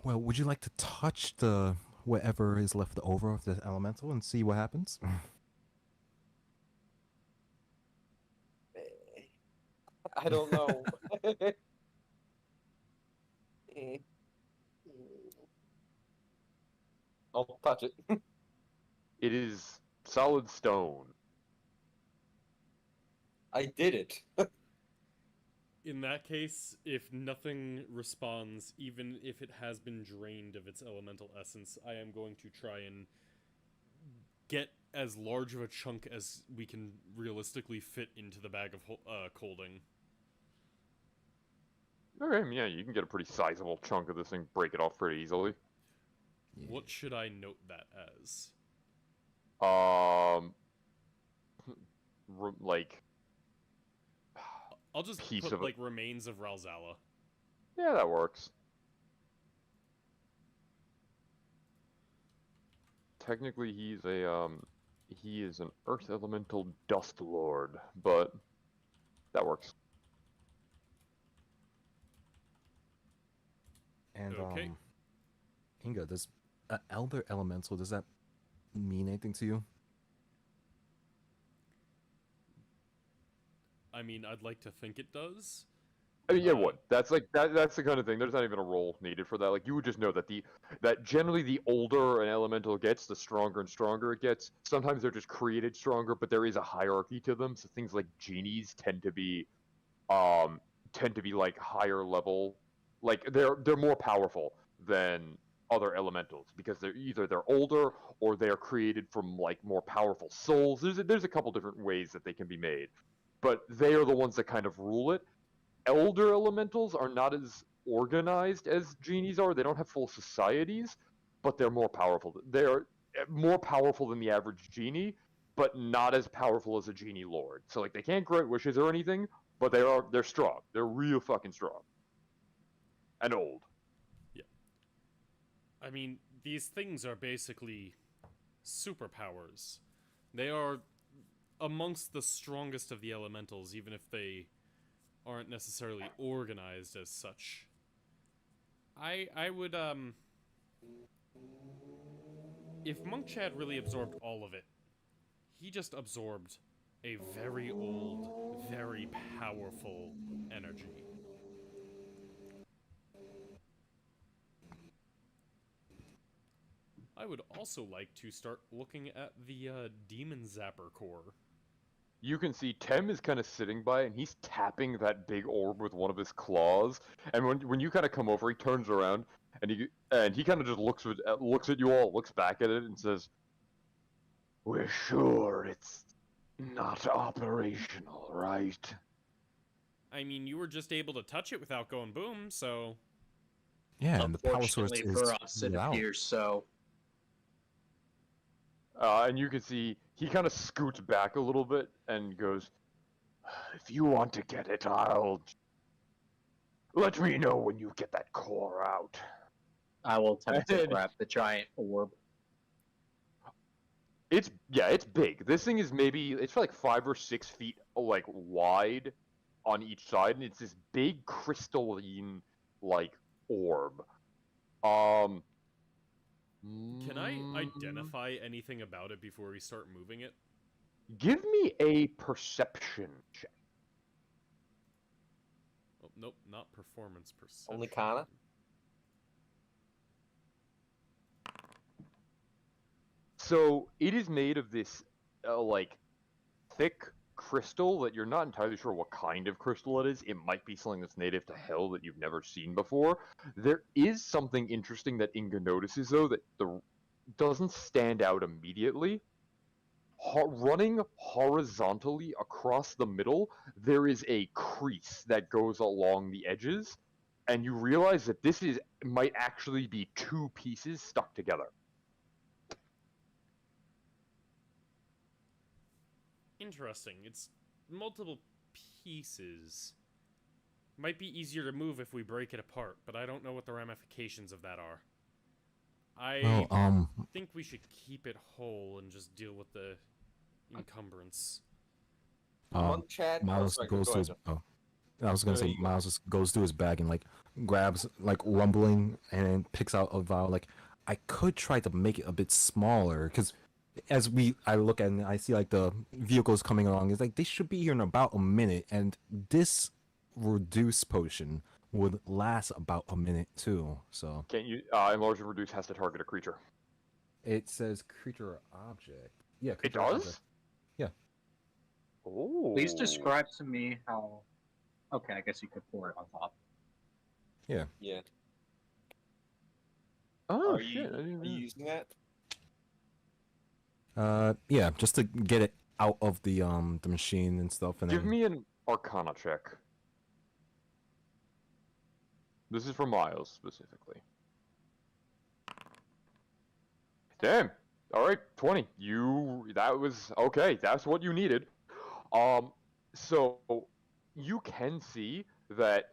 Well, would you like to touch the whatever is left over of the elemental and see what happens? I don't know. I'll touch it. It is solid stone. I did it. In that case, if nothing responds, even if it has been drained of its elemental essence, I am going to try and get as large of a chunk as we can realistically fit into the bag of colding. Okay, yeah, you can get a pretty sizable chunk of this thing, break it off pretty easily. What should I note that as? Like, I'll just piece put, of like, remains of Ralzala. Yeah, that works. Technically, he is an Earth Elemental Dust Lord, but that works. And Okay. Inga, does Elder Elemental, does that mean anything to you? I mean, I'd like to think it does. I mean, yeah, what? That's like that's the kind of thing. There's not even a roll needed for that. Like you would just know that that generally the older an elemental gets, the stronger and stronger it gets. Sometimes they're just created stronger, but there is a hierarchy to them. So things like genies tend to be like higher level, like they're more powerful than other elementals because they're older or they're created from like more powerful souls. There's a couple different ways that they can be made, but they are the ones that kind of rule it. Elder elementals are not as organized as genies are. They don't have full societies, but they're more powerful. They're more powerful than the average genie, but not as powerful as a genie lord. So like they can't grant wishes or anything, but they're strong. They're real fucking strong. And old. Yeah. I mean, these things are basically superpowers. They are amongst the strongest of the elementals, even if they aren't necessarily organized as such. I would, if Monk Chad really absorbed all of it, he just absorbed a very old, very powerful energy. I would also like to start looking at the Demon Zapper core. you can see Tem is kind of sitting by, and he's tapping that big orb with one of his claws. And when you kind of come over, he turns around, and he kind of just looks at you all, looks back at it, and says, We're sure it's not operational, right? I mean, you were just able to touch it without going boom, so... Yeah, and the power source Unfortunately is for us, it out. appears so. and you can see he kind of scoots back a little bit and goes, If you want to get it, let me know when you get that core out. I will attempt to grab the giant orb. It's big. This thing is it's like 5 or 6 feet like wide on each side, and it's this big crystalline like orb. Can I identify anything about it before we start moving it? Give me a perception check. Oh, nope, not performance perception. Only Kana? So it is made of this like thick crystal that you're not entirely sure what kind of crystal it is. It might be something that's native to Hell that you've never seen before. There is something interesting that Inga notices though that doesn't stand out immediately. Running horizontally across the middle, there is a crease that goes along the edges, and you realize that might actually be 2 pieces stuck together. Interesting. It's multiple pieces. Might be easier to move if we break it apart, but I don't know what the ramifications of that are. I think we should keep it whole and just deal with the encumbrance. Chad. Miles sorry, goes go to ahead, his. Oh, I was gonna There say you go. Miles just goes to his bag and like grabs like rumbling and picks out a vial. Like I could try to make it a bit smaller because I look at it and I see like the vehicles coming along. It's like they should be here in about a minute, and this reduce potion would last about a minute too. So Can't you? Enlarge and reduce has to target a creature. it says creature or object. Yeah, It creature or does. object. Yeah. Oh. Please describe to me how. Okay, I guess you could pour it on top. Yeah. Yeah. Oh Are shit! you, I didn't are know. you using that? Yeah, just to get it out of the machine and stuff, and Give then me an Arcana check. This is for Miles specifically. Damn. All right, 20. That was okay. That's what you needed. So you can see that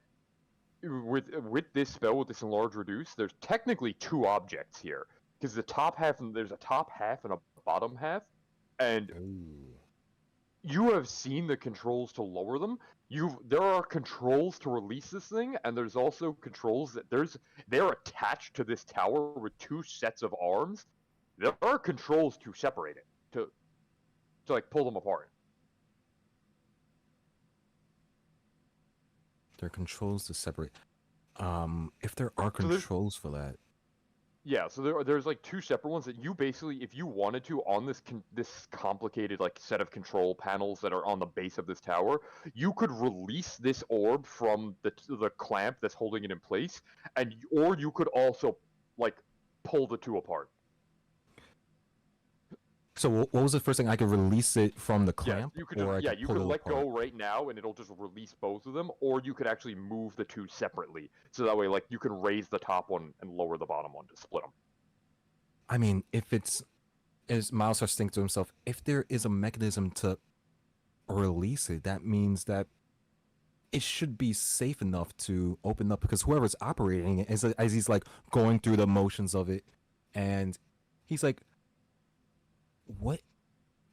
with this spell, with this enlarge reduce, there's technically 2 objects here because there's a top half and a bottom half, and you have seen the controls to lower them. There are controls to release this thing, and there's also controls that they're attached to this tower with 2 sets of arms. There are controls to separate it, to like pull them apart. there are controls to separate. If there are So there's- controls for that, Yeah, so there's like 2 separate ones that you basically, if you wanted to, on this complicated like set of control panels that are on the base of this tower, you could release this orb from the clamp that's holding it in place, or you could also like pull the 2 apart. so what was the first thing? I could release it from the clamp, Yeah, you could or I you pull could it let apart? go right now and it'll just release both of them, or you could actually move the 2 separately, so that way like you can raise the top one and lower the bottom one to split them. I mean, if it's, as Miles starts thinking to himself, if there is a mechanism to release it, that means that it should be safe enough to open up, because whoever's operating it, as he's like going through the motions of it, and he's like, what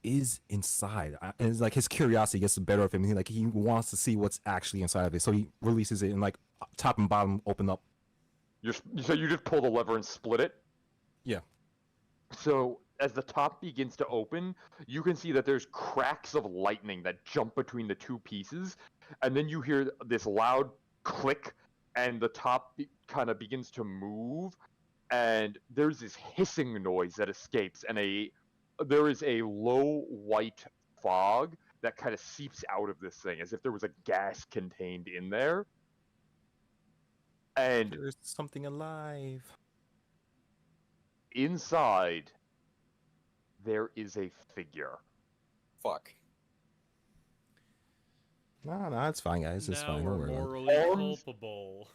is inside? And it's like his curiosity gets the better of him. He wants to see what's actually inside of it, so he releases it, and like top and bottom open up. So you just pull the lever and split it? Yeah. So as the top begins to open, you can see that there's cracks of lightning that jump between the 2 pieces, and then you hear this loud click, and the top kind of begins to move, and there's this hissing noise that escapes, and there is a low white fog that kind of seeps out of this thing, as if there was a gas contained in there. And There's something alive. inside, there is a figure. Fuck. No, it's fine, guys. It's now fine. we're Don't worry about it. morally Arms- culpable.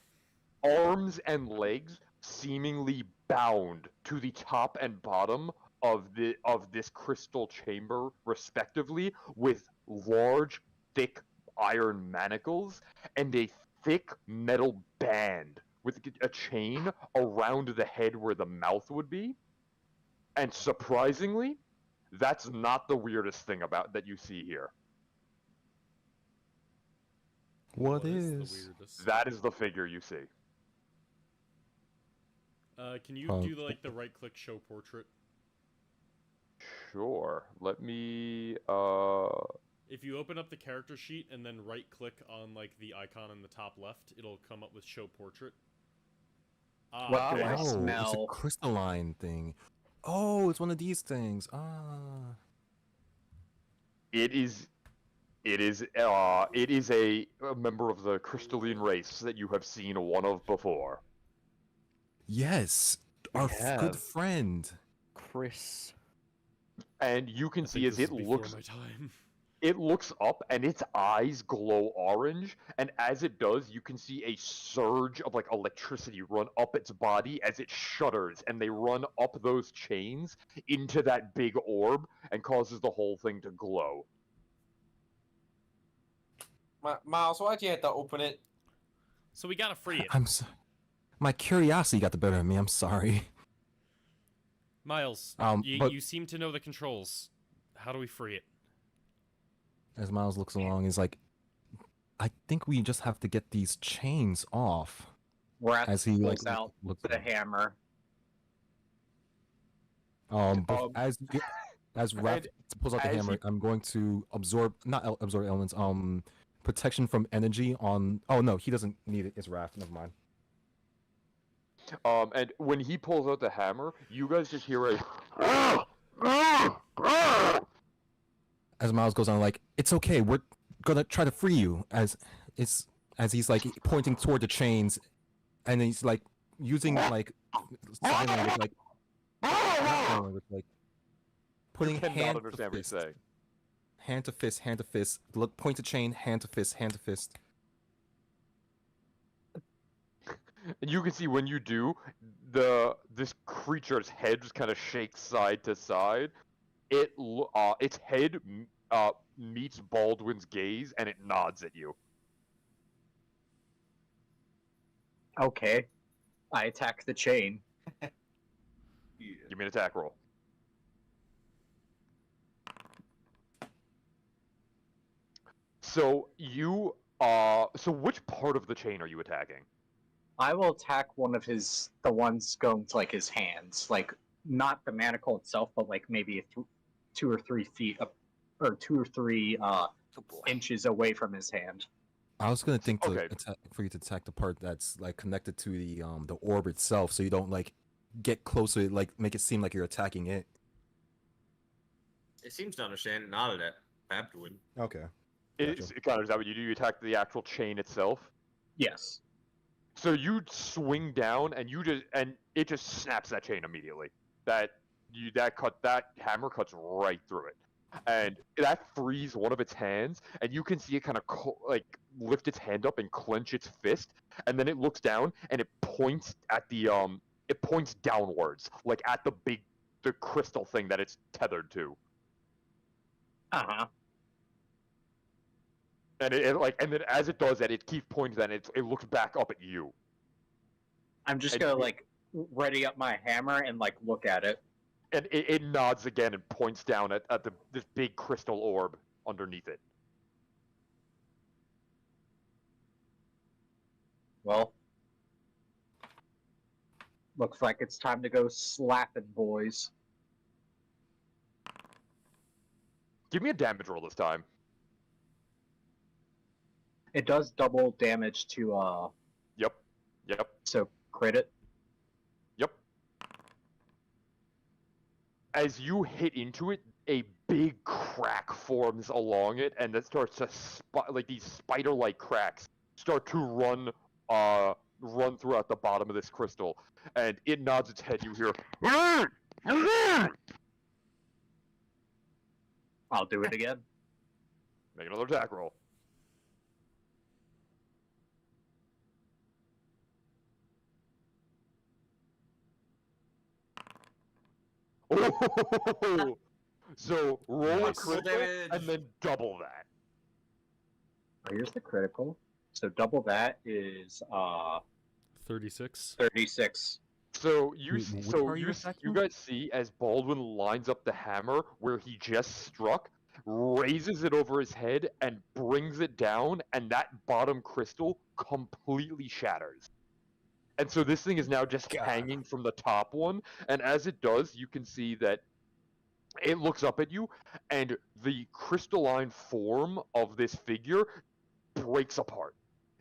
Arms and legs seemingly bound to the top and bottom of this crystal chamber, respectively, with large, thick iron manacles and a thick metal band with a chain around the head where the mouth would be. And surprisingly, that's not the weirdest thing about that you see here. What the is? weirdest? That is the figure you see. Can you Oh. do like the right click show portrait? Sure. Let me If you open up the character sheet and then right click on like the icon in the top left, it'll come up with show portrait. What do I Oh, it's a smell? crystalline thing. Oh, it's one of these things. Ah. It is a member of the crystalline race that you have seen one of before. Yes, our good have. friend. Chris. And you can I see think as this it is before looks my time. it looks up and its eyes glow orange, and as it does, you can see a surge of like electricity run up its body as it shudders, and they run up those chains into that big orb and causes the whole thing to glow. Miles, why'd you have to open it? So we gotta free it. My curiosity got the better of me. I'm sorry. Miles, but- you seem to know the controls. How do we free it? As Miles looks along, he's like, I think we just have to get these chains off. Wrath As he like pulls out looks. the hammer. As Raph pulls out the as hammer, he- I'm going to absorb elements. Protection from energy on. Oh no, he doesn't need it. It's Raph. Never mind. And when he pulls out the hammer, you guys just hear a As Miles goes on, like, it's okay. We're gonna try to free you. As he's like pointing toward the chains, and he's like using like sign language, like not sign language, like putting cannot hand to understand what he's fist, saying. hand to fist, hand to fist. Look, point to chain, hand to fist, hand to fist. And you can see when you do, this creature's head just kind of shakes side to side. Its head meets Baldwin's gaze, and it nods at you. Okay. I attack the chain. Give me an attack roll. So so which part of the chain are you attacking? I will attack the ones going to like his hands, like not the manacle itself, but like maybe 2 or 3 feet up, or 2 or 3 inches away from his hand. I was gonna think to Okay. attack, for you to attack the part that's like connected to the orb itself, so you don't like get closer, like make it seem like you're attacking it. It seems to understand and nodded at Babdwin. Okay. It kind of is that what you do? You attack the actual chain itself. Yes. So you swing down, and it just snaps that chain immediately. That hammer cuts right through it, and that frees one of its hands, and you can see it kind of like lift its hand up and clench its fist, and then it looks down and it points at it points downwards, like at the crystal thing that it's tethered to. Uh-huh. And and then as it does that, it keeps pointing. Then it looks back up at you. I'm just And gonna it- like ready up my hammer and like look at it. And it nods again and points down at this big crystal orb underneath it. Well, looks like it's time to go slapping, boys. Give me a damage roll this time. It does double damage to Yep. so crit it. Yep. As you hit into it, a big crack forms along it, and that starts to like these spider-like cracks start to run throughout the bottom of this crystal, and it nods its head. You hear, I'll do it again. make another attack roll. Oh! So roll a Nice. critical Damage. and then double that. Here's the critical. So double that is 36. 36. So you Wait, see, which so are you you attacking? guys see as Baldwin lines up the hammer where he just struck, raises it over his head and brings it down, and that bottom crystal completely shatters. And so this thing is now just God. hanging from the top one, and as it does, you can see that it looks up at you, and the crystalline form of this figure breaks apart.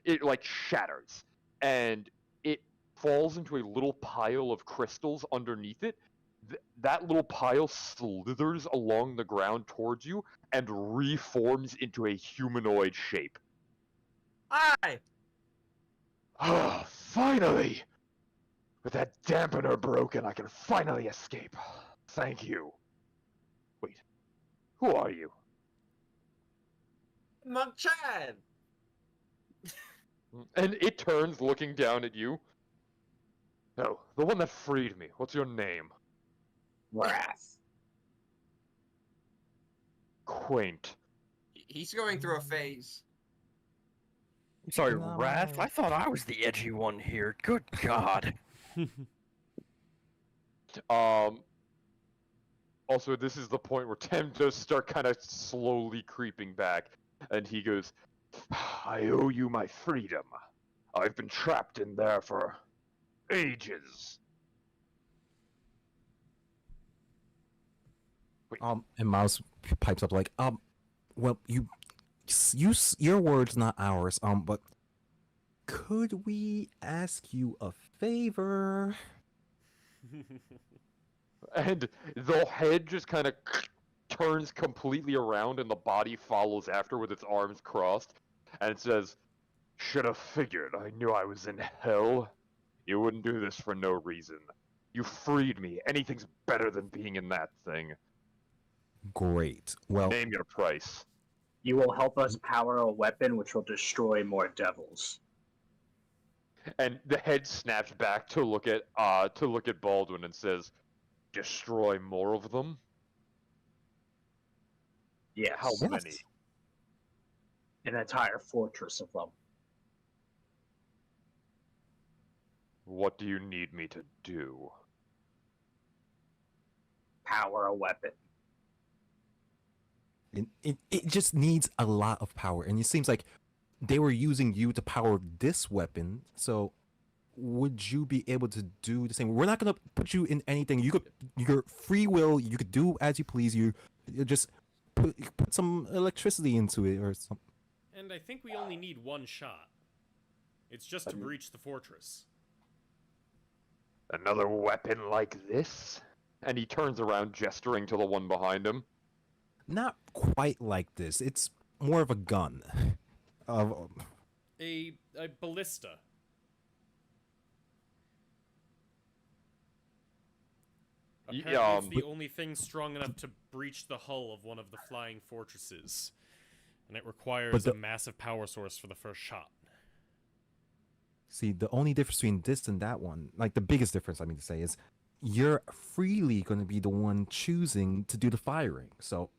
It like shatters, and it falls into a little pile of crystals underneath it. That little pile slithers along the ground towards you and reforms into a humanoid shape. Hi! Ah, finally! With that dampener broken, I can finally escape. Thank you. Wait, who are you? Monk Chan! And it turns, looking down at you. No, the one that freed me. What's your name? Wrath. Quaint. He's going through a phase. I'm sorry, No, Wrath? no. I thought I was the edgy one here. Good God. Also, this is the point where Tem does start kind of slowly creeping back, and he goes, I owe you my freedom. I've been trapped in there for ages. And Mouse pipes up like, well, your words, not ours. But could we ask you a favor? and the head just kind of turns completely around, and the body follows after with its arms crossed, and it says, Should have figured I knew I was in hell. You wouldn't do this for no reason. You freed me. Anything's better than being in that thing. Great. Well, Name your price. You will help us power a weapon which will destroy more devils. And the head snaps back to look at Baldwin and says, "Destroy more of them? Yes. How Yes. many?" An entire fortress of them. What do you need me to do? Power a weapon. it just needs a lot of power, and it seems like they were using you to power this weapon. So, would you be able to do the same? We're not gonna put you in anything. You could, your free will. You could do as you please. You just put some electricity into it or something. And I think we only need one shot. It's just to breach the fortress. Another weapon like this? And he turns around, gesturing to the one behind him. Not quite like this. It's more of a gun. A ballista. Apparently it's the only thing strong enough to breach the hull of one of the flying fortresses. And it requires a massive power source for the first shot. See, the only difference between this and that one, like the biggest difference I mean to say, is you're freely going to be the one choosing to do the firing. So,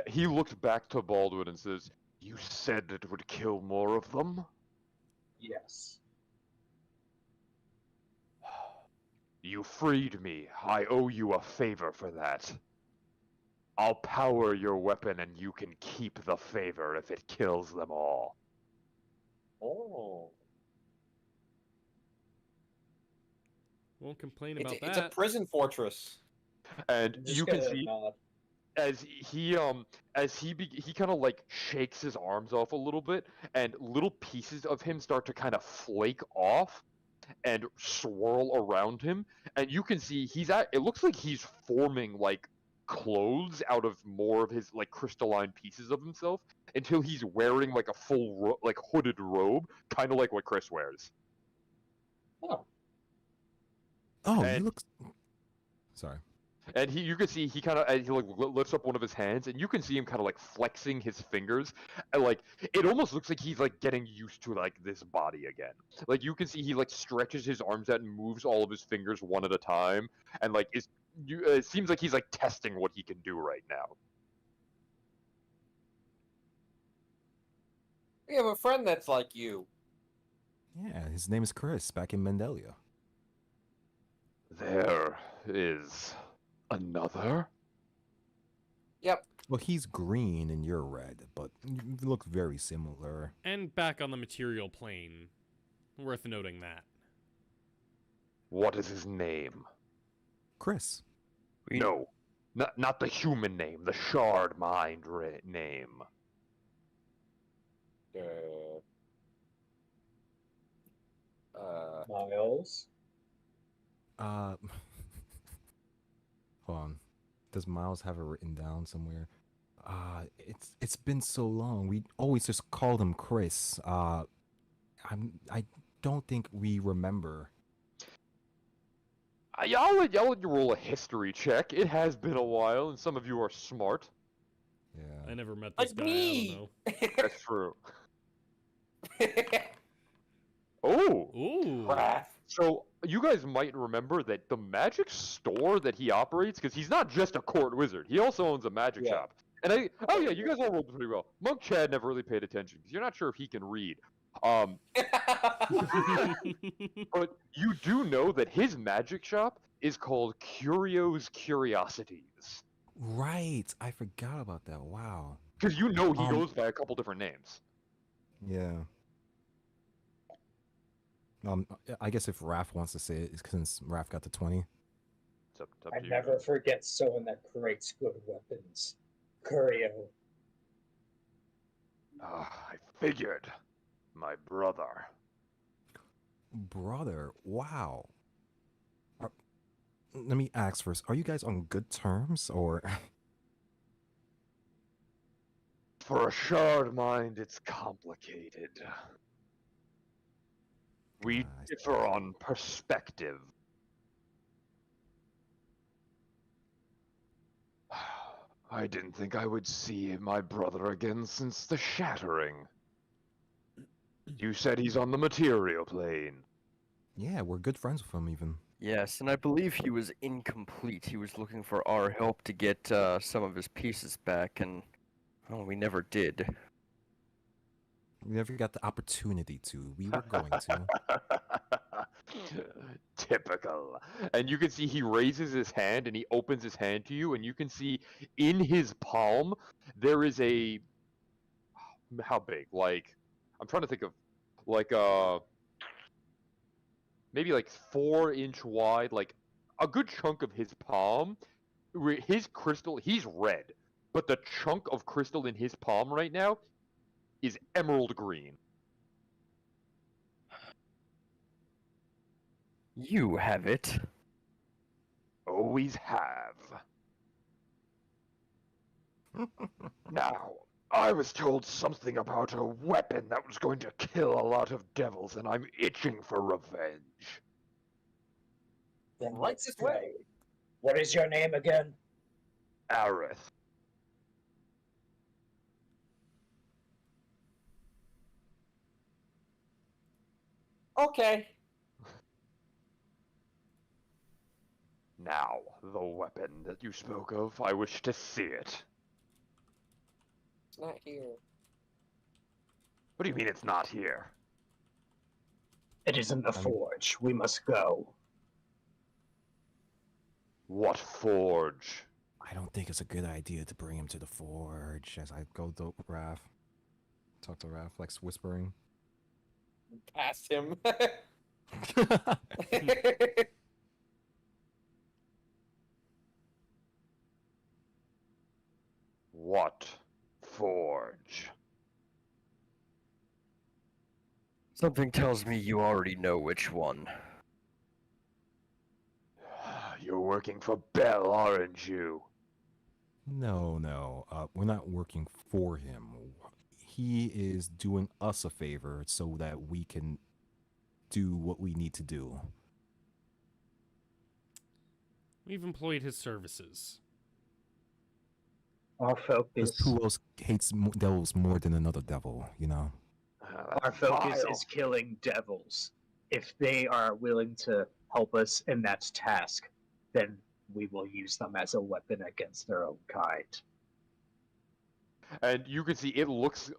He looks back to Baldwin and says, "You said it would kill more of them?" Yes. You freed me. I owe you a favor for that. I'll power your weapon and you can keep the favor if it kills them all. Oh. Won't complain It's, about it's a that. prison fortress. And Just you can get a see nod. as he kind of like shakes his arms off a little bit, and little pieces of him start to kind of flake off, and swirl around him, and you can see it looks like he's forming like clothes out of more of his like crystalline pieces of himself until he's wearing like a full like hooded robe, kind of like what Chris wears. Oh, Oh, he And- looks. Sorry. And you can see he kind of he like lifts up one of his hands, and you can see him kind of like flexing his fingers, and like it almost looks like he's like getting used to like this body again. Like you can see he like stretches his arms out and moves all of his fingers one at a time, and like it seems like he's like testing what he can do right now. We have a friend that's like you. Yeah, his name is Chris, back in Mendelia. There is another. Yep. Well, he's green and you're red, but you look very similar. And back on the material plane. Worth noting that. What is his name? Chris. No, not the human name, the shard mind name. Miles. Hold on. Does Miles have it written down somewhere? It's been so long. We always just called him Chris. I don't think we remember. I'll let you roll a history check. It has been a while, and some of you are smart. Yeah. I never met this Like guy, me. I don't know. That's true. Oh! Ooh. Wrath. So, you guys might remember that the magic store that he operates, because he's not just a court wizard, he also owns a magic Yeah. shop. And oh yeah, you guys all rolled pretty well. Monk Chad never really paid attention, because you're not sure if he can read. But you do know that his magic shop is called Curio's Curiosities. Right. I forgot about that. Wow. Because you know he Um, goes by a couple different names. Yeah. I guess if Raph wants to say it, since Raph got the 20. It's up I to you. never forget someone that creates good weapons. Curio. I figured. My brother. Brother, wow. Let me ask first, are you guys on good terms, or? For a shard mind, it's complicated. We I see. differ on perspective. I didn't think I would see my brother again since the shattering. You said he's on the material plane. Yeah, we're good friends with him even. Yes, and I believe he was incomplete. He was looking for our help to get some of his pieces back, and well, we never did. We never got the opportunity to. We were going to. Typical. And you can see he raises his hand and he opens his hand to you, and you can see in his palm there is a how big? Like I'm trying to think of like maybe like 4-inch wide, like a good chunk of his palm. His crystal, he's red, but the chunk of crystal in his palm right now is emerald green. You have it. Always have. Now, I was told something about a weapon that was going to kill a lot of devils, and I'm itching for revenge. Then Right let's this go. way. What is your name again? Aerith. Okay. Now, the weapon that you spoke of, I wish to see it. It's not here. What do you mean it's not here? It is in the forge. We must go. What forge? I don't think it's a good idea to bring him to the forge. As I go to Raph, talk to Raph, like whispering. Past him. What forge? Something tells me you already know which one. You're working for Bell, aren't you? No. We're not working for him. He is doing us a favor so that we can do what we need to do. We've employed his services. Our Because focus, who else hates devils more than another devil, you know? our That's focus vile. is killing devils. If they are willing to help us in that task, then we will use them as a weapon against their own kind. And you can see it looks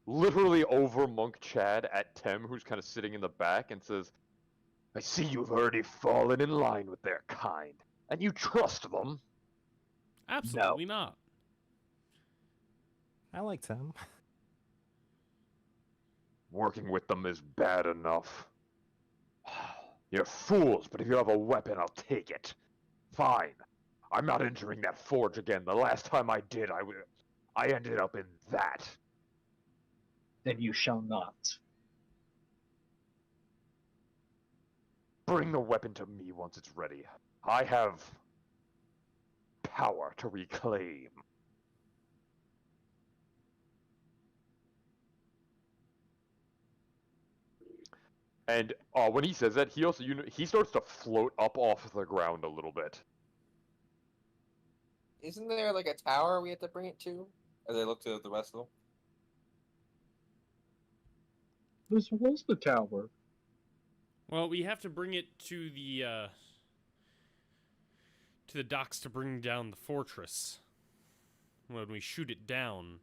literally over Monk Chad at Tem, who's kind of sitting in the back, and says, I see you've already fallen in line with their kind, and you trust them. Absolutely not. I like him. Working with them is bad enough. You're fools, but if you have a weapon, I'll take it. Fine. I'm not entering that forge again. The last time I did, I ended up in that. Then you shall not. Bring the weapon to me once it's ready. I have power to reclaim. and when he says that, he also he starts to float up off the ground a little bit. Isn't there like a tower we have to bring it to? As I look to the rest of them. This was the tower. Well, we have to bring it to the docks to bring down the fortress when we shoot it down.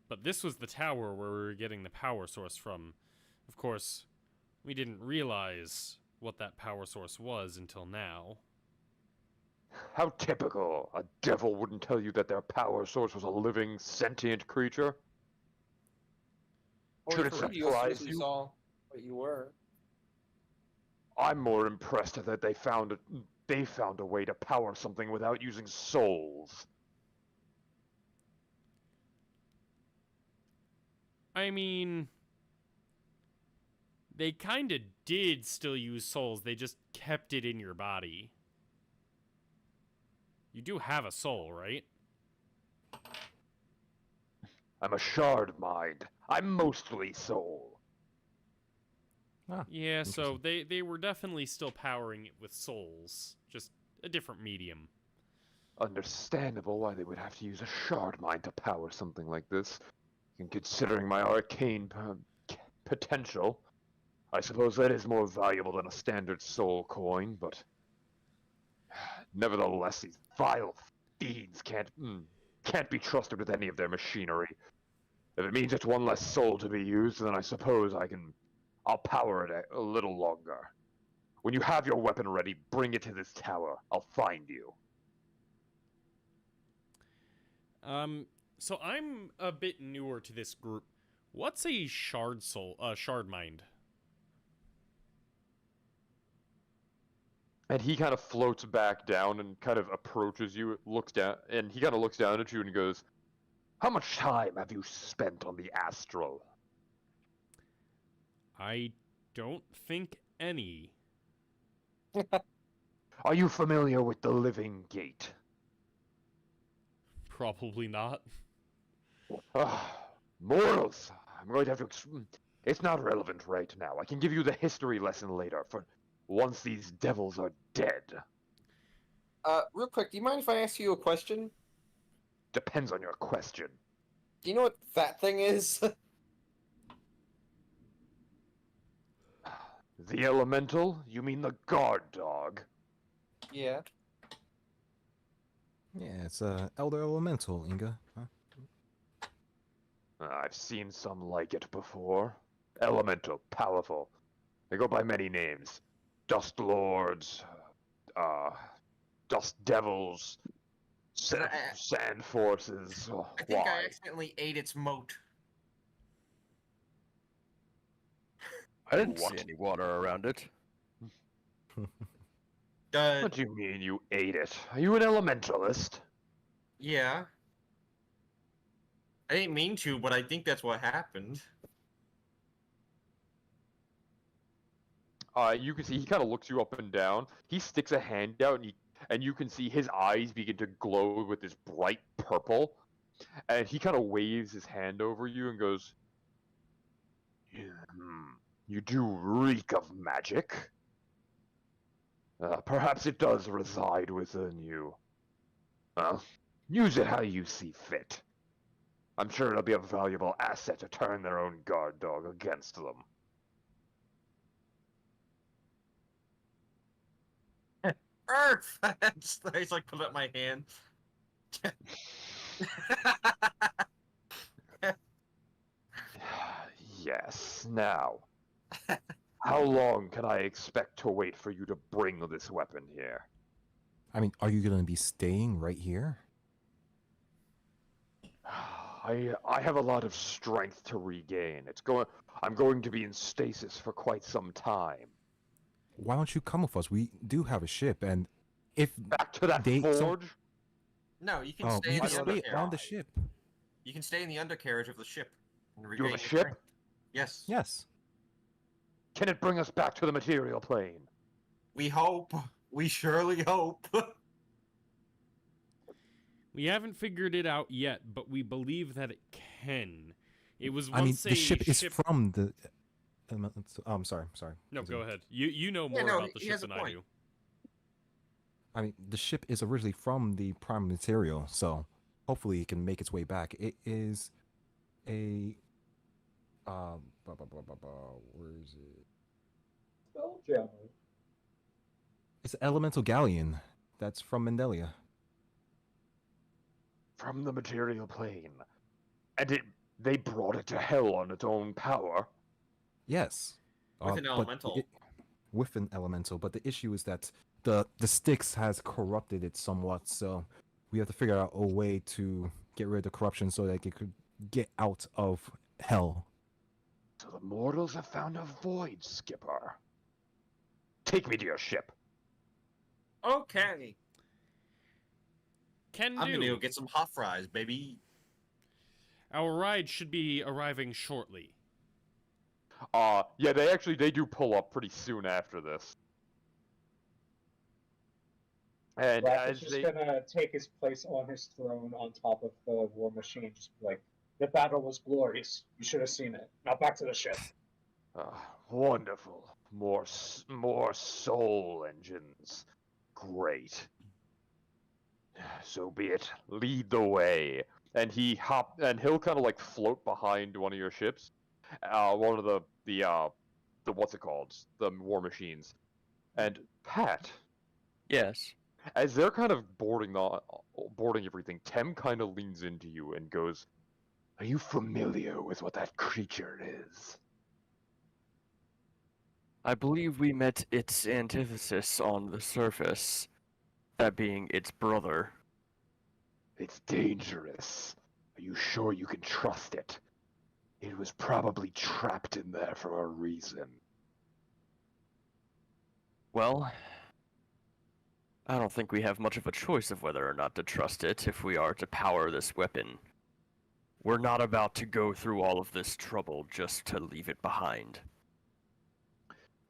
But this was the tower where we were getting the power source from. Of course, we didn't realize what that power source was until now. How typical. A devil wouldn't tell you that their power source was a living, sentient creature. Or Should it for you, surprise we you? saw what you were. I'm more impressed that they found a way to power something without using souls. I mean, they kinda did still use souls, they just kept it in your body. You do have a soul, right? I'm a shard mind. I'm mostly soul. Ah, Yeah, so they were definitely still powering it with souls, just a different medium. Understandable why they would have to use a shard mind to power something like this. And considering my arcane potential, I suppose that is more valuable than a standard soul coin, but nevertheless, these vile fiends can't be trusted with any of their machinery. If it means it's one less soul to be used, then I suppose I'll power it a little longer. When you have your weapon ready, bring it to this tower. I'll find you. So I'm a bit newer to this group. What's a shard mind? And he kind of floats back down and kind of approaches you, looks down, and he kind of looks down at you and goes, How much time have you spent on the astral? I don't think any. Are you familiar with the Living Gate? Probably not. Mortals! I'm going to have to... It's not relevant right now. I can give you the history lesson later, for once these devils are dead. Real quick, do you mind if I ask you a question? Depends on your question. Do you know what that thing is? The elemental? You mean the guard dog? Yeah. Yeah, it's Elder Elemental, Inga. Huh? I've seen some like it before. Elemental, powerful. They go by many names. Dust Lords, Dust Devils, Sand Forces. Oh, I think why? I accidentally ate its moat. I didn't What? see any water around it. What do you mean you ate it? Are you an elementalist? Yeah. I didn't mean to, but I think that's what happened. You can see he kind of looks you up and down. He sticks a hand out, and you can see his eyes begin to glow with this bright purple. And he kind of waves his hand over you and goes, "You do reek of magic. Perhaps it does reside within you. Use it how you see fit. I'm sure it'll be a valuable asset to turn their own guard dog against them." Earth! I just like put up my hand. Yes, now. How long can I expect to wait for you to bring this weapon here? I mean, are you gonna be staying right here? I have a lot of strength to regain. I'm going to be in stasis for quite some time. Why don't you come with us? We do have a ship, and if Back to that they- some- forge? No, you can oh, stay you in can the stay undercarriage. on the ship. You can stay in the undercarriage of the ship. And You regain have a your ship? strength. Yes. Yes. Can it bring us back to the material plane? We hope. We surely hope. We haven't figured it out yet, but we believe that it can. It was once I mean, a the ship is from the. Oh, I'm sorry. No, Continue. go ahead. You know Yeah, more no, about the he ship has a than I point. do. I mean, the ship is originally from the prime material, so hopefully it can make its way back. It is a. Where is it? Spelljammer. It's an elemental galleon that's from Mendelia. From the material plane. And they brought it to hell on its own power. Yes. With an but elemental. With an elemental, but the issue is that the Styx has corrupted it somewhat, so we have to figure out a way to get rid of the corruption so that it could get out of hell. So the mortals have found a void, Skipper. Take me to your ship. Okay. Can I'm do. gonna go get some hot fries, baby. Our ride should be arriving shortly. Yeah, they do pull up pretty soon after this. And Raph as is just they gonna take his place on his throne on top of the war machine, just be like, the battle was glorious. You should have seen it. Now back to the ship. wonderful. More soul engines. Great. So be it. Lead the way. And he'll kind of like float behind one of your ships. One of the what's it called? The war machines. And Pat, Yes. as they're kind of boarding everything, Tem kind of leans into you and goes, Are you familiar with what that creature is? I believe we met its antithesis on the surface, that being its brother. It's dangerous. Are you sure you can trust it? It was probably trapped in there for a reason. Well, I don't think we have much of a choice of whether or not to trust it if we are to power this weapon. We're not about to go through all of this trouble just to leave it behind.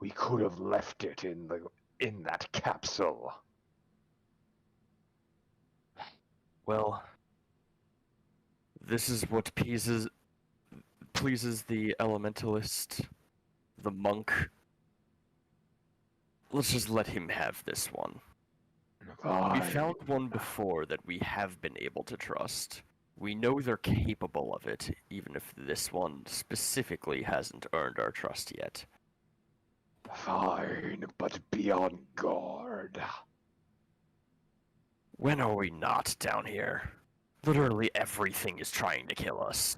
We could have left it in that capsule. Well, this is what pleases the elementalist, the monk. Let's just let him have this one. We found one before that we have been able to trust. We know they're capable of it, even if this one specifically hasn't earned our trust yet. Fine, but be on guard. When are we not down here? Literally everything is trying to kill us.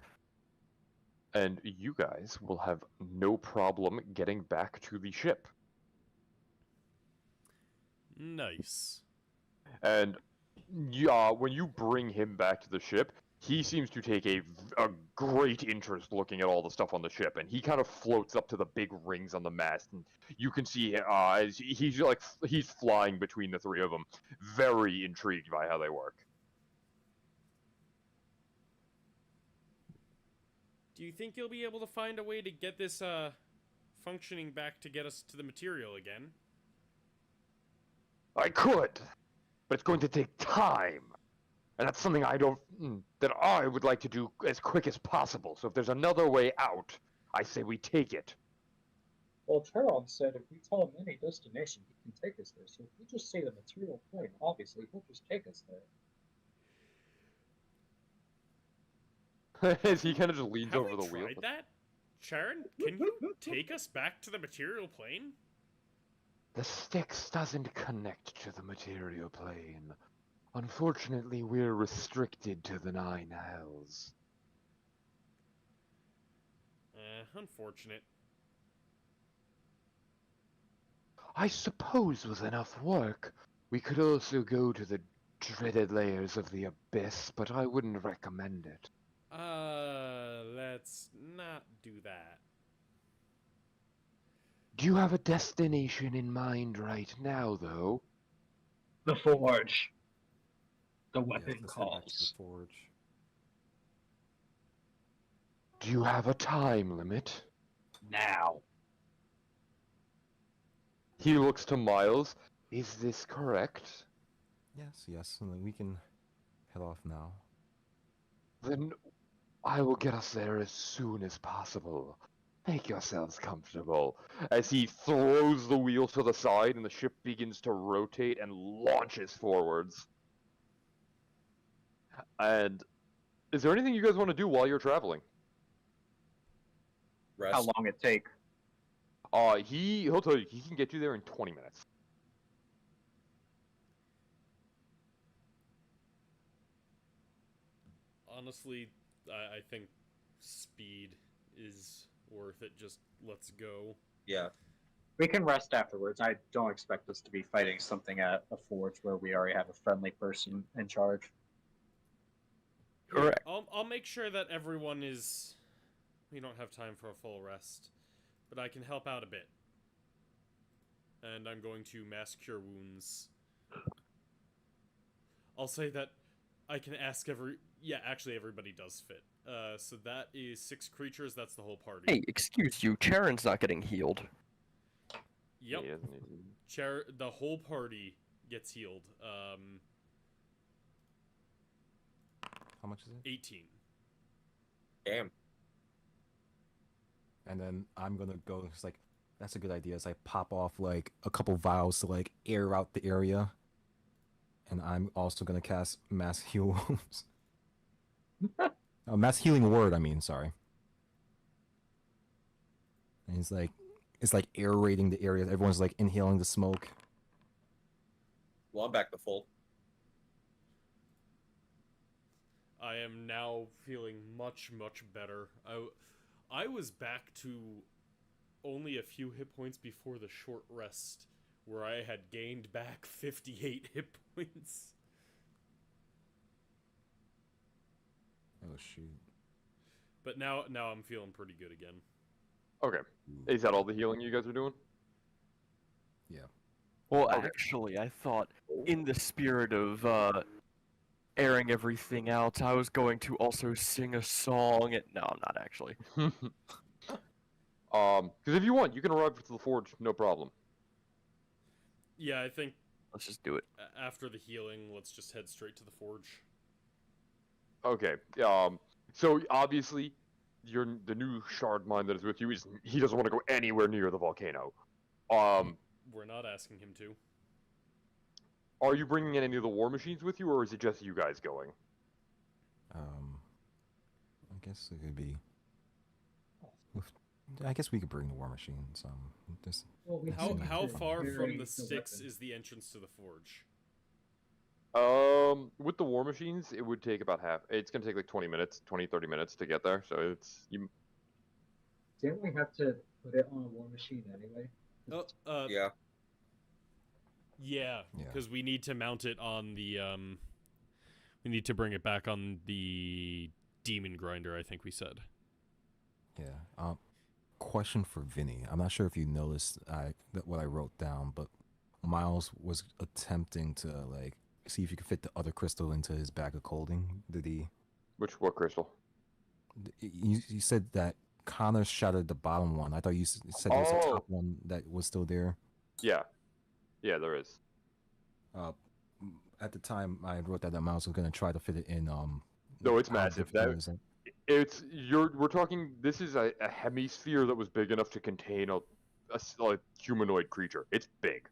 and you guys will have no problem getting back to the ship. Nice. And when you bring him back to the ship, he seems to take a great interest looking at all the stuff on the ship, and he kind of floats up to the big rings on the mast, and you can see as he's flying between the three of them, very intrigued by how they work. Do you think you'll be able to find a way to get this functioning back to get us to the material again. I could, but it's going to take time. And that's something that I would like to do as quick as possible. So if there's another way out, I say we take it. Well, Charon said if we tell him any destination, he can take us there. So if we just say the material plane, obviously he'll just take us there. As he kind of just leans Have over we the wheel. tried that? Sharon, can you take us back to the material plane? The Styx doesn't connect to the material plane. Unfortunately, we're restricted to the 9 hells. Unfortunate. I suppose with enough work, we could also go to the dreaded layers of the abyss, but I wouldn't recommend it. Let's not do that. Do you have a destination in mind right now, though? The Forge. The Yeah, weapon let's head back to the calls. forge. Do you have a time limit? Now. He looks to Miles. Is this correct? Yes, and then we can head off now. Then I will get us there as soon as possible. Make yourselves comfortable. As he throws the wheel to the side and the ship begins to rotate and launches forwards. And is there anything you guys want to do while you're traveling? Rest. How long it take? He'll tell you he can get you there in 20 minutes. Honestly, I think speed is worth it. Just let's go. Yeah. We can rest afterwards. I don't expect us to be fighting something at a forge where we already have a friendly person in charge. Correct. I'll make sure that everyone is... We don't have time for a full rest, but I can help out a bit. And I'm going to mass cure wounds. I'll say that I can ask Yeah, actually everybody does fit. So that is 6 creatures, that's the whole party. Hey, excuse you, Charon's not getting healed. Yep. He isn't even- The whole party gets healed. How much is it? 18. Damn. And then I'm gonna go. It's like that's a good idea. As I pop off like a couple vials to like air out the area, and I'm also gonna cast mass heal wounds. Mass healing word. I mean, sorry. And it's like aerating the area. Everyone's like inhaling the smoke. Well, I'm back to full. I am now feeling much, much better. I was back to only a few hit points before the short rest, where I had gained back 58 hit points. Oh shoot. But now I'm feeling pretty good again. Okay. Is that all the healing you guys are doing? Yeah. Well, Okay. actually, I thought, in the spirit of airing everything out, I was going to also sing a song. No, I'm not actually. Because if you want, you can arrive to the forge, no problem. Yeah, I think Let's just do it. after the healing, let's just head straight to the forge. Okay. So obviously, the new shard mine that is with you he doesn't want to go anywhere near the volcano. We're not asking him to. Are you bringing any of the war machines with you, or is it just you guys going? I guess it could be. I guess we could bring the war machines. Just How far from the Styx is the entrance to the forge? With the war machines, it would take about half. It's gonna take like 20 minutes, 30 minutes to get there. So it's you. Didn't we have to put it on a war machine anyway? Yeah. Yeah, Yeah. because we need to mount it on the we need to bring it back on the demon grinder, I think we said. Yeah. Question for Vinny. I'm not sure if you noticed what I wrote down, but Miles was attempting to like see if you could fit the other crystal into his bag of holding. Did he? What crystal? You said that Connor shattered the bottom one. I thought you said there was a Oh. top one that was still there. Yeah. Yeah, there is. At the time I wrote that down, I was gonna try to fit it in. No, it's how massive. difficult is it? We're talking. This is a hemisphere that was big enough to contain a humanoid creature. It's big.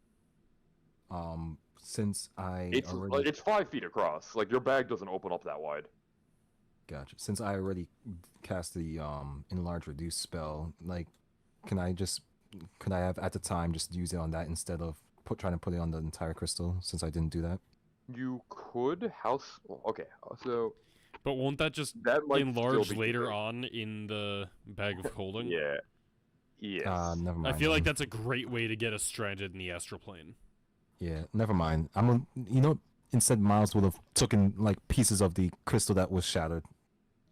Since I It's already it's 5 feet across. Like your bag doesn't open up that wide. gotcha. Since I already cast the enlarge reduce spell, like, could I have at the time just use it on that instead of trying to put it on the entire crystal? Since I didn't do that. You could house. Okay, so But won't that just that might enlarge still be later big. on in the bag of holding? Yeah. Yes. Never mind. I feel like then. that's a great way to get us stranded in the astral plane. Yeah, never mind. Instead Miles would have taken like pieces of the crystal that was shattered,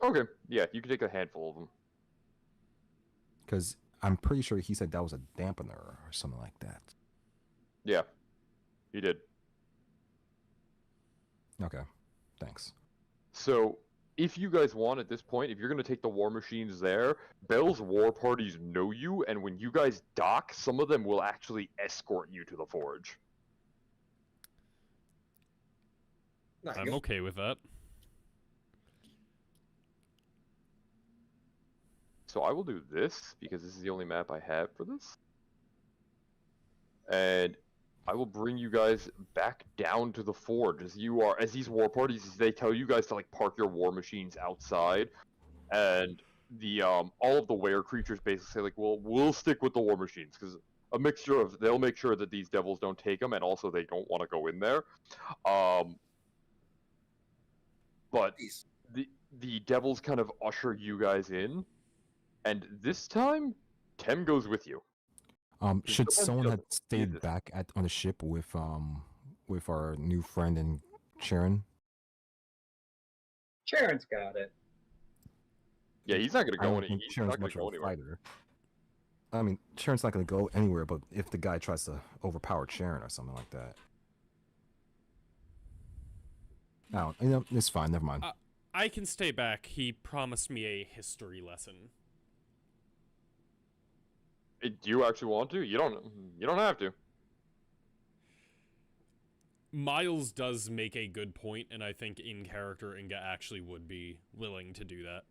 Okay. Yeah, you can take a handful of them. because I'm pretty sure he said that was a dampener or something like that. Yeah, you did. Okay, thanks. So, if you guys want at this point, if you're going to take the war machines there, Bell's war parties know you, and when you guys dock, some of them will actually escort you to the forge. Nice. I'm okay with that. So I will do this, because this is the only map I have for this. And I will bring you guys back down to the forge as these war parties, they tell you guys to like park your war machines outside, and the all of the were creatures basically say like, well, we'll stick with the war machines because they'll make sure that these devils don't take them, and also they don't want to go in there. But Nice. the devils kind of usher you guys in, and this time Tem goes with you. Should sometimes he someone have doesn't. He stayed exists. back on the ship with our new friend and Sharon? Sharon's got it. Yeah, he's not gonna I go don't any. think He's Sharon's not gonna much of go a anywhere. fighter. I mean, Sharon's not gonna go anywhere, but if the guy tries to overpower Sharon or something like that, it's fine. Never mind. I can stay back. He promised me a history lesson. Do you actually want to? You don't have to. Miles does make a good point, and I think in character Inga actually would be willing to do that.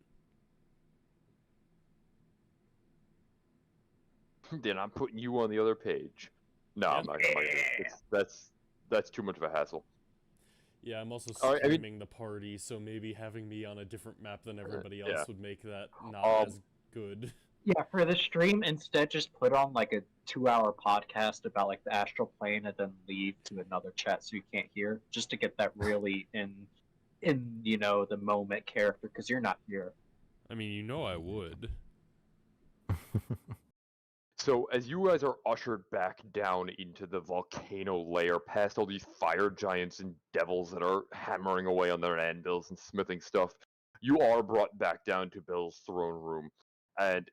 Then I'm putting you on the other page. No, Yeah. I'm not gonna do it. That's too much of a hassle. Yeah, I'm also Alright, streaming the party, so maybe having me on a different map than everybody else yeah. would make that not as good. Yeah, for the stream, instead just put on like a 2-hour podcast about like the astral plane and then leave to another chat so you can't hear, just to get that really in the moment character, because you're not here. I mean, I would. So as you guys are ushered back down into the volcano layer, past all these fire giants and devils that are hammering away on their anvils and smithing stuff, you are brought back down to Bill's throne room. And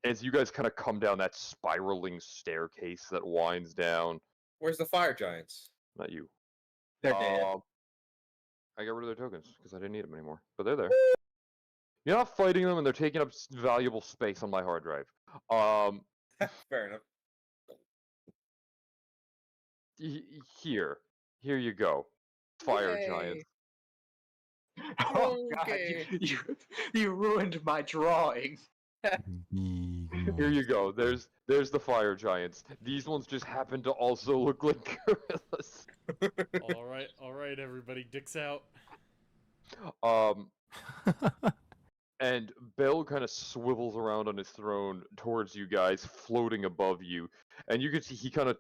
as you guys kind of come down that spiraling staircase that winds down, Where's the fire giants? not you. They're dead. I got rid of their tokens because I didn't need them anymore, but they're there. You're not fighting them, and they're taking up valuable space on my hard drive. Fair enough. Here you go, fire Yay. giants. Oh god, Okay. you ruined my drawing. Here you go. There's the fire giants. These ones just happen to also look like gorillas. All right, everybody, dicks out. And Bell kind of swivels around on his throne towards you guys, floating above you, and you can see he kind of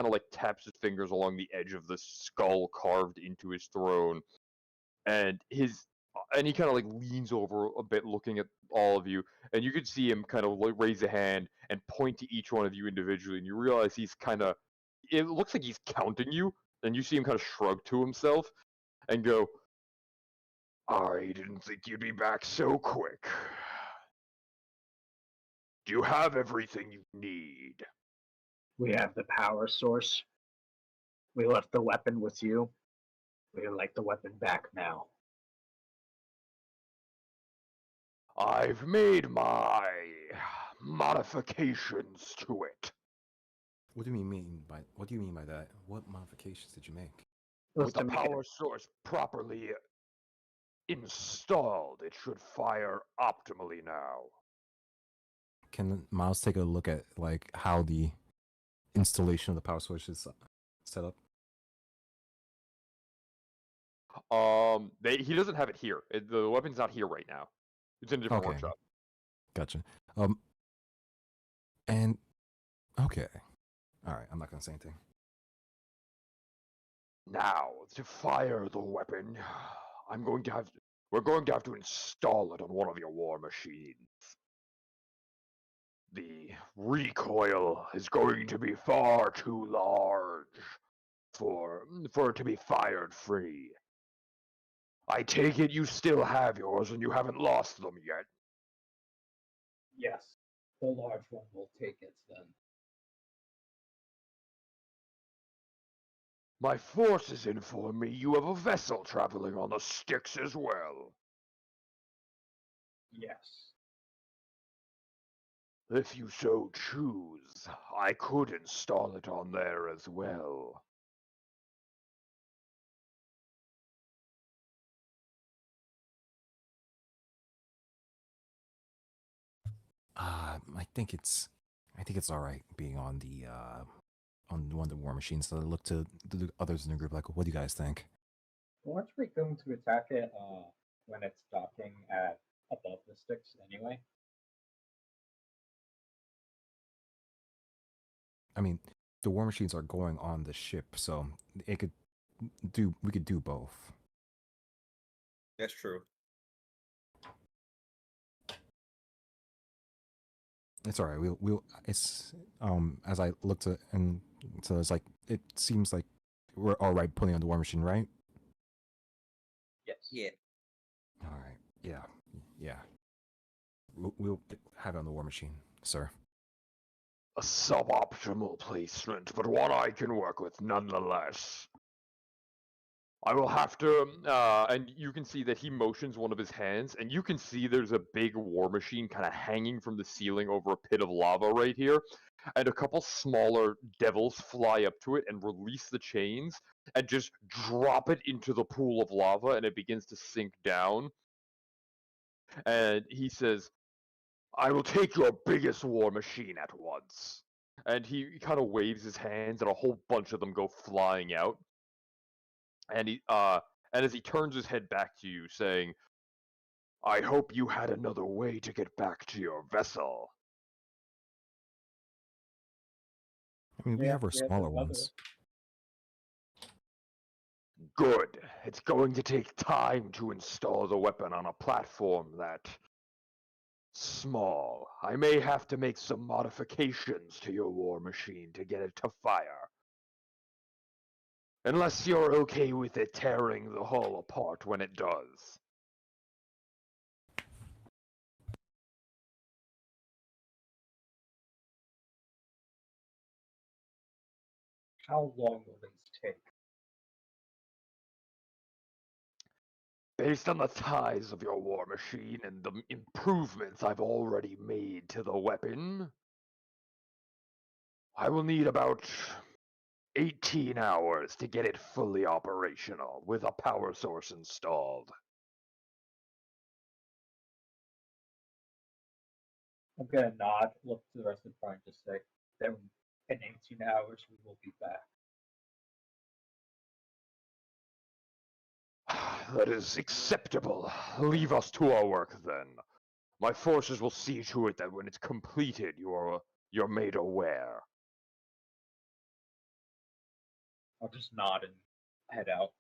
like taps his fingers along the edge of the skull carved into his throne, and he kind of like leans over a bit, looking at all of you, and you can see him kind of like raise a hand and point to each one of you individually, and you realize it looks like he's counting you, and you see him kind of shrug to himself and go, I didn't think you'd be back so quick. Do you have everything you need? We have the power source. We left the weapon with you. We would like the weapon back now. I've made my modifications to it. What do you mean by that? What modifications did you make? With the power source properly installed, it should fire optimally now. Can Miles take a look at like how the installation of the power source is set up? He doesn't have it here. The weapon's not here right now. It's in a different Okay. workshop. Gotcha. And okay. All right, I'm not gonna say anything. Now, to fire the weapon, we're going to have to install it on one of your war machines. The recoil is going to be far too large for it to be fired free. I take it you still have yours and you haven't lost them yet. Yes, the large one will take it then. My forces inform me you have a vessel traveling on the Styx as well. Yes. If you so choose, I could install it on there as well. I think it's all right being on on one of the war machines. So I look to the others in the group like, what do you guys think? Aren't we going to attack it when it's docking at above the sticks anyway? I mean, the war machines are going on the ship, so we could do both. That's true. It's all right. It's as I looked at, and so it's like it seems like we're all right putting on the war machine, right? Yes. Yeah. All right. Yeah. We'll have it on the war machine, sir. A suboptimal placement, but one I can work with nonetheless. I will have to, And you can see that he motions one of his hands, and you can see there's a big war machine kind of hanging from the ceiling over a pit of lava right here. And a couple smaller devils fly up to it and release the chains and just drop it into the pool of lava, and it begins to sink down. And he says, I will take your biggest war machine at once. and he kind of waves his hands, and a whole bunch of them go flying out. And and as he turns his head back to you, saying, I hope you had another way to get back to your vessel. I mean, we Yeah, have our we have smaller another. ones. Good. It's going to take time to install the weapon on a platform that small. I may have to make some modifications to your war machine to get it to fire. Unless you're okay with it tearing the hull apart when it does. How long will these take? Based on the size of your war machine and the improvements I've already made to the weapon, I will need about 18 hours to get it fully operational with a power source installed. I'm gonna nod, look to the rest of the party, and just say, then in 18 hours we will be back. That is acceptable. Leave us to our work then. My forces will see to it that when it's completed, you're made aware. I'll just nod and head out.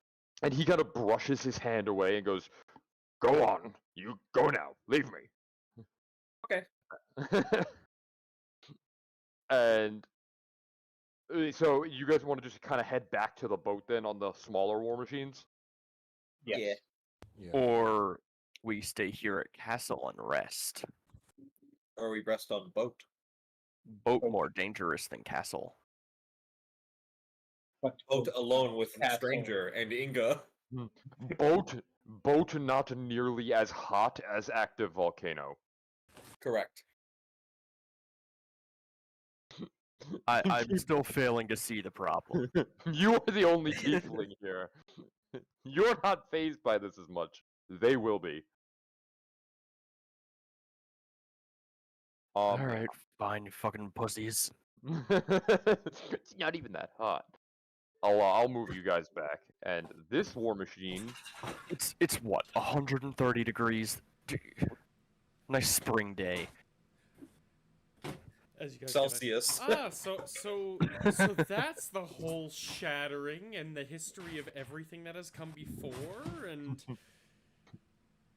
and he kind of brushes his hand away and goes, "Go on, you go now. Leave me." Okay. And so you guys want to just kind of head back to the boat then on the smaller war machines? Yes. Yeah. Yeah. Or we stay here at castle and rest. Or we rest on boat. Boat more dangerous than castle. But Boat alone with Castle. stranger and Inga. Boat Boat not nearly as hot as active volcano. Correct. I'm still failing to see the problem. You are the only tiefling here. You're not phased by this as much. They will be. Alright, fine, you fucking pussies. It's not even that hot. I'll move you guys back. And this war machine, It's what, 130 degrees? Nice spring day. As you guys Celsius. so that's the whole shattering and the history of everything that has come before, and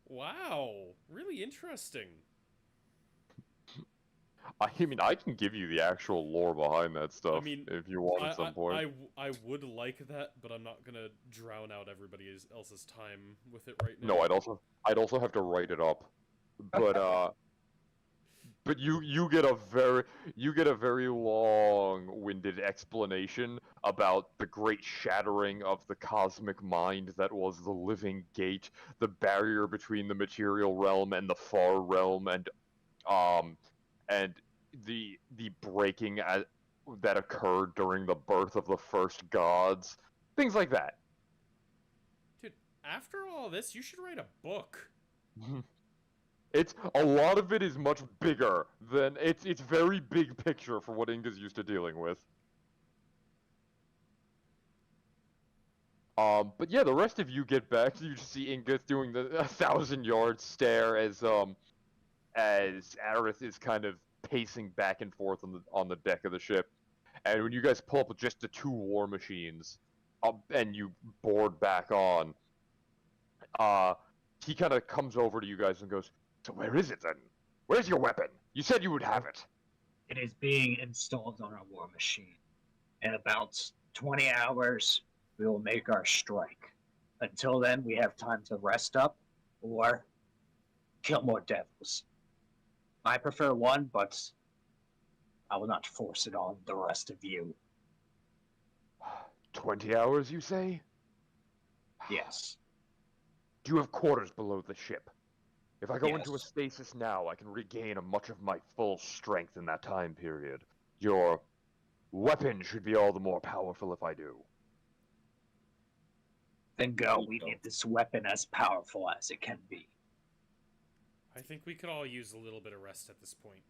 wow, really interesting. I mean, I can give you the actual lore behind that stuff I mean, if you want at some point. I would like that, but I'm not gonna drown out everybody else's time with it right now. No, I'd also have to write it up. But you get a very long-winded explanation about the great shattering of the cosmic mind that was the living gate, the barrier between the material realm and the far realm, and the breaking that occurred during the birth of the first gods, things like that. Dude, after all this, you should write a book. It's a lot of it is much bigger than it's very big picture for what Inga's used to dealing with. But yeah, the rest of you get back. You just see Inga doing the 1,000-yard stare as Aerith is kind of pacing back and forth on the deck of the ship. And when you guys pull up with just the 2 war machines, and you board back on, he kind of comes over to you guys and goes, "So where is it then? Where's your weapon? You said you would have it." It is being installed on our war machine. In about 20 hours, we will make our strike. Until then, we have time to rest up or kill more devils. I prefer one, but I will not force it on the rest of you. 20 hours, you say? Yes. Do you have quarters below the ship? If I go into a Yes. stasis now, I can regain much of my full strength in that time period. Your weapon should be all the more powerful if I do. Then go. We need this weapon as powerful as it can be. I think we could all use a little bit of rest at this point.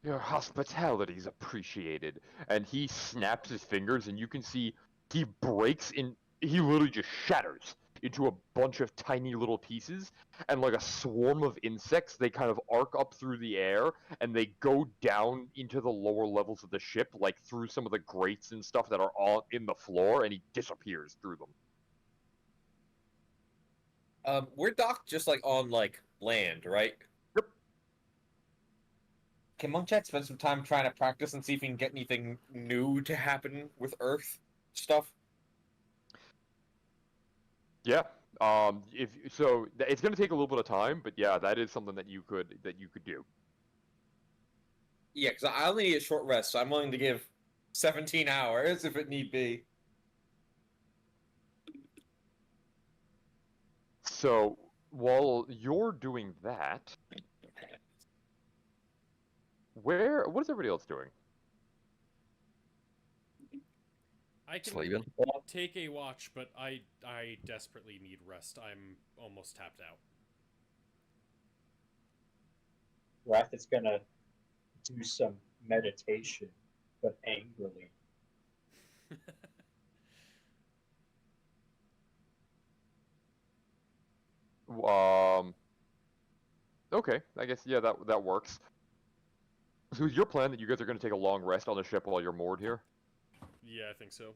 Your hospitality is appreciated. And he snaps his fingers, and you can see he breaks in. He literally just shatters into a bunch of tiny little pieces, and like a swarm of insects, they kind of arc up through the air, and they go down into the lower levels of the ship, like through some of the grates and stuff that are all in the floor, and he disappears through them. We're docked just like on like land, right? Yep. Can Monk Chat spend some time trying to practice and see if we can get anything new to happen with Earth stuff? Yeah. If so, it's going to take a little bit of time, but yeah, that is something that you could do. Yeah, because I only need a short rest, so I'm willing to give 17 hours if it need be. So while you're doing that, what is everybody else doing? I can Sleeping. take a watch, but I desperately need rest. I'm almost tapped out. Wrath is gonna do some meditation, but angrily. Okay, I guess yeah, that works. So is your plan that you guys are going to take a long rest on the ship while you're moored here? Yeah, I think so.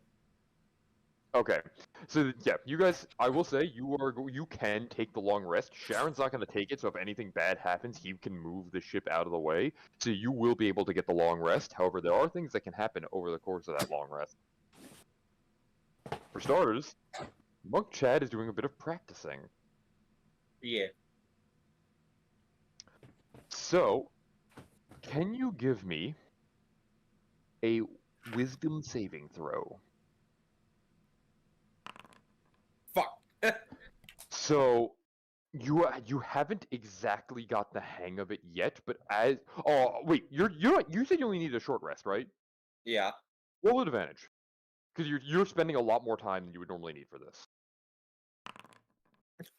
Okay, so yeah, you guys, I will say you can take the long rest. Sharon's not going to take it, so if anything bad happens, he can move the ship out of the way. So you will be able to get the long rest. However, there are things that can happen over the course of that long rest. For starters, Monk Chad is doing a bit of practicing. Yeah. So, can you give me a wisdom saving throw? Fuck. So you haven't exactly got the hang of it yet, but wait, you said you only need a short rest, right? Yeah. Roll advantage, because you're spending a lot more time than you would normally need for this.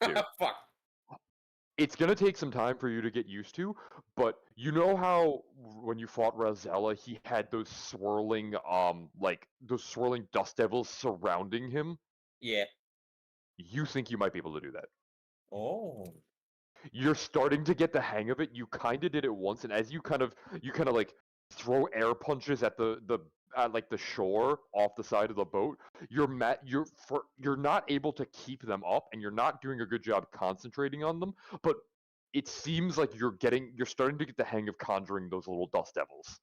Dude. Fuck. It's gonna take some time for you to get used to, but you know how when you fought Razella, he had those swirling dust devils surrounding him? Yeah. You think you might be able to do that. Oh. You're starting to get the hang of it. You kind of did it once, and as you kind of like throw air punches at the shore off the side of the boat, you're not able to keep them up, and you're not doing a good job concentrating on them. But it seems like you're starting to get the hang of conjuring those little dust devils.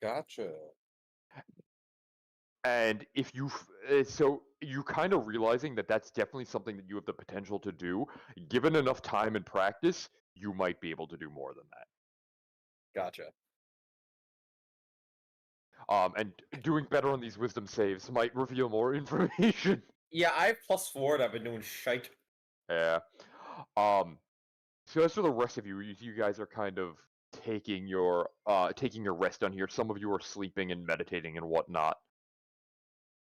Gotcha. And if you kind of realizing that that's definitely something that you have the potential to do, given enough time and practice, you might be able to do more than that. Gotcha. And doing better on these wisdom saves might reveal more information. Yeah, I have +4 and I've been doing shite. Yeah. So as for the rest of you guys are kind of taking your rest down here. Some of you are sleeping and meditating and whatnot.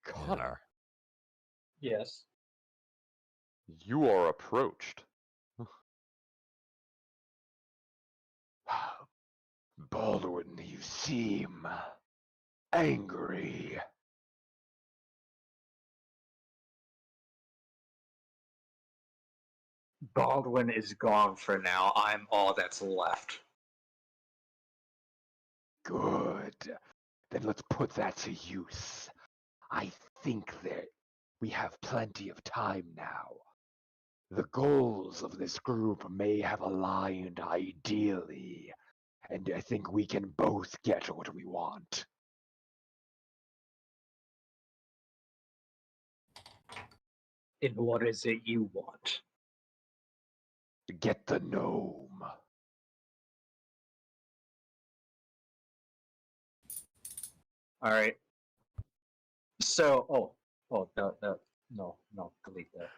Connor, Yes. you are approached. Baldwin, you seem angry. Baldwin is gone for now. I'm all that's left. Good. Then let's put that to use. I think that we have plenty of time now. The goals of this group may have aligned ideally, and I think we can both get what we want. And what is it you want? Get the gnome. All right. So, no, delete that.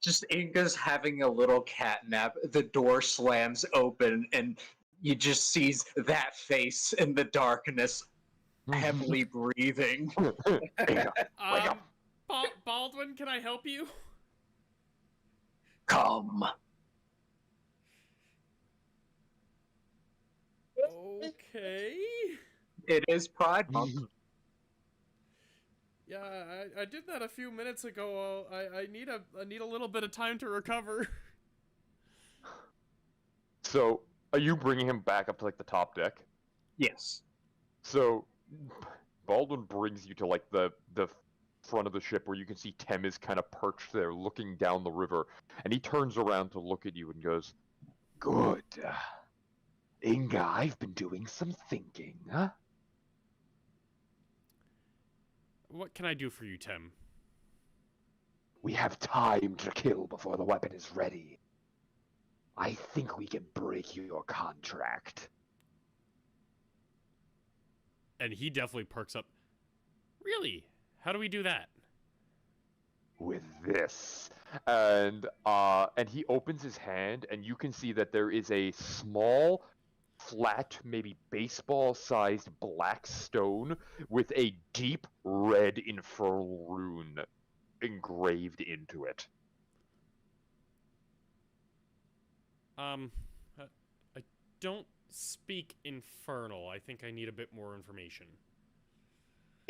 Just Inga's having a little cat nap. The door slams open, and you just sees that face in the darkness, heavily breathing. Wake up. Baldwin, can I help you? Come. Okay. It is Pride Month. Yeah, I did that a few minutes ago. I need a little bit of time to recover. So, are you bringing him back up to like the top deck? Yes. So, Baldwin brings you to like the front of the ship where you can see Tem is kind of perched there looking down the river, and he turns around to look at you and goes, Good. Inga, I've been doing some thinking, huh? What can I do for you, Tem? We have time to kill before the weapon is ready. I think we can break your contract. And he definitely perks up. Really? How do we do that? with this. And he opens his hand, and you can see that there is a small, flat, maybe baseball-sized black stone with a deep red infernal rune engraved into it. I don't speak infernal. I think I need a bit more information.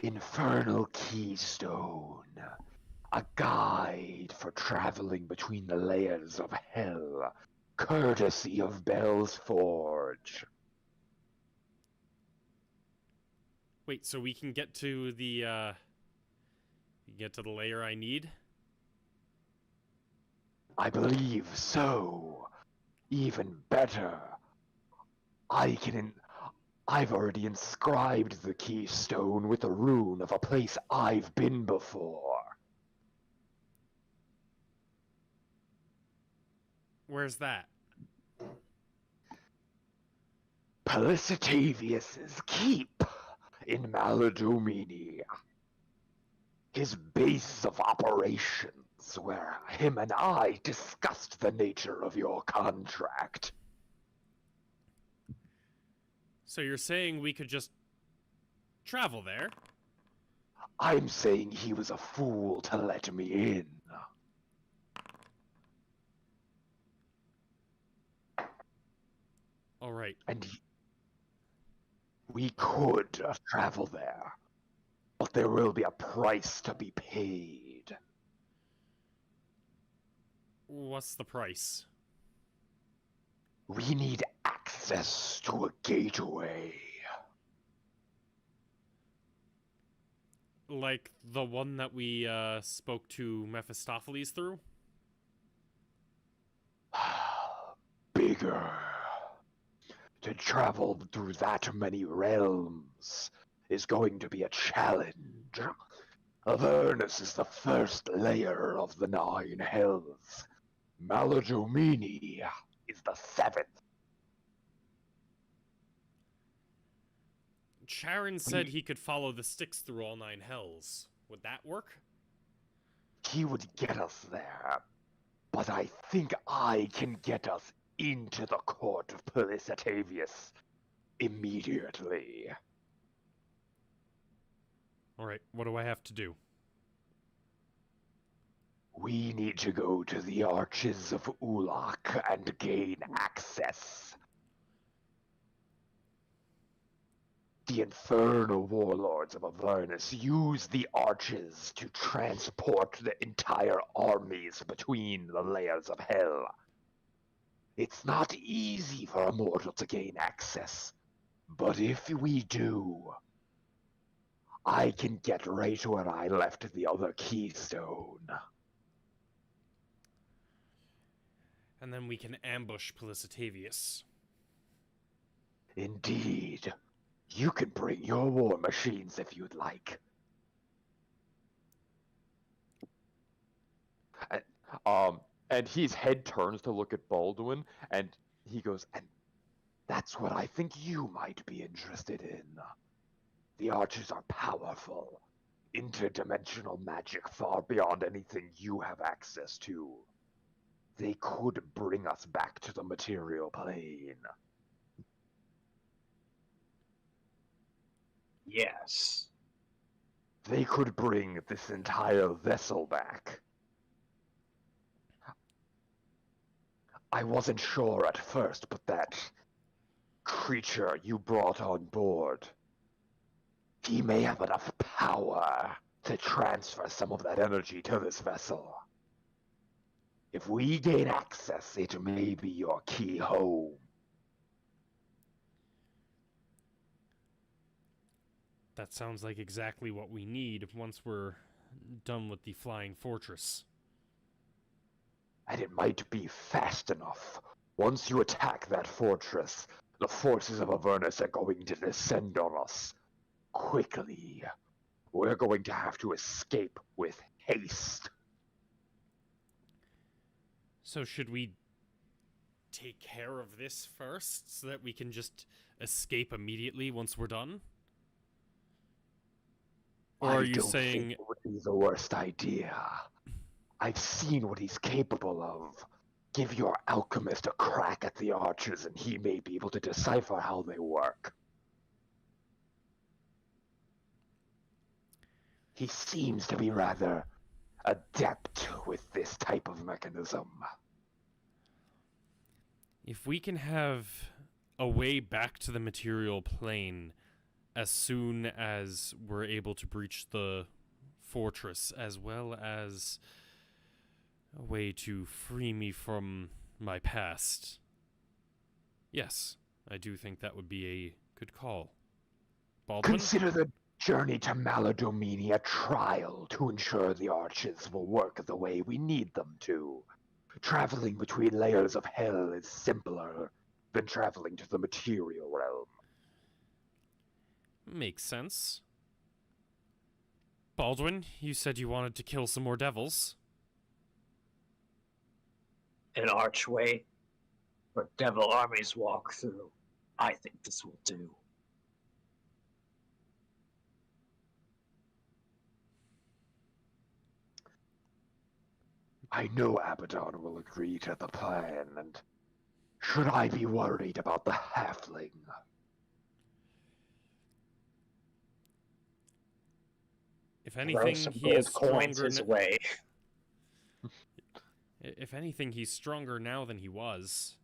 Infernal Keystone. A guide for traveling between the layers of hell, courtesy of Bell's Forge. Wait, so we can get to the layer I need? I believe so. Even better. I've already inscribed the keystone with the rune of a place I've been before. Where's that? Pelicitavius's keep in Maladomini. his base of operations, where him and I discussed the nature of your contract. So you're saying we could just travel there? I'm saying he was a fool to let me in. All right. And we could travel there, but there will be a price to be paid. What's the price? We need access to a gateway. Like the one that we spoke to Mephistopheles through? Bigger. To travel through that many realms is going to be a challenge. Avernus is the first layer of the 9 hells. Maladomini is the 7th. Charon said he could follow the Styx through all 9 hells. Would that work? He would get us there, but I think I can get us into the court of Pelicetavius immediately. Alright, what do I have to do? We need to go to the Arches of Ulak and gain access. The infernal warlords of Avernus use the arches to transport the entire armies between the layers of hell. It's not easy for a mortal to gain access, but if we do, I can get right where I left the other keystone. And then we can ambush Pelicetavius. Indeed. You can bring your war machines if you'd like. And his head turns to look at Baldwin, and he goes, And that's what I think you might be interested in. The arches are powerful, interdimensional magic far beyond anything you have access to. They could bring us back to the material plane. Yes. They could bring this entire vessel back. I wasn't sure at first, but that creature you brought on board, he may have enough power to transfer some of that energy to this vessel. If we gain access, it may be your key home. That sounds like exactly what we need once we're done with the Flying Fortress. And it might be fast enough. Once you attack that fortress, the forces of Avernus are going to descend on us. Quickly. We're going to have to escape with haste. So should we take care of this first, so that we can just escape immediately once we're done? Or are you saying it would be the worst idea? I've seen what he's capable of. Give your alchemist a crack at the arches and he may be able to decipher how they work. He seems to be rather adept with this type of mechanism. if we can have a way back to the material plane as soon as we're able to breach the fortress, as well as a way to free me from my past. Yes, I do think that would be a good call. Baldwin? Consider the journey to Maladomini a trial to ensure the arches will work the way we need them to. Traveling between layers of hell is simpler than traveling to the material realm. Makes sense. Baldwin, you said you wanted to kill some more devils. An archway where devil armies walk through. I think this will do. I know Abaddon will agree to the plan, and should I be worried about the halfling? If Throw anything, some he gold is coins stronger. his way. If anything, he's stronger now than he was.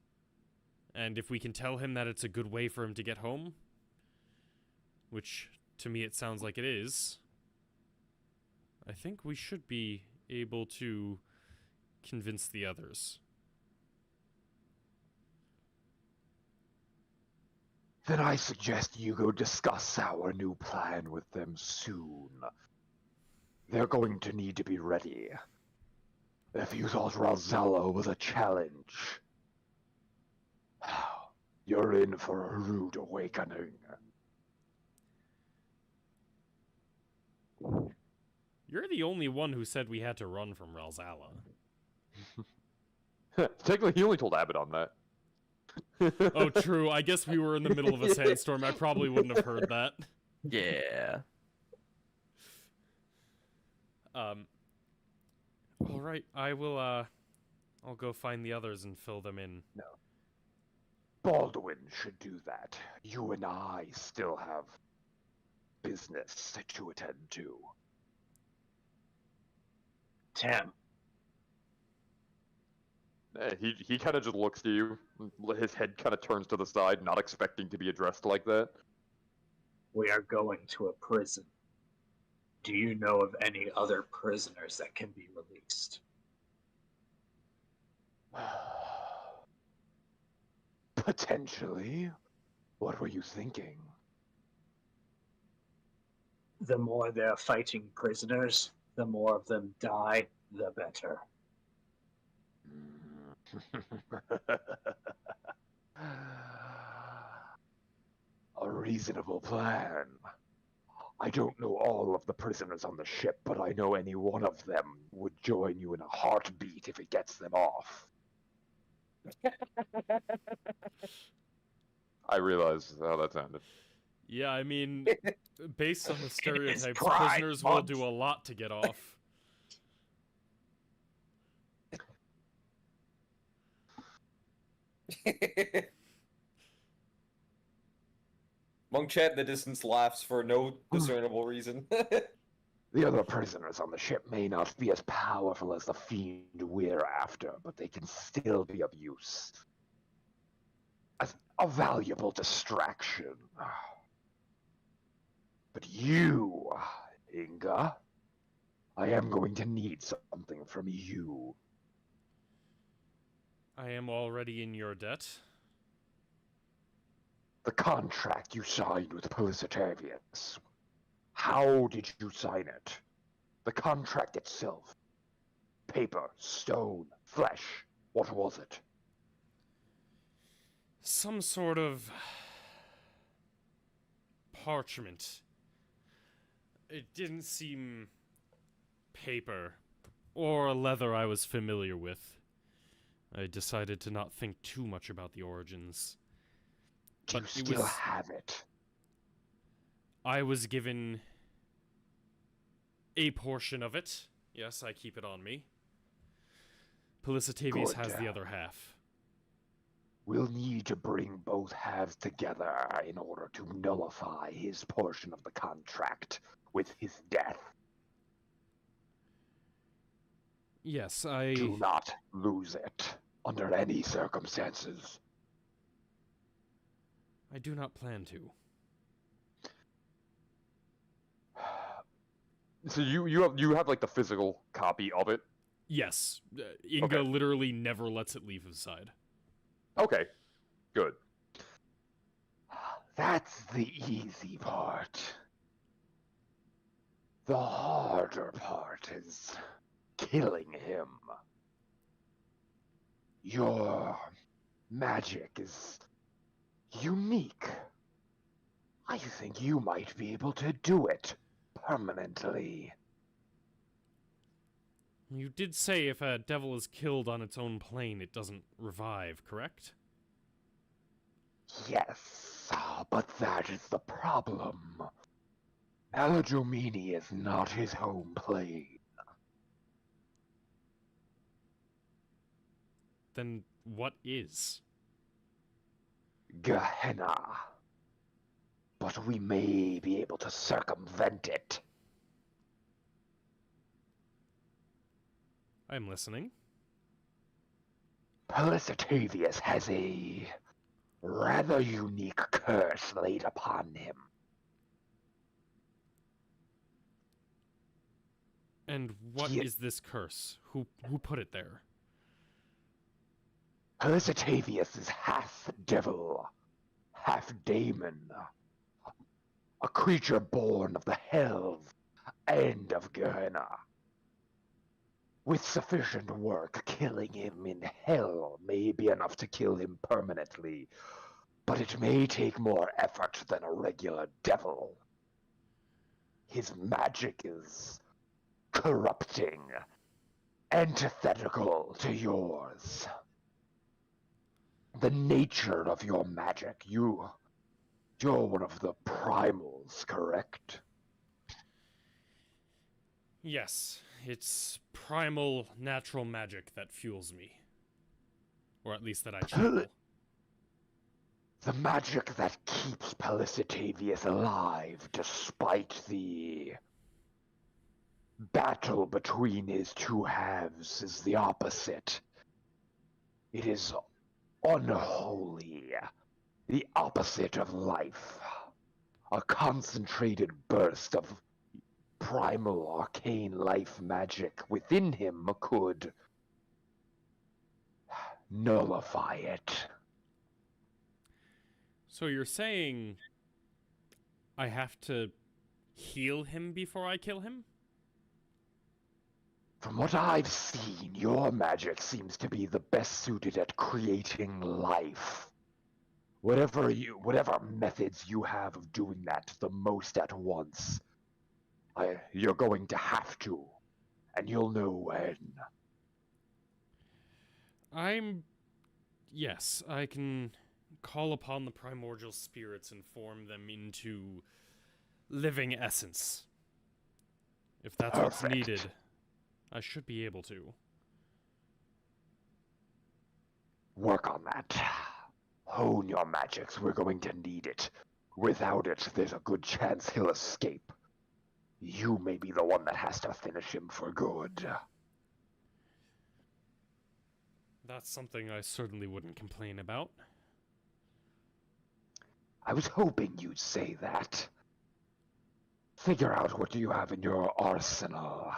And if we can tell him that it's a good way for him to get home, which to me it sounds like it is, I think we should be able to convince the others. Then I suggest you go discuss our new plan with them soon. They're going to need to be ready. If you thought Rosella was a challenge, you're in for a rude awakening. You're the only one who said we had to run from Ralzala. Technically, he only told Abaddon that. Oh, true. I guess we were in the middle of a sandstorm. I probably wouldn't have heard that. Yeah. All right. I'll go find the others and fill them in. No. Baldwin should do that. You and I still have business to attend to. Tim, He kind of just looks to you. His head kind of turns to the side, not expecting to be addressed like that. we are going to a prison. Do you know of any other prisoners that can be released? Potentially. What were you thinking? The more they're fighting prisoners, the more of them die, the better. A reasonable plan. I don't know all of the prisoners on the ship, but I know any one of them would join you in a heartbeat if it gets them off. I realize how that sounded. Yeah, I mean, based on the stereotypes, Pride prisoners will Month. do a lot to get off. Monk Chat in the distance laughs for no discernible reason. The other prisoners on the ship may not be as powerful as the fiend we're after, but they can still be of use. As a valuable distraction. But you, Inga, I am going to need something from you. I am already in your debt. The contract you signed with Polisitavius. How did you sign it? The contract itself. Paper, stone, flesh. What was it? Some sort of parchment. It didn't seem paper or leather I was familiar with. I decided to not think too much about the origins. Do you But it still was- have it? I was given a portion of it. Yes, I keep it on me. Polisitavius Good. has the other half. We'll need to bring both halves together in order to nullify his portion of the contract with his death. Yes, I... Do not lose it under any circumstances. I do not plan to. So you have like the physical copy of it. Yes, Inga Okay. literally never lets it leave his side. Okay, good. That's the easy part. The harder part is killing him. Your magic is unique. I think you might be able to do it permanently. You did say if a devil is killed on its own plane, it doesn't revive, correct? Yes, but that is the problem. Alajomini is not his home plane. Then what is? Gehenna. But we may be able to circumvent it. I'm listening. Pelicitavius has a rather unique curse laid upon him. And what Ye- is this curse? Who put it there? Pelicitavius is half devil, half daemon. A creature born of the hells and of Gehenna. With sufficient work, killing him in hell may be enough to kill him permanently, but it may take more effort than a regular devil. His magic is corrupting, antithetical to yours. The nature of your magic, you're one of the primals, correct? Yes, it's primal natural magic that fuels me. Or at least that I channel. The magic that keeps Pelicitavius alive despite the battle between his two halves is the opposite. It is unholy, the opposite of life. A concentrated burst of primal arcane life magic within him could nullify it. So you're saying I have to heal him before I kill him? From what I've seen, your magic seems to be the best suited at creating life. Whatever methods you have of doing that the most at once, you're going to have to, and you'll know when. Yes, I can call upon the primordial spirits and form them into living essence. If that's what's Perfect. needed, I should be able to. Work on that. Hone your magics, we're going to need it. Without it, there's a good chance he'll escape. You may be the one that has to finish him for good. That's something I certainly wouldn't complain about. I was hoping you'd say that. Figure out what you have in your arsenal.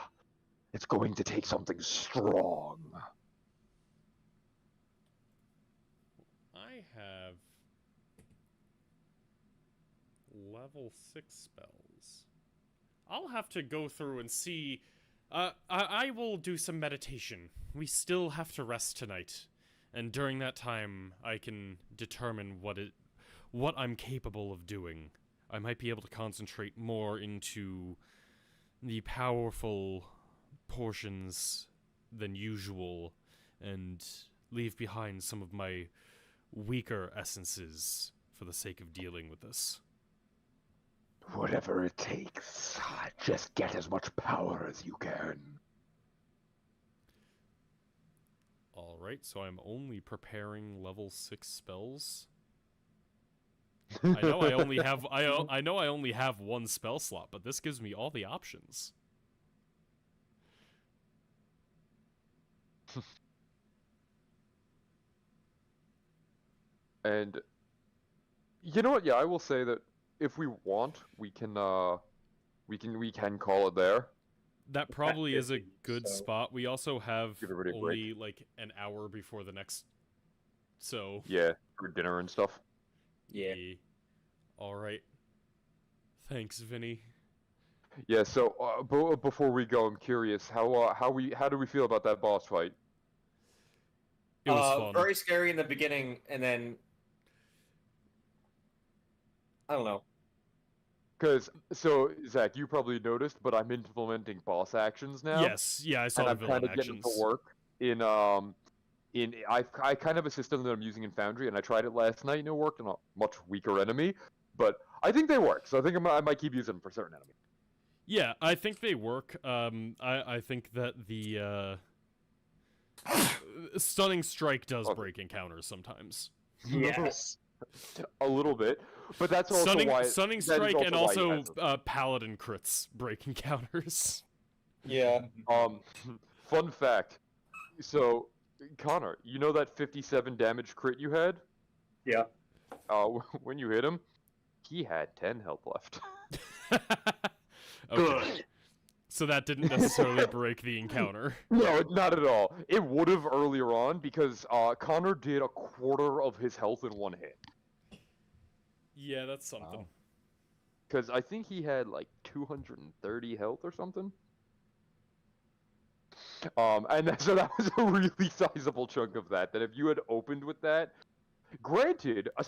It's going to take something strong. I have level 6 spells. I'll have to go through and see. I will do some meditation. We still have to rest tonight. And during that time, I can determine what I'm capable of doing. I might be able to concentrate more into the powerful portions than usual and leave behind some of my weaker essences for the sake of dealing with this. Whatever it takes, just get as much power as you can. Alright, so I'm only preparing level 6 spells. I know I only have I know I only have one spell slot, but this gives me all the options. And you know what? Yeah, I will say that if we want, we can call it there. That probably is a Effectively, good so- spot. We also have Give everybody a only like an hour before the next. So Yeah, for dinner and stuff. Yeah. All right. Thanks, Vinny. Yeah. So before we go, I'm curious how do we feel about that boss fight? It was fun. Very scary in the beginning, and then I don't know. Because Zach, you probably noticed, but I'm implementing boss actions now. Yes, yeah, I saw and the I'm villain kind of getting actions. to work in I kind of have a system that I'm using in Foundry, and I tried it last night, and it worked on a much weaker enemy, but I think they work, so I think I might keep using them for certain enemies. Yeah, I think they work. I think that Stunning Strike does break encounters sometimes. Yes. A little bit, but that's also why Stunning that is Strike and also why you also have Paladin crits break encounters. Yeah. Fun fact. So, Connor, you know that 57 damage crit you had? Yeah. When you hit him, he had 10 health left. Okay. Good. So that didn't necessarily break the encounter. No, not at all. It would have earlier on because Connor did a quarter of his health in one hit. Yeah, that's something. Wow. Because I think he had like 230 health or something. So that was a really sizable chunk of that. That if you had opened with that, granted, a